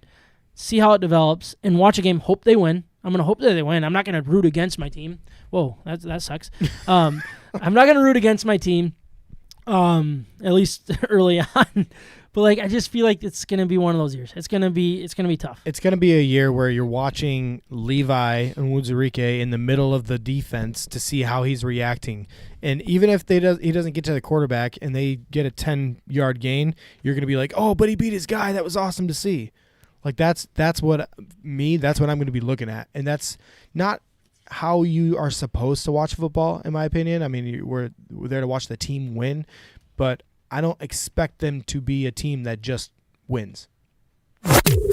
see how it develops, and watch a game, hope they win. I'm going to hope that they win. I'm not going to root against my team. Whoa, that sucks. I'm not going to root against my team, at least early on. But I just feel like it's going to be one of those years. It's going to be tough. It's going to be a year where you're watching Levi and Wuzurike in the middle of the defense to see how he's reacting. And even if he doesn't get to the quarterback and they get a 10-yard gain, you're going to be like, "Oh, but he beat his guy. That was awesome to see." That's what I'm going to be looking at. And that's not how you are supposed to watch football, in my opinion. I mean, we're there to watch the team win, but I don't expect them to be a team that just wins.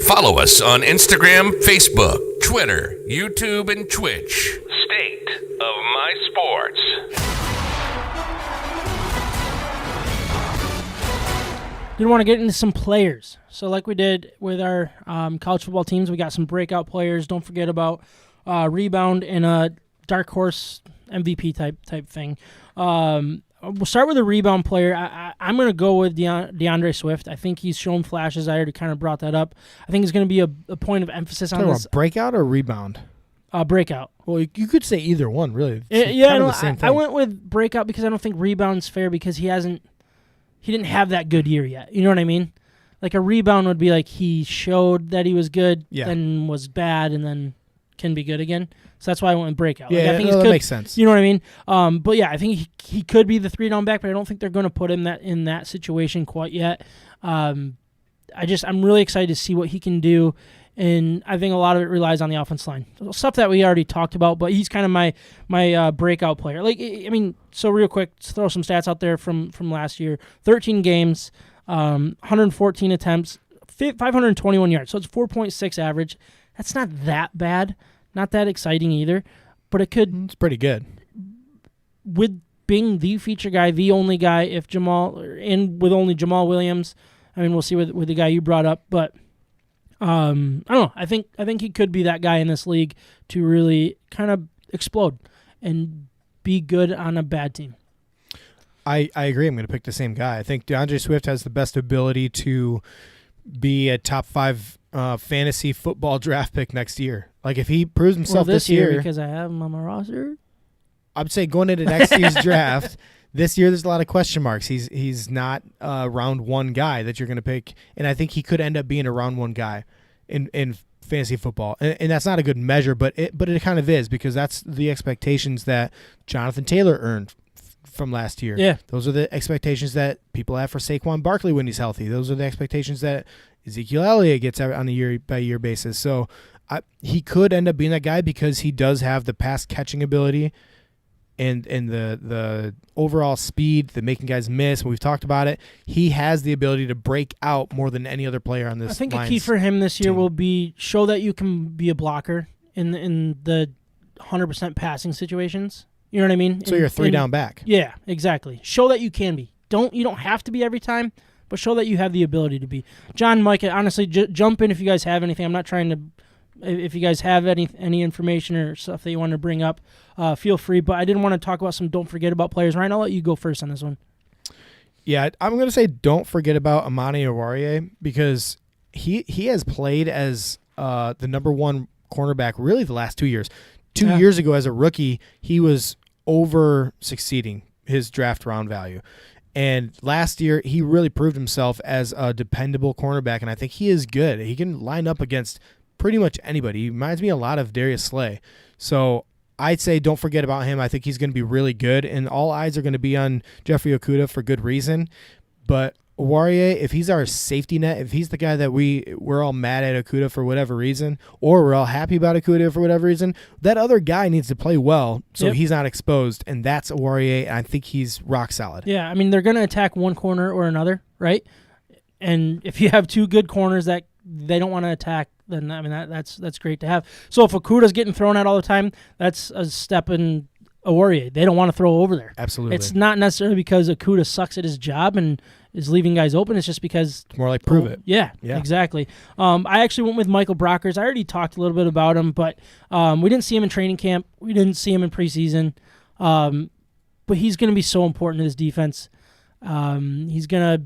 Follow us on Instagram, Facebook, Twitter, YouTube, and Twitch. State of My Sports. Did want to get into some players. So like we did with our college football teams, we got some breakout players. Don't forget about rebound and a dark horse MVP type thing. We'll start with a rebound player. I'm going to go with DeAndre Swift. I think he's shown flashes. I already kind of brought that up. I think it's going to be a point of emphasis on this. Breakout or rebound? Breakout. Well, you could say either one, really. The same thing. I went with breakout because I don't think rebound's fair because he didn't have that good year yet. You know what I mean? Like a rebound would be like he showed that he was good, then was bad, and then can be good again. So that's why I went with breakout. Yeah, I think that makes sense. You know what I mean? But yeah, I think he could be the 3-down back, but I don't think they're going to put him in that situation quite yet. I'm really excited to see what he can do, and I think a lot of it relies on the offense line. Stuff that we already talked about, but he's kind of my breakout player. So real quick, let's throw some stats out there from last year. 13 games, 114 attempts, 521 yards. So it's 4.6 average. That's not that bad. Not that exciting either, but it's pretty good. With being the feature guy, the only guy, with only Jamal Williams, I mean, we'll see with the guy you brought up, but I don't know. I think he could be that guy in this league to really kind of explode and be good on a bad team. I agree. I'm going to pick the same guy. I think DeAndre Swift has the best ability to be a top 5 fantasy football draft pick next year. Like if he proves himself this year, because I have him on my roster. I'd say going into next year's draft, this year there's a lot of question marks. He's not a round 1 guy that you're going to pick, and I think he could end up being a round 1 guy in fantasy football, and that's not a good measure, but it kind of is, because that's the expectations that Jonathan Taylor earned from last year. Yeah, those are the expectations that people have for Saquon Barkley when he's healthy. Those are the expectations that Ezekiel Elliott gets on a year-by-year basis. So he could end up being that guy because he does have the pass catching ability and the overall speed, the making guys miss. We've talked about it. He has the ability to break out more than any other player on this. I think a key for him this year will be show that you can be a blocker in the 100% passing situations. You know what I mean? So you're a 3-down back. Yeah, exactly. Show that you can be. You don't have to be every time, but show that you have the ability to be. John, Mike, honestly, jump in if you guys have anything. I'm not trying to. If you guys have any information or stuff that you want to bring up, feel free. But I didn't want to talk about some don't forget about players. Ryan, I'll let you go first on this one. Yeah, I'm going to say don't forget about Amani Oruwariye, because he has played as the number 1 cornerback really the last 2 years. 2 years ago as a rookie, he was over-succeeding his draft round value. And last year, he really proved himself as a dependable cornerback, and I think he is good. He can line up against pretty much anybody. He reminds me a lot of Darius Slay. So I'd say don't forget about him. I think he's going to be really good, and all eyes are going to be on Jeffrey Okudah for good reason. But Oruwariye, if he's our safety net, if he's the guy that we're all mad at Okudah for whatever reason, or we're all happy about Okudah for whatever reason, that other guy needs to play well so he's not exposed, and that's Oruwariye, and I think he's rock solid. Yeah, I mean, they're going to attack one corner or another, right? And if you have 2 good corners that they don't want to attack, then I mean that's great to have. So if Okudah's getting thrown at all the time, that's a step in Oruwariye. They don't want to throw over there. Absolutely. It's not necessarily because Okudah sucks at his job and is leaving guys open. It's just because it's more like prove it. Yeah, exactly. I actually went with Michael Brockers. I already talked a little bit about him, but we didn't see him in training camp. We didn't see him in preseason. But he's going to be so important to this defense. He's going to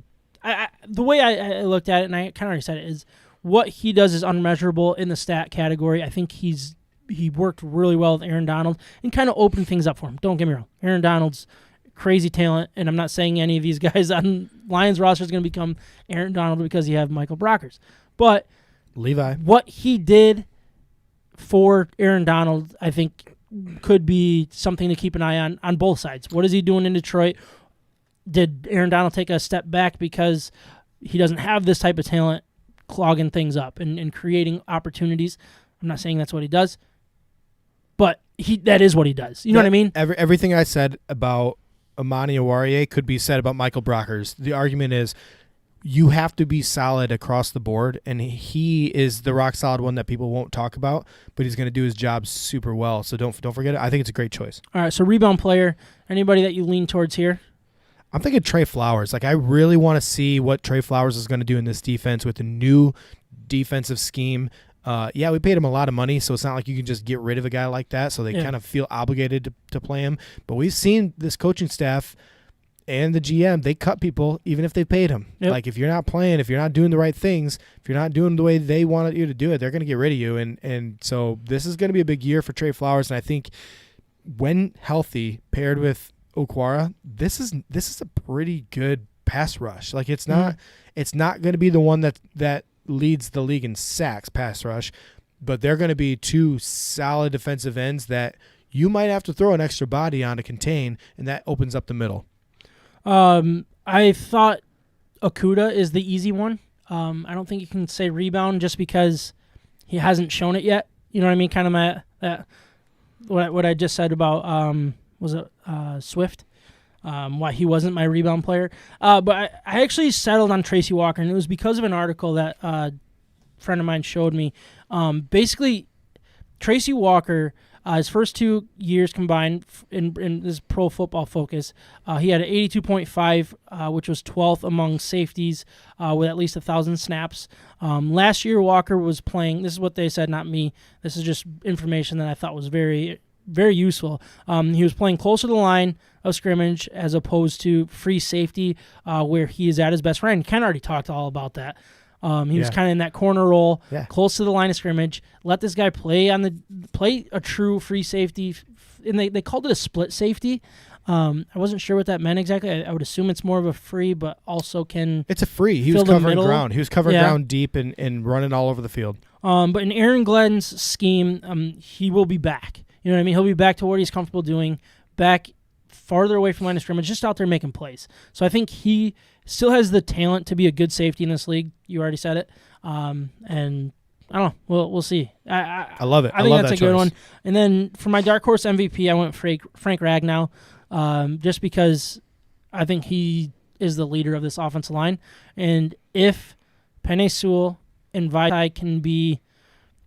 the way I looked at it, and I kind of already said it, is what he does is unmeasurable in the stat category. I think he worked really well with Aaron Donald and kind of opened things up for him. Don't get me wrong. Aaron Donald's crazy talent, and I'm not saying any of these guys on Lions roster is going to become Aaron Donald because you have Michael Brockers. But Levi, what he did for Aaron Donald, I think, could be something to keep an eye on both sides. What is he doing in Detroit? Did Aaron Donald take a step back because he doesn't have this type of talent clogging things up and creating opportunities? I'm not saying that's what he does, but that is what he does. You know what I mean? Everything I said about Amani Oruwariye could be said about Michael Brockers. The argument is you have to be solid across the board, and he is the rock solid one that people won't talk about, but he's going to do his job super well. So don't forget it. I think it's a great choice. All right, so rebound player, anybody that you lean towards here? I'm thinking Trey Flowers. I really want to see what Trey Flowers is going to do in this defense with the new defensive scheme. We paid him a lot of money, so it's not like you can just get rid of a guy like that, so they kind of feel obligated to play him. But we've seen this coaching staff and the GM, they cut people even if they paid him. Yep. Like, if you're not playing, if you're not doing the right things, if you're not doing the way they wanted you to do it, they're going to get rid of you. And so this is going to be a big year for Trey Flowers, and I think when healthy, paired with Okwara, this is a pretty good pass rush. Like, it's not going to be the one that leads the league in sacks pass rush, but they're going to be two solid defensive ends that you might have to throw an extra body on to contain, and that opens up the middle. I thought Okuda is the easy one. I don't think you can say rebound just because he hasn't shown it yet. You know what I mean? Kind of what I just said about was it Swift? Why he wasn't my rebound player. But I actually settled on Tracy Walker, and it was because of an article that a friend of mine showed me. Basically, Tracy Walker, his first 2 years combined in this Pro Football Focus, he had an 82.5, which was 12th among safeties with at least 1,000 snaps. Last year, Walker was playing, this is what they said, not me. This is just information that I thought was very, very useful. He was playing closer to the line of scrimmage as opposed to free safety, where he is at his best friend. Ken already talked all about that. He was kind of in that corner role, close to the line of scrimmage. Let this guy play a true free safety, and they called it a split safety. I wasn't sure what that meant exactly. I would assume it's more of a free, but also can. It's a free. He was covering ground. He was covering ground deep and running all over the field. But in Aaron Glenn's scheme, he will be back. You know what I mean? He'll be back to what he's comfortable doing, back farther away from line of scrimmage, just out there making plays. So I think he still has the talent to be a good safety in this league. You already said it. And I don't know. We'll see. I love it. I think that's a good one. And then for my dark horse MVP, I went Frank Ragnow, just because I think he is the leader of this offensive line. And if Penei Sewell and Vaitai can be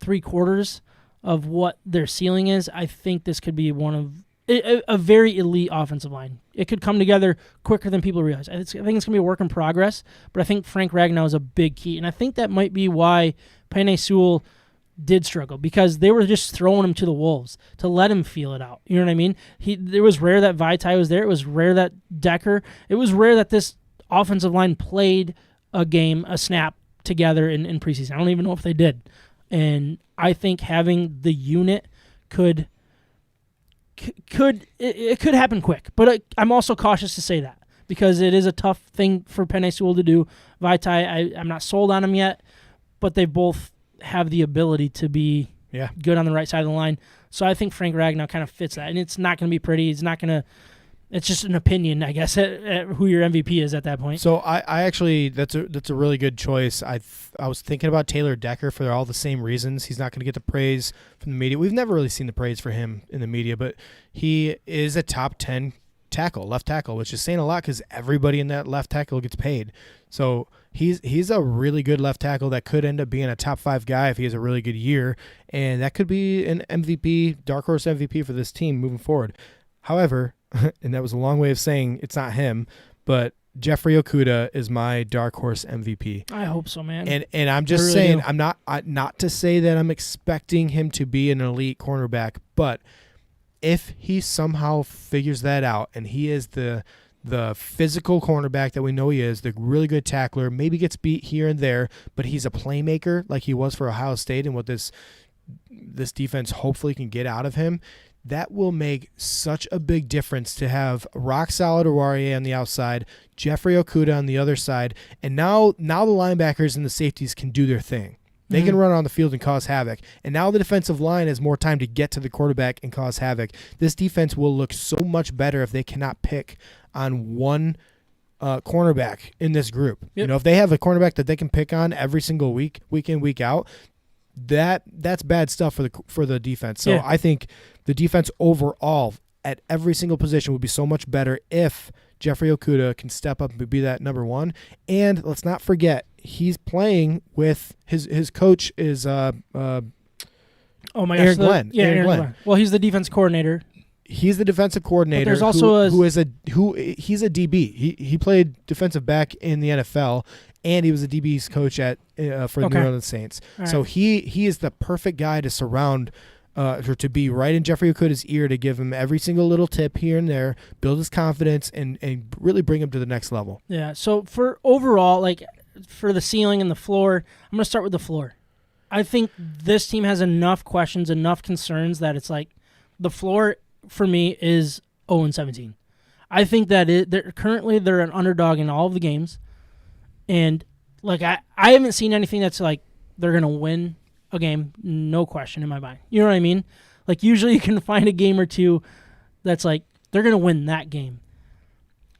3/4 of what their ceiling is, I think this could be one of a very elite offensive line. It could come together quicker than people realize. I think it's going to be a work in progress, but I think Frank Ragnow is a big key. And I think that might be why Penei Sewell did struggle, because they were just throwing him to the wolves to let him feel it out. You know what I mean? It was rare that Vaitai was there. It was rare that Decker. It was rare that this offensive line played a snap together in preseason. I don't even know if they did. And I think having the unit could happen quick, but I'm also cautious to say that because it is a tough thing for Penei Sewell to do. Vaitai, I'm not sold on him yet, but they both have the ability to be good on the right side of the line. So I think Frank Ragnow kind of fits that, and it's not going to be pretty. It's just an opinion, I guess, at who your MVP is at that point. So I actually that's a really good choice. I was thinking about Taylor Decker for all the same reasons. He's not going to get the praise from the media. We've never really seen the praise for him in the media, but he is a top 10 left tackle, which is saying a lot because everybody in that left tackle gets paid. So he's a really good left tackle that could end up being a top 5 guy if he has a really good year, and that could be an MVP, dark horse MVP for this team moving forward. However, and that was a long way of saying it's not him, but Jeffrey Okuda is my dark horse MVP. I hope so, man. And I'm just saying, I'm not to say that I'm expecting him to be an elite cornerback, but if he somehow figures that out and he is the physical cornerback that we know he is, the really good tackler, maybe gets beat here and there, but he's a playmaker like he was for Ohio State and what this defense hopefully can get out of him, that will make such a big difference to have rock-solid Oruwariye on the outside, Jeffrey Okuda on the other side, and now the linebackers and the safeties can do their thing. They can run on the field and cause havoc. And now the defensive line has more time to get to the quarterback and cause havoc. This defense will look so much better if they cannot pick on one cornerback in this group. Yep. You know, if they have a cornerback that they can pick on every single week in, week out, that's bad stuff for the defense. So I think the defense overall at every single position would be so much better if Jeffrey Okuda can step up and be that number one. And let's not forget, he's playing with his coach is Aaron Glenn. Yeah, Aaron Glenn. Well, he's the defense coordinator. He's the defensive coordinator. But there's also he's a DB. He played defensive back in the NFL, and he was a DB's coach for the New Orleans Saints. All so right. he is the perfect guy to surround. To be right in Jeffrey Okuda's ear to give him every single little tip here and there, build his confidence, and really bring him to the next level. Yeah, so for overall, like for the ceiling and the floor, I'm going to start with the floor. I think this team has enough questions, enough concerns that it's like the floor for me is 0-17. I think that they're an underdog in all of the games, and like I haven't seen anything that's like they're going to win a game, no question in my mind. You know what I mean? Like, usually you can find a game or two that's like, they're going to win that game.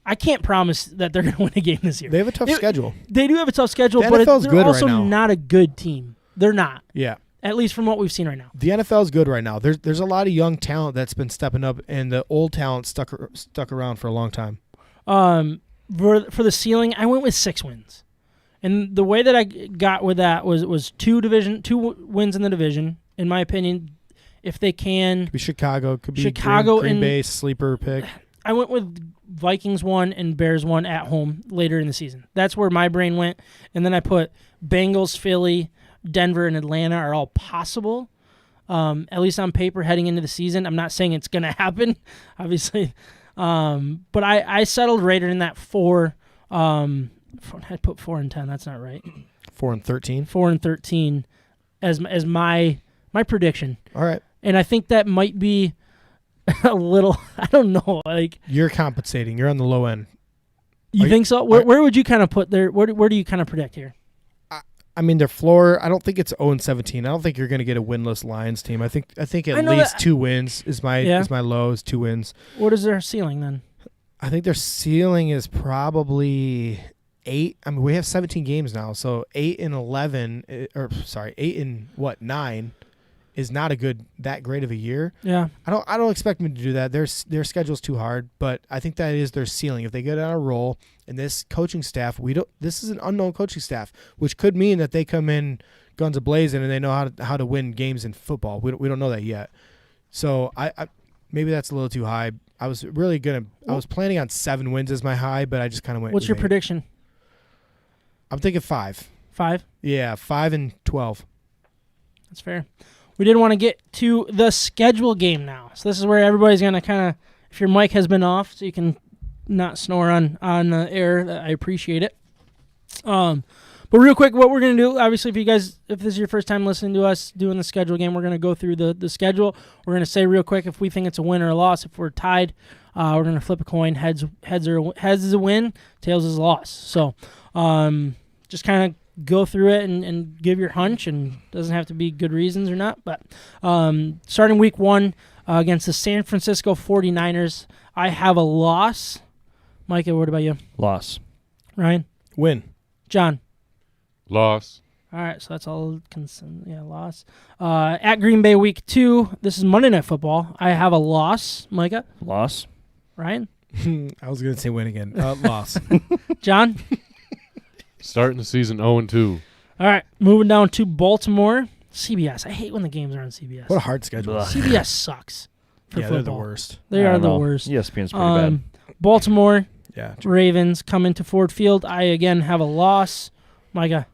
I can't promise that they're going to win a game this year. They have a tough schedule. They do have a tough schedule, The but NFL's they're good also right now. not a good team. They're not. Yeah. At least from what we've seen right now. The NFL is good right now. There's a lot of young talent that's been stepping up, and the old talent stuck around for a long time. For the ceiling, I went with 6 wins. And the way that I got with that was 2 wins in the division, in my opinion. If they can. Could be Chicago. Could be Chicago Green and Bay sleeper pick. I went with Vikings 1 and Bears 1 at home later in the season. That's where my brain went. And then I put Bengals, Philly, Denver, and Atlanta are all possible, at least on paper heading into the season. I'm not saying it's going to happen, obviously. But I settled right in that 4. I put 4 and 10. That's not right. 4 and 13. 4 and 13 as my prediction. All right. And I think that might be a little, I don't know, like. You're compensating. You're on the low end. You think so? Where would you kind of put there? Where do you kind of predict here? I mean, their floor, I don't think it's 0-17. I don't think you're going to get a winless Lions team. I think at least 2 wins is my low, is 2 wins. What is their ceiling then? I think their ceiling is probably 8. I mean, we have 17 games now, so 8 and 11, 8 and 9 is not that great of a year. Yeah. I don't expect them to do that. Their schedule's too hard, but I think that is their ceiling. If they get on a roll, and this coaching staff, this is an unknown coaching staff, which could mean that they come in guns a-blazing and they know how to win games in football. We don't know that yet. So I maybe that's a little too high. I was planning on 7 wins as my high, but I just kind of went. What's your 8. prediction? I'm thinking 5. 5? Yeah, 5 and 12. That's fair. We did want to get to the schedule game now. So this is where everybody's going to kind of, if your mic has been off, so you can not snore on the air, I appreciate it. But real quick, what we're going to do, obviously, if this is your first time listening to us doing the schedule game, we're going to go through the schedule. We're going to say real quick if we think it's a win or a loss. If we're tied, we're going to flip a coin. Heads is a win, tails is a loss. So just kind of go through it and give your hunch, and doesn't have to be good reasons or not. But starting week 1 against the San Francisco 49ers, I have a loss. Micah, what about you? Loss. Ryan? Win. John? Loss. All right, so that's all. Loss. At Green Bay week 2, this is Monday Night Football. I have a loss. Micah? Loss. Ryan? I was going to say win again. Loss. John? Starting the season 0-2. All right, moving down to Baltimore. CBS. I hate when the games are on CBS. What a hard schedule. CBS sucks for football. They're the worst. They are the worst. ESPN's pretty bad. Baltimore. Yeah. Ravens come into Ford Field. I, again, have a loss. Micah?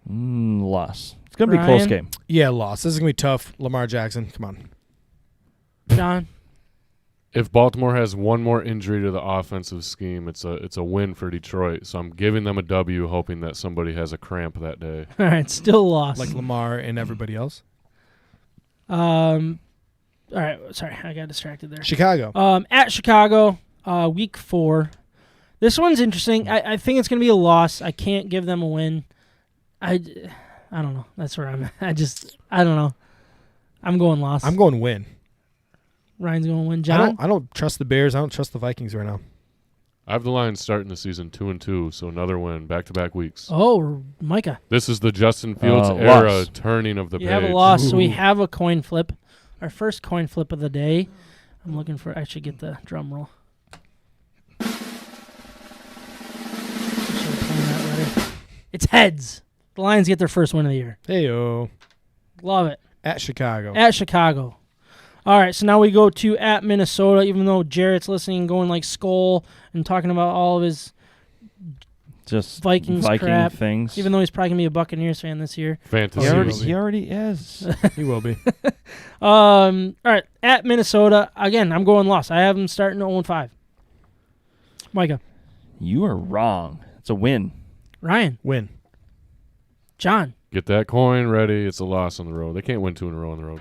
Loss. It's going to be a close game. Yeah, loss. This is going to be tough. Lamar Jackson, come on. John? If Baltimore has one more injury to the offensive scheme, it's a win for Detroit. So I'm giving them a W, hoping that somebody has a cramp that day. All right, still a loss. Like Lamar and everybody else. All right, sorry, I got distracted there. Chicago. At Chicago, week 4. This one's interesting. I think it's going to be a loss. I can't give them a win. I don't know. That's where I'm at. I don't know. I'm going loss. I'm going win. Ryan's going to win. John? I don't trust the Bears. I don't trust the Vikings right now. I have the Lions starting the season 2-2, so another win, back-to-back weeks. Oh, Micah. This is the Justin Fields era loss. turning of the You page. have a loss, Ooh. so we have a coin flip. Our first coin flip of the day. I'm looking for, I should get the drum roll. It's heads. The Lions get their first win of the year. Hey-o. Love it. At Chicago. At Chicago. All right, so now we go to at Minnesota, even though Jarrett's listening, going like Skull and talking about all of his Just Vikings Viking crap. things. Even though he's probably going to be a Buccaneers fan this year. Fantasy. he already is. He will be. All right, at Minnesota, again, I'm going loss. I have them starting 0-5. Micah. You are wrong. It's a win. Ryan. Win. John. Get that coin ready. It's a loss on the road. They can't win 2 in a row on the road.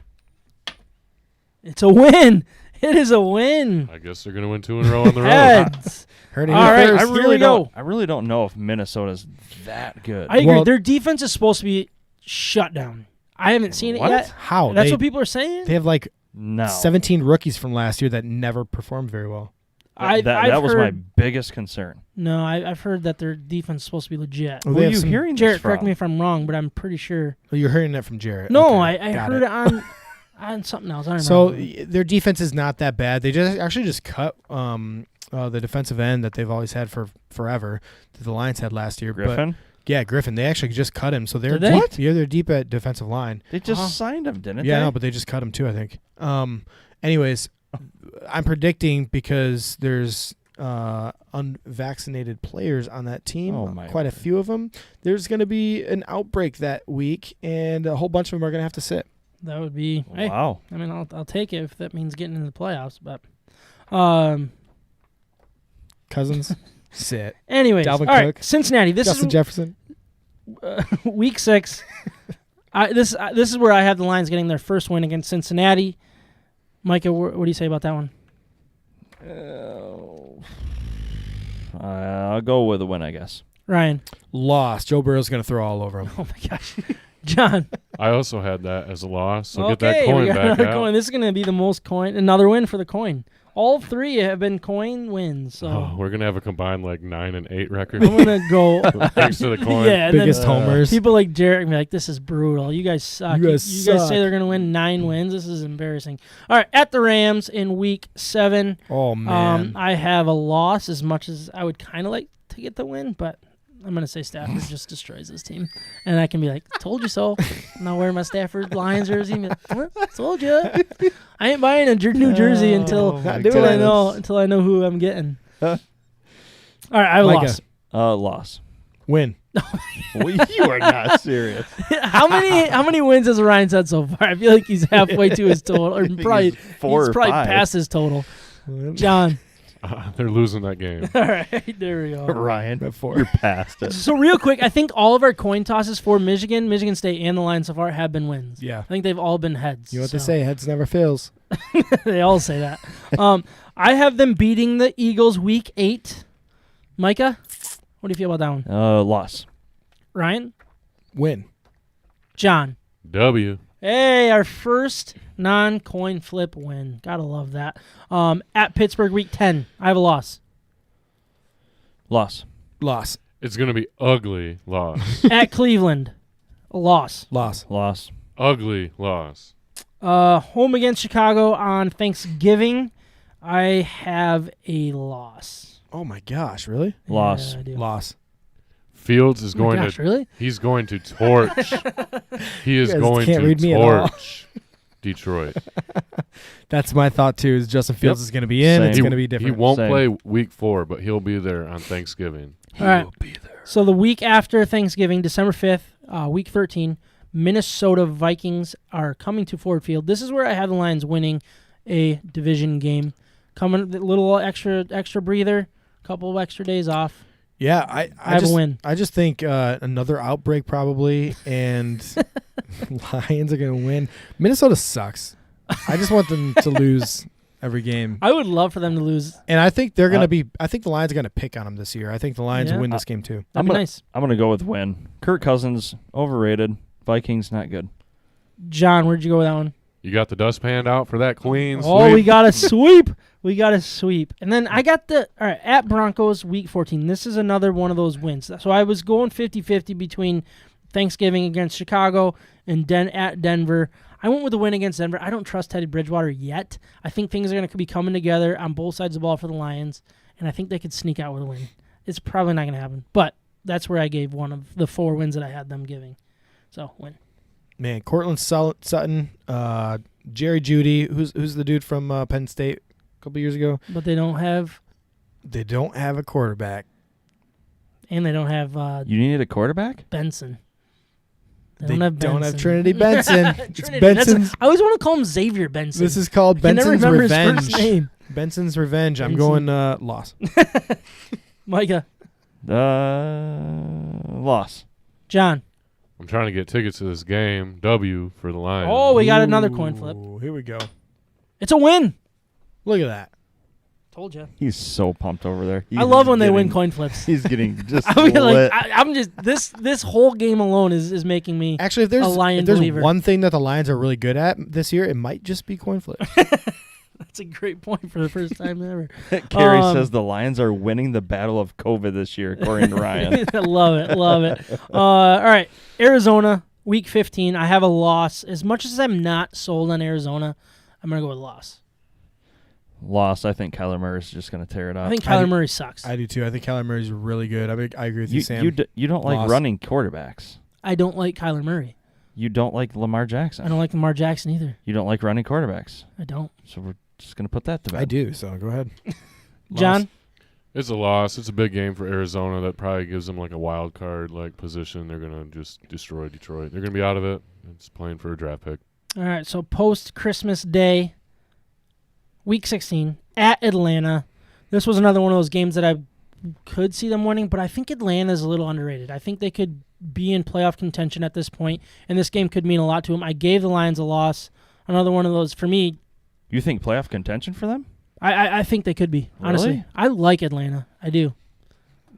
It's a win. It is a win. I guess they're going to win 2 in a row on the road. Heads. Heard it All here right, first. here we go. I really don't know if Minnesota's that good. I agree. Well- Their defense is supposed to be shut down. I haven't seen it What? yet. How? That's what people are saying? They have like No. 17 rookies from last year that never performed very well. That was my biggest concern. No, I've heard that their defense is supposed to be legit. Oh, Who they are have you some- hearing this Jarrett, from? correct me if I'm wrong, but I'm pretty sure. Oh, you're hearing that from Jarrett. No, Okay, I got heard it on something else. I don't So remember. their defense is not that bad. They just cut the defensive end that they've always had for forever that the Lions had last year. Griffin? But, yeah, Griffin. They actually just cut him. So they're Did they? deep. Yeah, they're deep at defensive line. They just Uh-huh. signed him, didn't Yeah, they? no, but they just cut him too, I think. Anyways, I'm predicting because there's unvaccinated players on that team, Oh, my quite a word. few of them. There's going to be an outbreak that week, and a whole bunch of them are going to have to sit. That would be. Hey, Wow. I mean, I'll take it if that means getting into the playoffs. But, Cousins, sit. anyways, Dalvin all right, Cook, Cincinnati. This Justin is Jefferson. week 6. This is where I have the Lions getting their first win against Cincinnati. Micah, what do you say about that one? I'll go with a win, I guess. Ryan. Loss. Joe Burrow's going to throw all over him. Oh my gosh. John. I also had that as a loss, so okay, get that we coin got back another out. coin. This is going to be the most coin. Another win for the coin. All 3 have been coin wins. So Oh, we're gonna have a combined like 9 and 8 record. I'm going to go. Thanks to the coin. Yeah, and Biggest then, homers. people like Jarrett can be like, this is brutal. You guys suck. You guys say suck. they're going to win 9 wins. This is embarrassing. All right, at the Rams in week 7. Oh, man. I have a loss as much as I would kind of like to get the win, but I'm going to say Stafford just destroys this team. And I can be like, told you so. I'm not wearing my Stafford Lions jersey. And be like, what? Told you. I ain't buying a new jersey until my I know who I'm getting. All right, I have a Micah. loss. Loss. Win. You are not serious. How many wins has Ryan said so far? I feel like he's halfway to his total, or probably he's 4 he's or probably 5. past his total. John. They're losing that game. All right, there we go. Ryan, At 4. you're past it. So real quick, I think all of our coin tosses for Michigan State, and the Lions so far have been wins. Yeah. I think they've all been heads. You know what they so. say? Heads never fails. They all say that. I have them beating the Eagles week 8. Micah, what do you feel about that one? Loss. Ryan? Win. John? W. Hey, our first non-coin flip win. Gotta love that. At Pittsburgh week 10, I have a loss. Loss. Loss. It's gonna be ugly loss. At Cleveland, a loss. Loss. Loss. Ugly loss. Home against Chicago on Thanksgiving, I have a loss. Oh, my gosh. Really? Loss. Yeah, I do. Loss. Fields is Oh my going gosh, to. really? He's going to torch. He is You guys going can't to read me at all. torch Detroit. That's my thought, too, is Justin Fields Yep. is going to be in. Same. It's going to be He different. won't Same. play week 4, but he'll be there on Thanksgiving. All right. So the week after Thanksgiving, December 5th, week 13, Minnesota Vikings are coming to Ford Field. This is where I have the Lions winning a division game. Coming a little extra breather, couple of extra days off. Yeah, I have just a win. I just think another outbreak probably, and Lions are going to win. Minnesota sucks. I just want them to lose every game, I would love for them to lose. and I think they're going to be. I think the Lions are going to pick on them this year. I think the Lions Yeah. win this game too. That'd be nice. I'm going to go with win. Kirk Cousins, overrated. Vikings, not good. John, where'd you go with that one? You got the dustpan out for that clean Oh, sweep? we got a sweep. We got a sweep. And then I got all right, at Broncos week 14. This is another one of those wins. So I was going 50-50 between Thanksgiving against Chicago and at Denver. I went with a win against Denver. I don't trust Teddy Bridgewater yet. I think things are going to be coming together on both sides of the ball for the Lions, and I think they could sneak out with a win. It's probably not going to happen, but that's where I gave one of the 4 wins that I had them giving. So, win. Man, Cortland Sutton, Jerry Jeudy, who's the dude from Penn State a couple years ago. But they don't have a quarterback. And they don't have You needed a quarterback? Benson. They don't have don't Benson. have Trinity Benson. It's Trinity, Benson's. I always want to call him Xavier Benson. This is called I can never Benson's remember Revenge. his first name. Benson's Revenge. I'm Benson. going loss. Micah. Loss. John. I'm trying to get tickets to this game. W for the Lions. Oh, we got another coin flip. Ooh, here we go. It's a win. Look at that. Told you. He's so pumped over there. I love when they win coin flips. He's getting just I mean, lit. I'm just this whole game alone is making me Actually, if there's believer. one thing that the Lions are really good at this year, it might just be coin flip. That's a great point for the first time ever. Carrie says the Lions are winning the battle of COVID this year, according to Ryan. I love it. All right, Arizona, Week 15. I have a loss. As much as I'm not sold on Arizona, I'm going to go with loss. Loss. I think Kyler Murray's just going to tear it up. I think Kyler Murray sucks. I do too. I think Kyler Murray's really good. I agree with you, Sam. You don't like running quarterbacks. I don't like Kyler Murray. You don't like Lamar Jackson. I don't like Lamar Jackson either. You don't like running quarterbacks. I don't. So we're just going to put that to bed. I do, so go ahead. John? It's a loss. It's a big game for Arizona. That probably gives them like a wild card like position. They're going to just destroy Detroit. They're going to be out of it. It's playing for a draft pick. All right, so post-Christmas Day, Week 16, at Atlanta. This was another one of those games that I could see them winning, but I think Atlanta is a little underrated. I think they could be in playoff contention at this point, and this game could mean a lot to them. I gave the Lions a loss. Another one of those, for me. You think playoff contention for them? I think they could be, honestly. Really? I like Atlanta. I do.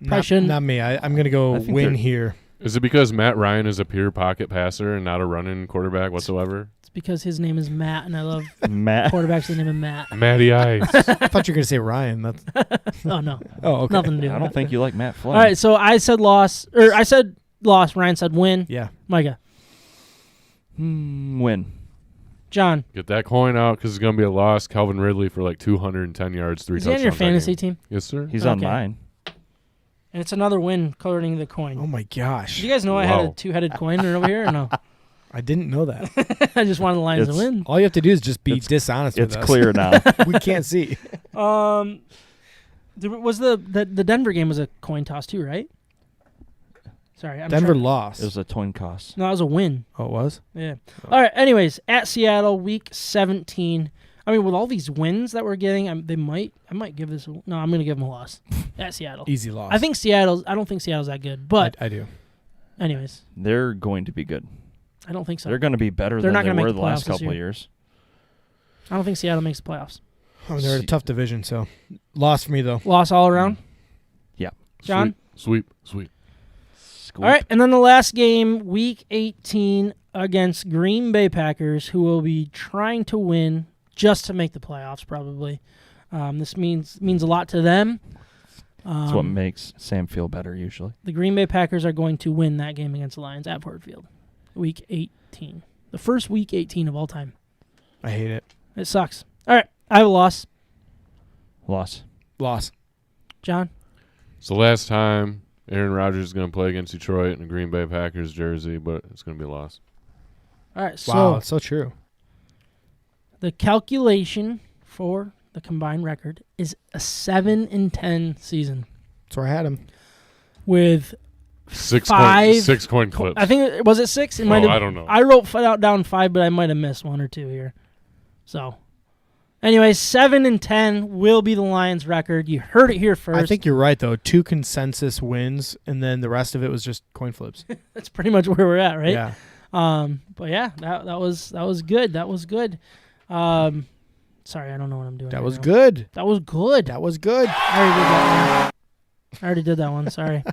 Probably shouldn't. Not me. I'm going to go win here. Is it because Matt Ryan is a pure pocket passer and not a running quarterback whatsoever? It's because his name is Matt, and I love Matt. quarterbacks that name him Matt. Matty Ice. I thought you were going to say Ryan. Oh, no. Oh, okay. Nothing to do with I don't it. think you like Matt Flynn. All right, so I said loss. Ryan said win. Yeah. Micah. Win. John. Get that coin out because it's going to be a loss. Calvin Ridley for like 210 yards, 3 Is he touchdowns. on your fantasy team? Yes, sir. He's on Okay. mine. And it's another win according to the coin. Oh, my gosh. Did you guys know I had a Wow. two-headed coin over here or no? I didn't know that. I just wanted the Lions to win. All you have to do is just be dishonest with It's us. clear now. We can't see. Was the Denver game was a coin toss too, right? Sorry, Denver lost. It was a coin toss. No, it was a win. Oh, it was? Yeah. All right. Anyways, at Seattle, Week 17. I mean, with all these wins that we're getting, I might give this. No, I'm going to give them a loss at Seattle. Easy loss. I don't think Seattle's that good, but I do. anyways, They're going to be good. I don't think so. They're going to be better They're than not they gonna were make the the last playoffs this couple of year. years. I don't think Seattle makes the playoffs. Oh, they're in a tough division, so loss for me, though. Loss all around. Yeah. John? Sweep. All right, and then the last game, Week 18 against Green Bay Packers, who will be trying to win just to make the playoffs, probably. This means a lot to them. That's what makes Sam feel better usually. The Green Bay Packers are going to win that game against the Lions at Ford Field. Week 18. The first Week 18 of all time. I hate it. It sucks. All right, I have a loss. Loss. John? It's the last time Aaron Rodgers is going to play against Detroit in a Green Bay Packers jersey, but it's going to be a loss. All right, so Wow, it's so true. the calculation for the combined record is a 7-10 season That's where I had him. with Six coin clips. I think was it 6? It might have. I don't know. I wrote down 5, but I might have missed 1 or 2 here. So, anyway, 7-10 will be the Lions' record. You heard it here first. I think you're right, though. 2 consensus wins, and then the rest of it was just coin flips. that's pretty much where we're at, right? Yeah. But yeah, that was good. That was good. Sorry, I don't know what I'm doing. That right was now. good. That was good. That was good. I already did that one. Sorry.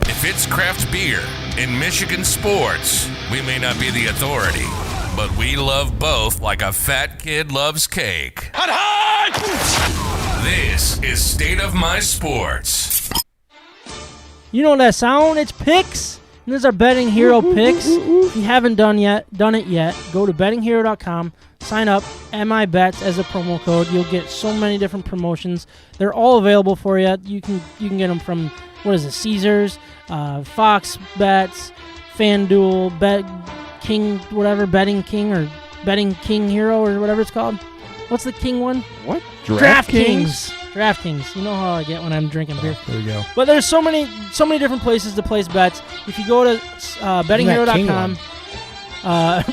If it's craft beer in Michigan sports, we may not be the authority, but we love both like a fat kid loves cake. This is State of My Sports. You know that sound? It's picks. And this is our Betting Hero picks. If you haven't done it yet, go to bettinghero.com, sign up, MIBETS as a promo code. You'll get so many different promotions. They're all available for you. You can get them from, Caesars, Fox Bets, FanDuel, Bet King, whatever, Betting King or Betting King Hero or whatever it's called. What's the King one? What? DraftKings. You know how I get when I'm drinking beer. There we go. But there's so many different places to place bets. If you go to bettinghero.com,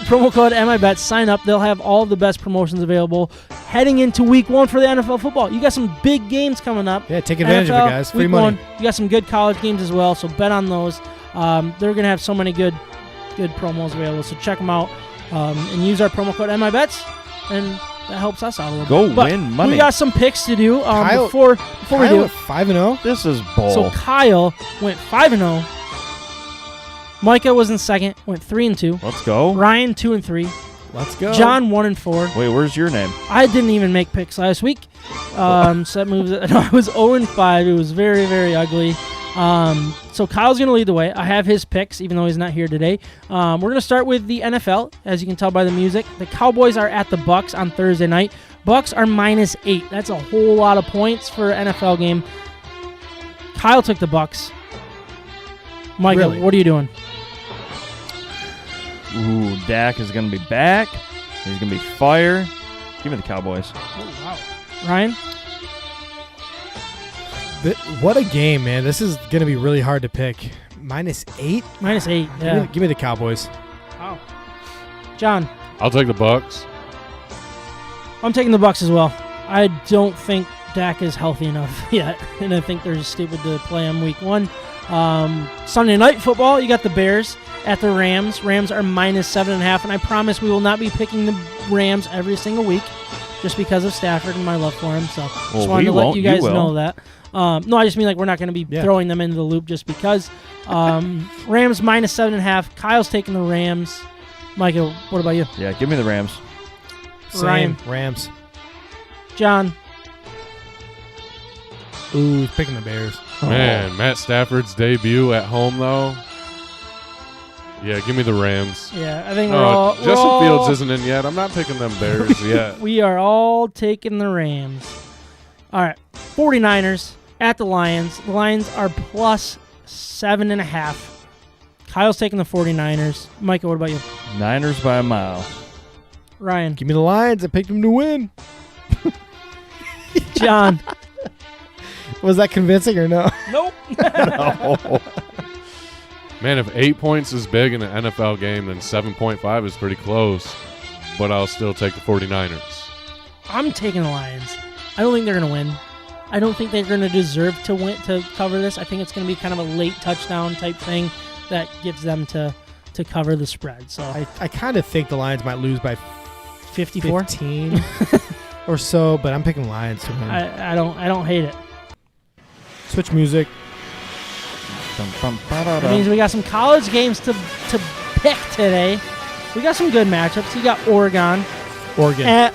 promo code MIBETS, sign up. They'll have all of the best promotions available heading into Week 1 for the NFL football. You got some big games coming up. Yeah, take advantage of it, guys. Free Week money. 1. You got some good college games as well, so bet on those. They're going to have so many good promos available, so check them out and use our promo code MIBETS, and that helps us out a little Go bit. But win money. we got some picks to do Kyle- before we do it. 5-0. This is bull. So Kyle went 5-0. Micah was in second, went 3-2. Let's go. Ryan 2-3. Let's go. John 1-4. Wait, where's your name? I didn't even make picks last week. So that moves it. No, I was 0-5. It was very, very ugly. So Kyle's going to lead the way. I have his picks, even though he's not here today. We're going to start with the NFL, as you can tell by the music. The Cowboys are at the Bucs on Thursday night. Bucs are -8. That's a whole lot of points for an NFL game. Kyle took the Bucs. Micah, Really? what are you doing? Ooh, Dak is going to be back. He's going to be fire. Give me the Cowboys. Oh, wow. Ryan? What a game, man. This is going to be really hard to pick. -8? -8, yeah. Give me the Cowboys. Wow. John? I'll take the Bucs. I'm taking the Bucs as well. I don't think Dak is healthy enough yet, and I think they're stupid to play him week 1. Sunday night football, you got the Bears at the Rams. Rams are -7.5, and I promise we will not be picking the Rams every single week just because of Stafford and my love for him. So just wanted to let you guys know that. No, I just mean like we're not going to be throwing them into the loop just because. Rams -7.5. Kyle's taking the Rams. Michael, what about you? Yeah, give me the Rams. Same. Ryan. Rams. John? Ooh, he's picking the Bears. Man, Matt Stafford's debut at home, though. Yeah, give me the Rams. Yeah, I think we're all... Justin Fields isn't in yet. I'm not picking them Bears yet. We are all taking the Rams. All right, 49ers at the Lions. The Lions are +7.5. Kyle's taking the 49ers. Micah, what about you? Niners by a mile. Ryan? Give me the Lions. I picked them to win. John? Was that convincing or no? Nope. No. Man, if 8 points is big in an NFL game, then 7.5 is pretty close. But I'll still take the 49ers. I'm taking the Lions. I don't think they're going to win. I don't think they're going to deserve to win to cover this. I think it's going to be kind of a late touchdown type thing that gives them to cover the spread. So I kind of think the Lions might lose by 54 15 or so, but I'm picking Lions to win. I don't hate it. Switch music. That means we got some college games to pick today. We got some good matchups. You got Oregon. Oregon.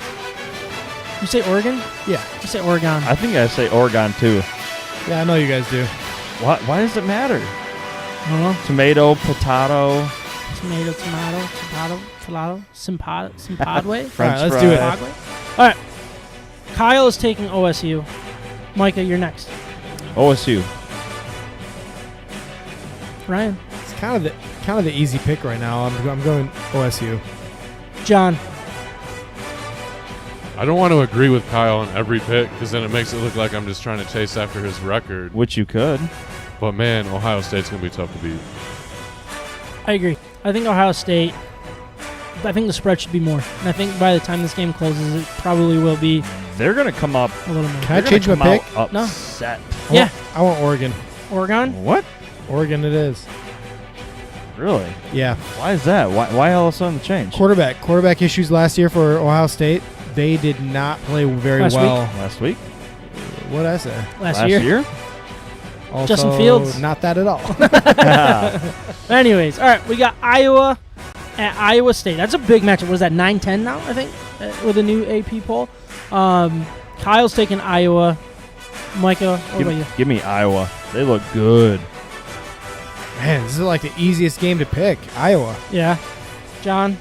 You say Oregon? Yeah. You say Oregon. I think I say Oregon, too. Yeah, I know you guys do. Why does it matter? I don't know. Tomato, potato. Tomato, Simpadway. French All right, let's do it. fries. All right. Kyle is taking OSU. Micah, you're next. OSU. Ryan. It's kind of the easy pick right now. I'm going OSU. John. I don't want to agree with Kyle on every pick because then it makes it look like I'm just trying to chase after his record. Which you could. But, man, Ohio State's going to be tough to beat. I agree. I think Ohio State, I think the spread should be more. And I think by the time this game closes, it probably will be They're going to come up. a little more. Can I change my pick? No. Upset. Yeah. I want Oregon. Oregon? What? Oregon it is. Really? Yeah. Why is that? Why all of a sudden the change? Quarterback issues last year for Ohio State. They did not play very well. Last week? What did I say? Last year? Also, Justin Fields? Not that at all. Anyways, all right, we got Iowa at Iowa State. That's a big matchup. What is that, 9-10 now, I think, with a new AP poll? Kyle's taking Iowa. Micah, what about you? Give me Iowa. They look good. Man, this is like the easiest game to pick. Iowa. Yeah. John?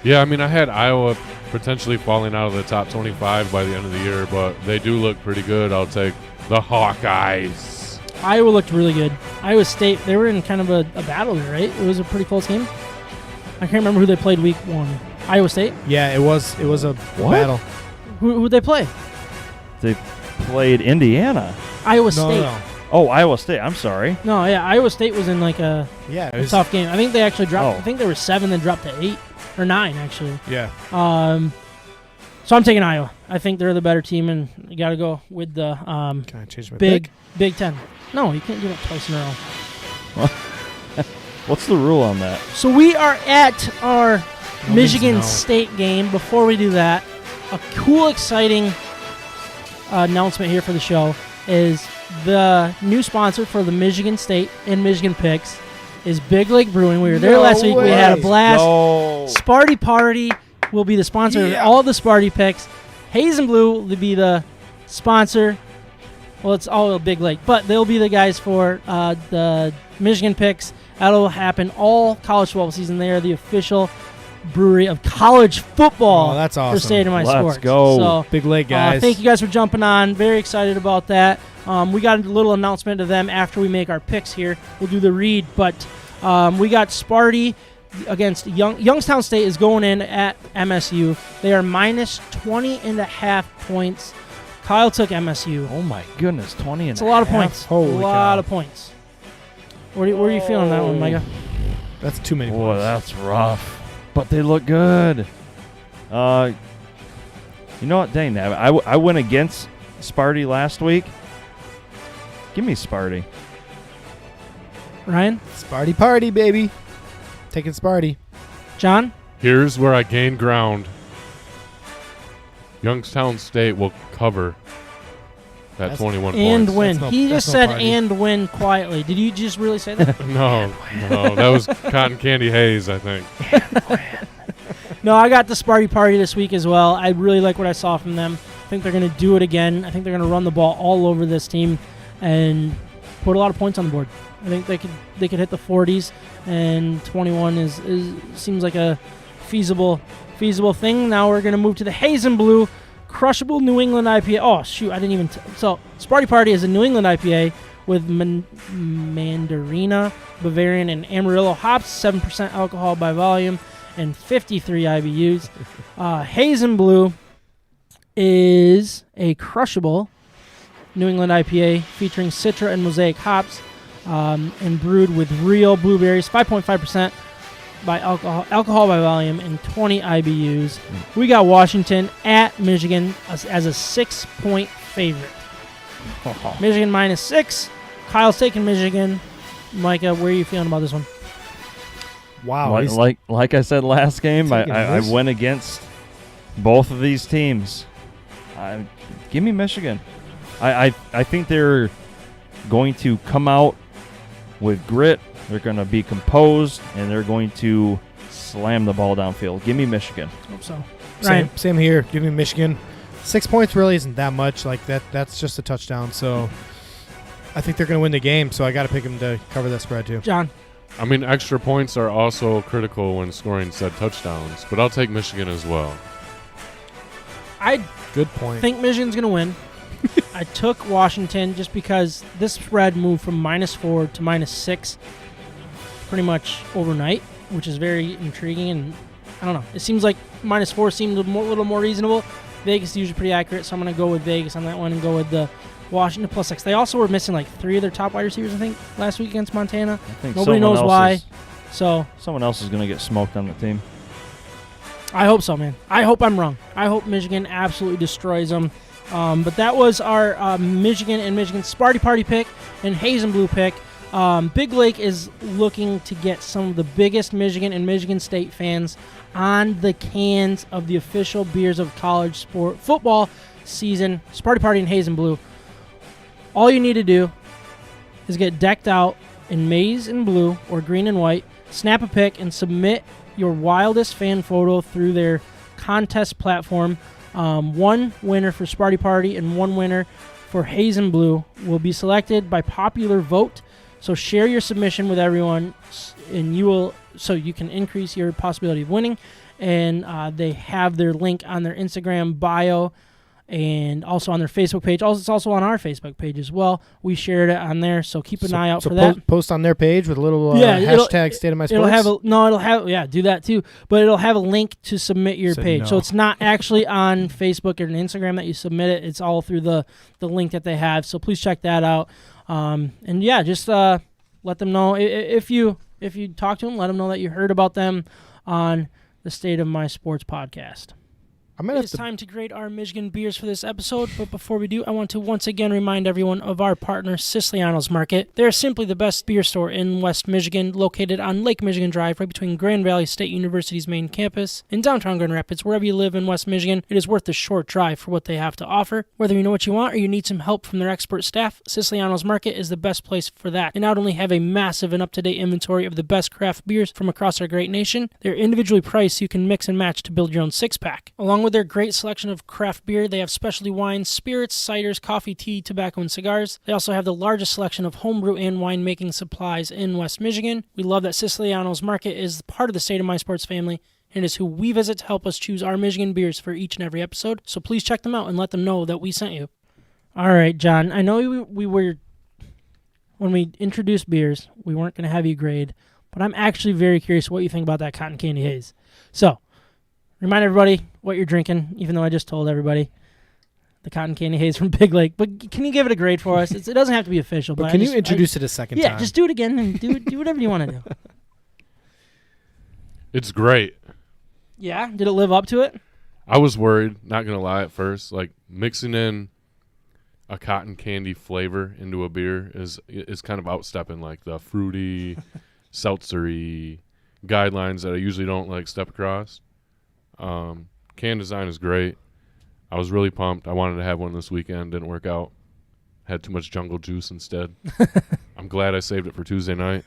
Yeah, I mean, I had Iowa potentially falling out of the top 25 by the end of the year, but they do look pretty good. I'll take the Hawkeyes. Iowa looked really good. Iowa State, they were in kind of a battle there, right? It was a pretty close game. I can't remember who they played week 1. Iowa State? Yeah, it was a battle. Who'd they play? They played Indiana. Iowa State. No. Oh, Iowa State. I'm sorry. No, yeah, Iowa State was in like a tough game. I think they actually dropped. Oh. I think they were 7, then dropped to 8 or 9 actually. Yeah. So I'm taking Iowa. I think they're the better team, and you got to go with the Can I change my Big pick? Ten. No, you can't do it twice in a row. What's the rule on that? So we are at our No Michigan means no. State game. Before we do that, a cool, exciting announcement here for the show is the new sponsor for the Michigan State and Michigan picks is Big Lake Brewing. We were there last week. We had a blast. Sparty Party will be the sponsor of all the Sparty picks. Hayes and Blue will be the sponsor. Well, it's all Big Lake, but they'll be the guys for the Michigan picks. That'll happen all college football season. They are the official brewery of college football. Oh, that's awesome. For State of My Sports. Let's go. So, Big Lake, guys. thank you guys for jumping on. Very excited about that. We got a little announcement of them after we make our picks here. We'll do the read, but we got Sparty against Youngstown State is going in at MSU. They are minus 20.5 points. Kyle took MSU. Oh, my goodness, 20 and It's a lot of points. Holy a lot cow. of points. Where are you feeling that one, Micah? That's too many Boy, points. that's rough. But they look good. You know what? Dang that. I went against Sparty last week. Give me Sparty. Ryan? Sparty party, baby. Taking Sparty. John? Here's where I gain ground. Youngstown State will cover that That's- 21 And points. win. He that's just no said party. and win quietly. Did you just really say that? No, that was Cotton Candy Hayes, I think. No, I got the Sparty Party this week as well. I really like what I saw from them. I think they're going to do it again. I think they're going to run the ball all over this team and put a lot of points on the board. I think they could hit the 40s, and 21 is seems like a feasible thing. Now we're going to move to the Hayes and Blue Crushable New England IPA. Oh, shoot, I didn't even... So, Sparty Party is a New England IPA with Mandarina, Bavarian, and Amarillo hops, 7% alcohol by volume, and 53 IBUs. Hayes and Blue is a crushable New England IPA featuring Citra and Mosaic hops and brewed with real blueberries, 5.5% by alcohol by volume, and 20 IBUs. We got Washington at Michigan as a 6-point favorite. Michigan minus 6. Kyle's taking Michigan. Micah, where are you feeling about this one? Wow. Like I said last game, I this? went against both of these teams. Give me Michigan. I think they're going to come out with grit. They're going to be composed, and they're going to slam the ball downfield. Give me Michigan. Hope so. Ryan. Same here. Give me Michigan. 6 points really isn't that much. Like that's just a touchdown. So I think they're going to win the game. So I got to pick them to cover that spread too. John. I mean, extra points are also critical when scoring said touchdowns, but I'll take Michigan as well. I Good point. think Michigan's going to win. I took Washington just because this spread moved from -4 to -6 pretty much overnight, which is very intriguing. And I don't know. It seems like -4 seemed a little more reasonable. Vegas is usually pretty accurate, so I'm going to go with Vegas on that one and go with the Washington +6. They also were missing like 3 of their top wide receivers, I think, last week against Montana. I think Nobody knows why. So Someone else is going to get smoked on the team. I hope so, man. I hope I'm wrong. I hope Michigan absolutely destroys them. But that was our Michigan and Michigan Sparty Party pick and Hayes and Blue pick. Big Lake is looking to get some of the biggest Michigan and Michigan State fans on the cans of the official beers of college sport football season. Sparty Party and Hayes and Blue. All you need to do is get decked out in maize and blue or green and white, snap a pic, and submit your wildest fan photo through their contest platform. One winner for Sparty Party and one winner for Hayes and Blue will be selected by popular vote. So share your submission with everyone, and so you can increase your possibility of winning. And they have their link on their Instagram bio and also on their Facebook page. Also, it's also on our Facebook page as well. We shared it on there, so keep an eye out for that. Post on their page with a little hashtag State of My Sports. Do that too. But it'll have a link to submit your Said page. no. So it's not actually on Facebook or Instagram that you submit it. It's all through the link that they have. So please check that out. And yeah, just let them know if you talk to them. Let them know that you heard about them on the State of My Sports podcast. It's time to grade our Michigan beers for this episode, but before we do, I want to once again remind everyone of our partner, Siciliano's Market. They're simply the best beer store in West Michigan, located on Lake Michigan Drive, right between Grand Valley State University's main campus and downtown Grand Rapids. Wherever you live in West Michigan, it is worth the short drive for what they have to offer. Whether you know what you want or you need some help from their expert staff, Siciliano's Market is the best place for that. They not only have a massive and up-to-date inventory of the best craft beers from across our great nation, they're individually priced so you can mix and match to build your own six-pack. Along with their great selection of craft beer, they have specialty wines, spirits, ciders, coffee, tea, tobacco, and cigars. They also have the largest selection of homebrew and winemaking supplies in West Michigan. We love that Siciliano's Market is part of the State of My Sports family and is who we visit to help us choose our Michigan beers for each and every episode. So please check them out and let them know that we sent you. All right, John, I know we were, when we introduced beers, we weren't going to have you grade, but I'm actually very curious what you think about that cotton candy haze. So, remind everybody what you're drinking, even though I just told everybody the cotton candy haze from Big Lake. But can you give it a grade for us? It doesn't have to be official. But can you introduce it a second time? Yeah, just do it again and do whatever you want to do. It's great. Yeah? Did it live up to it? I was worried, not going to lie at first. Like, mixing in a cotton candy flavor into a beer is kind of outstepping, like, the fruity, seltzery guidelines that I usually don't, like, step across. Can design is great. I was really pumped. I wanted to have one this weekend. Didn't work out. Had too much jungle juice instead. I'm glad I saved it for Tuesday night.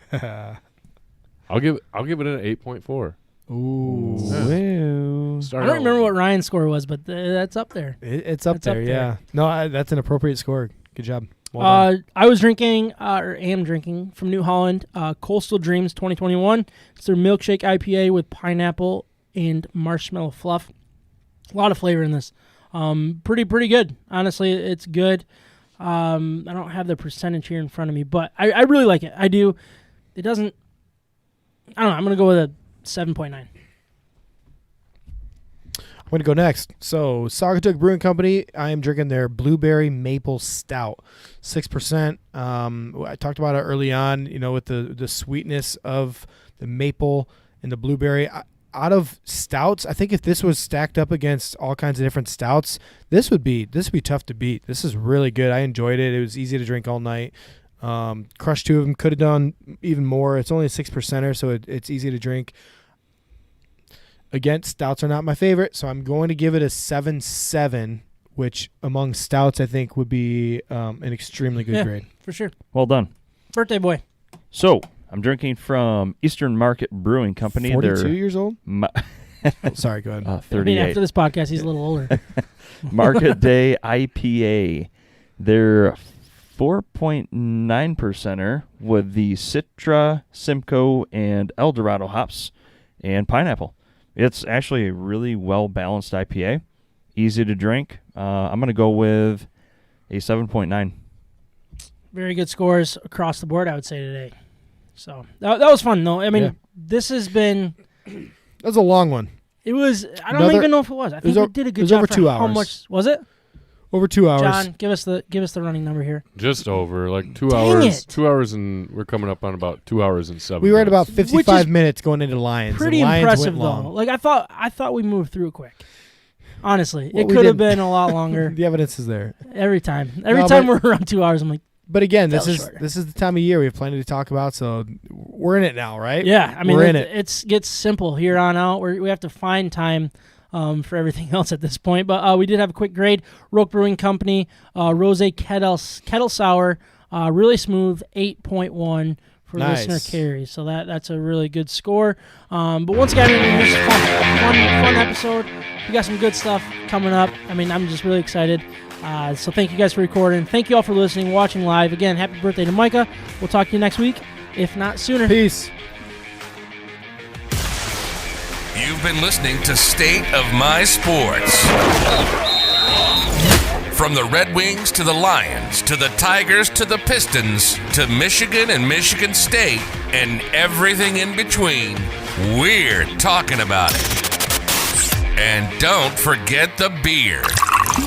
I'll give it an 8.4. Ooh. Yeah. I don't remember what Ryan's score was, but that's up there. It's up there, yeah. No, that's an appropriate score. Good job. Well done. I was drinking, or am drinking, from New Holland, Coastal Dreams 2021. It's their milkshake IPA with pineapple and marshmallow fluff. A lot of flavor in this. Pretty good. Honestly, it's good. I don't have the percentage here in front of me, but I really like it. I do. It doesn't. I don't know. I'm gonna go with a 7.9. I'm going to go next. So, Saugatuck Brewing Company, I am drinking their Blueberry Maple Stout, 6%. I talked about it early on, with the sweetness of the maple and the blueberry. Out of stouts, I think if this was stacked up against all kinds of different stouts, this would be tough to beat. This is really good. I enjoyed it. It was easy to drink all night. Crushed two of them. Could have done even more. It's only a 6%er, so it's easy to drink. Again, stouts are not my favorite, so I'm going to give it a 7.7, which among stouts I think would be an extremely good grade. For sure. Well done. Birthday boy. So, I'm drinking from Eastern Market Brewing Company. 42 years old? Sorry, go ahead. 38. After this podcast, he's a little older. Market Day IPA. They're 4.9%er with the Citra, Simcoe, and Eldorado hops and pineapple. It's actually a really well-balanced IPA. Easy to drink. I'm going to go with a 7.9. Very good scores across the board, I would say, today. So that was fun, though. I mean, This has been... That was a long one. It was... I don't even know if it was. I think we did a good job. It was over 2 hours. How much... Was it? Over 2 hours. John, give us the running number here. Just over, like 2 Dang hours. it. 2 hours, and we're coming up on about 2 hours and 7 We were at minutes. about 55 minutes going into Lions. Pretty Lions impressive, went though. long. Like, I thought we moved through quick. Honestly, Well, it we could have didn't. been a lot longer. The evidence is there. Every time we're around 2 hours, I'm like, But again, That this was is shorter. the time of year we have plenty to talk about, so we're in it now, right? yeah. I mean, We're in it. It gets simple here on out. We have to find time for everything else at this point. But we did have a quick grade. Roque Brewing Company, Rosé Kettle Sour, really smooth, 8.1 for Nice. listener carry. So that's a really good score. But once again, this is a fun episode. We got some good stuff coming up. I mean, I'm just really excited. So thank you guys for recording. Thank you all for listening, watching live. Again, happy birthday to Micah. We'll talk to you next week, if not sooner. Peace. You've been listening to State of My Sports. From the Red Wings to the Lions, to the Tigers to the Pistons, to Michigan and Michigan State, and everything in between, we're talking about it. And don't forget the beer.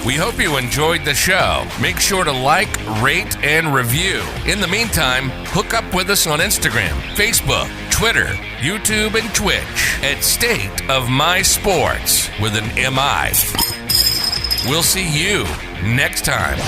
We hope you enjoyed the show. Make sure to like, rate, and review. In the meantime, hook up with us on Instagram, Facebook, Twitter, YouTube, and Twitch at State of My Sports with an MI. We'll see you next time.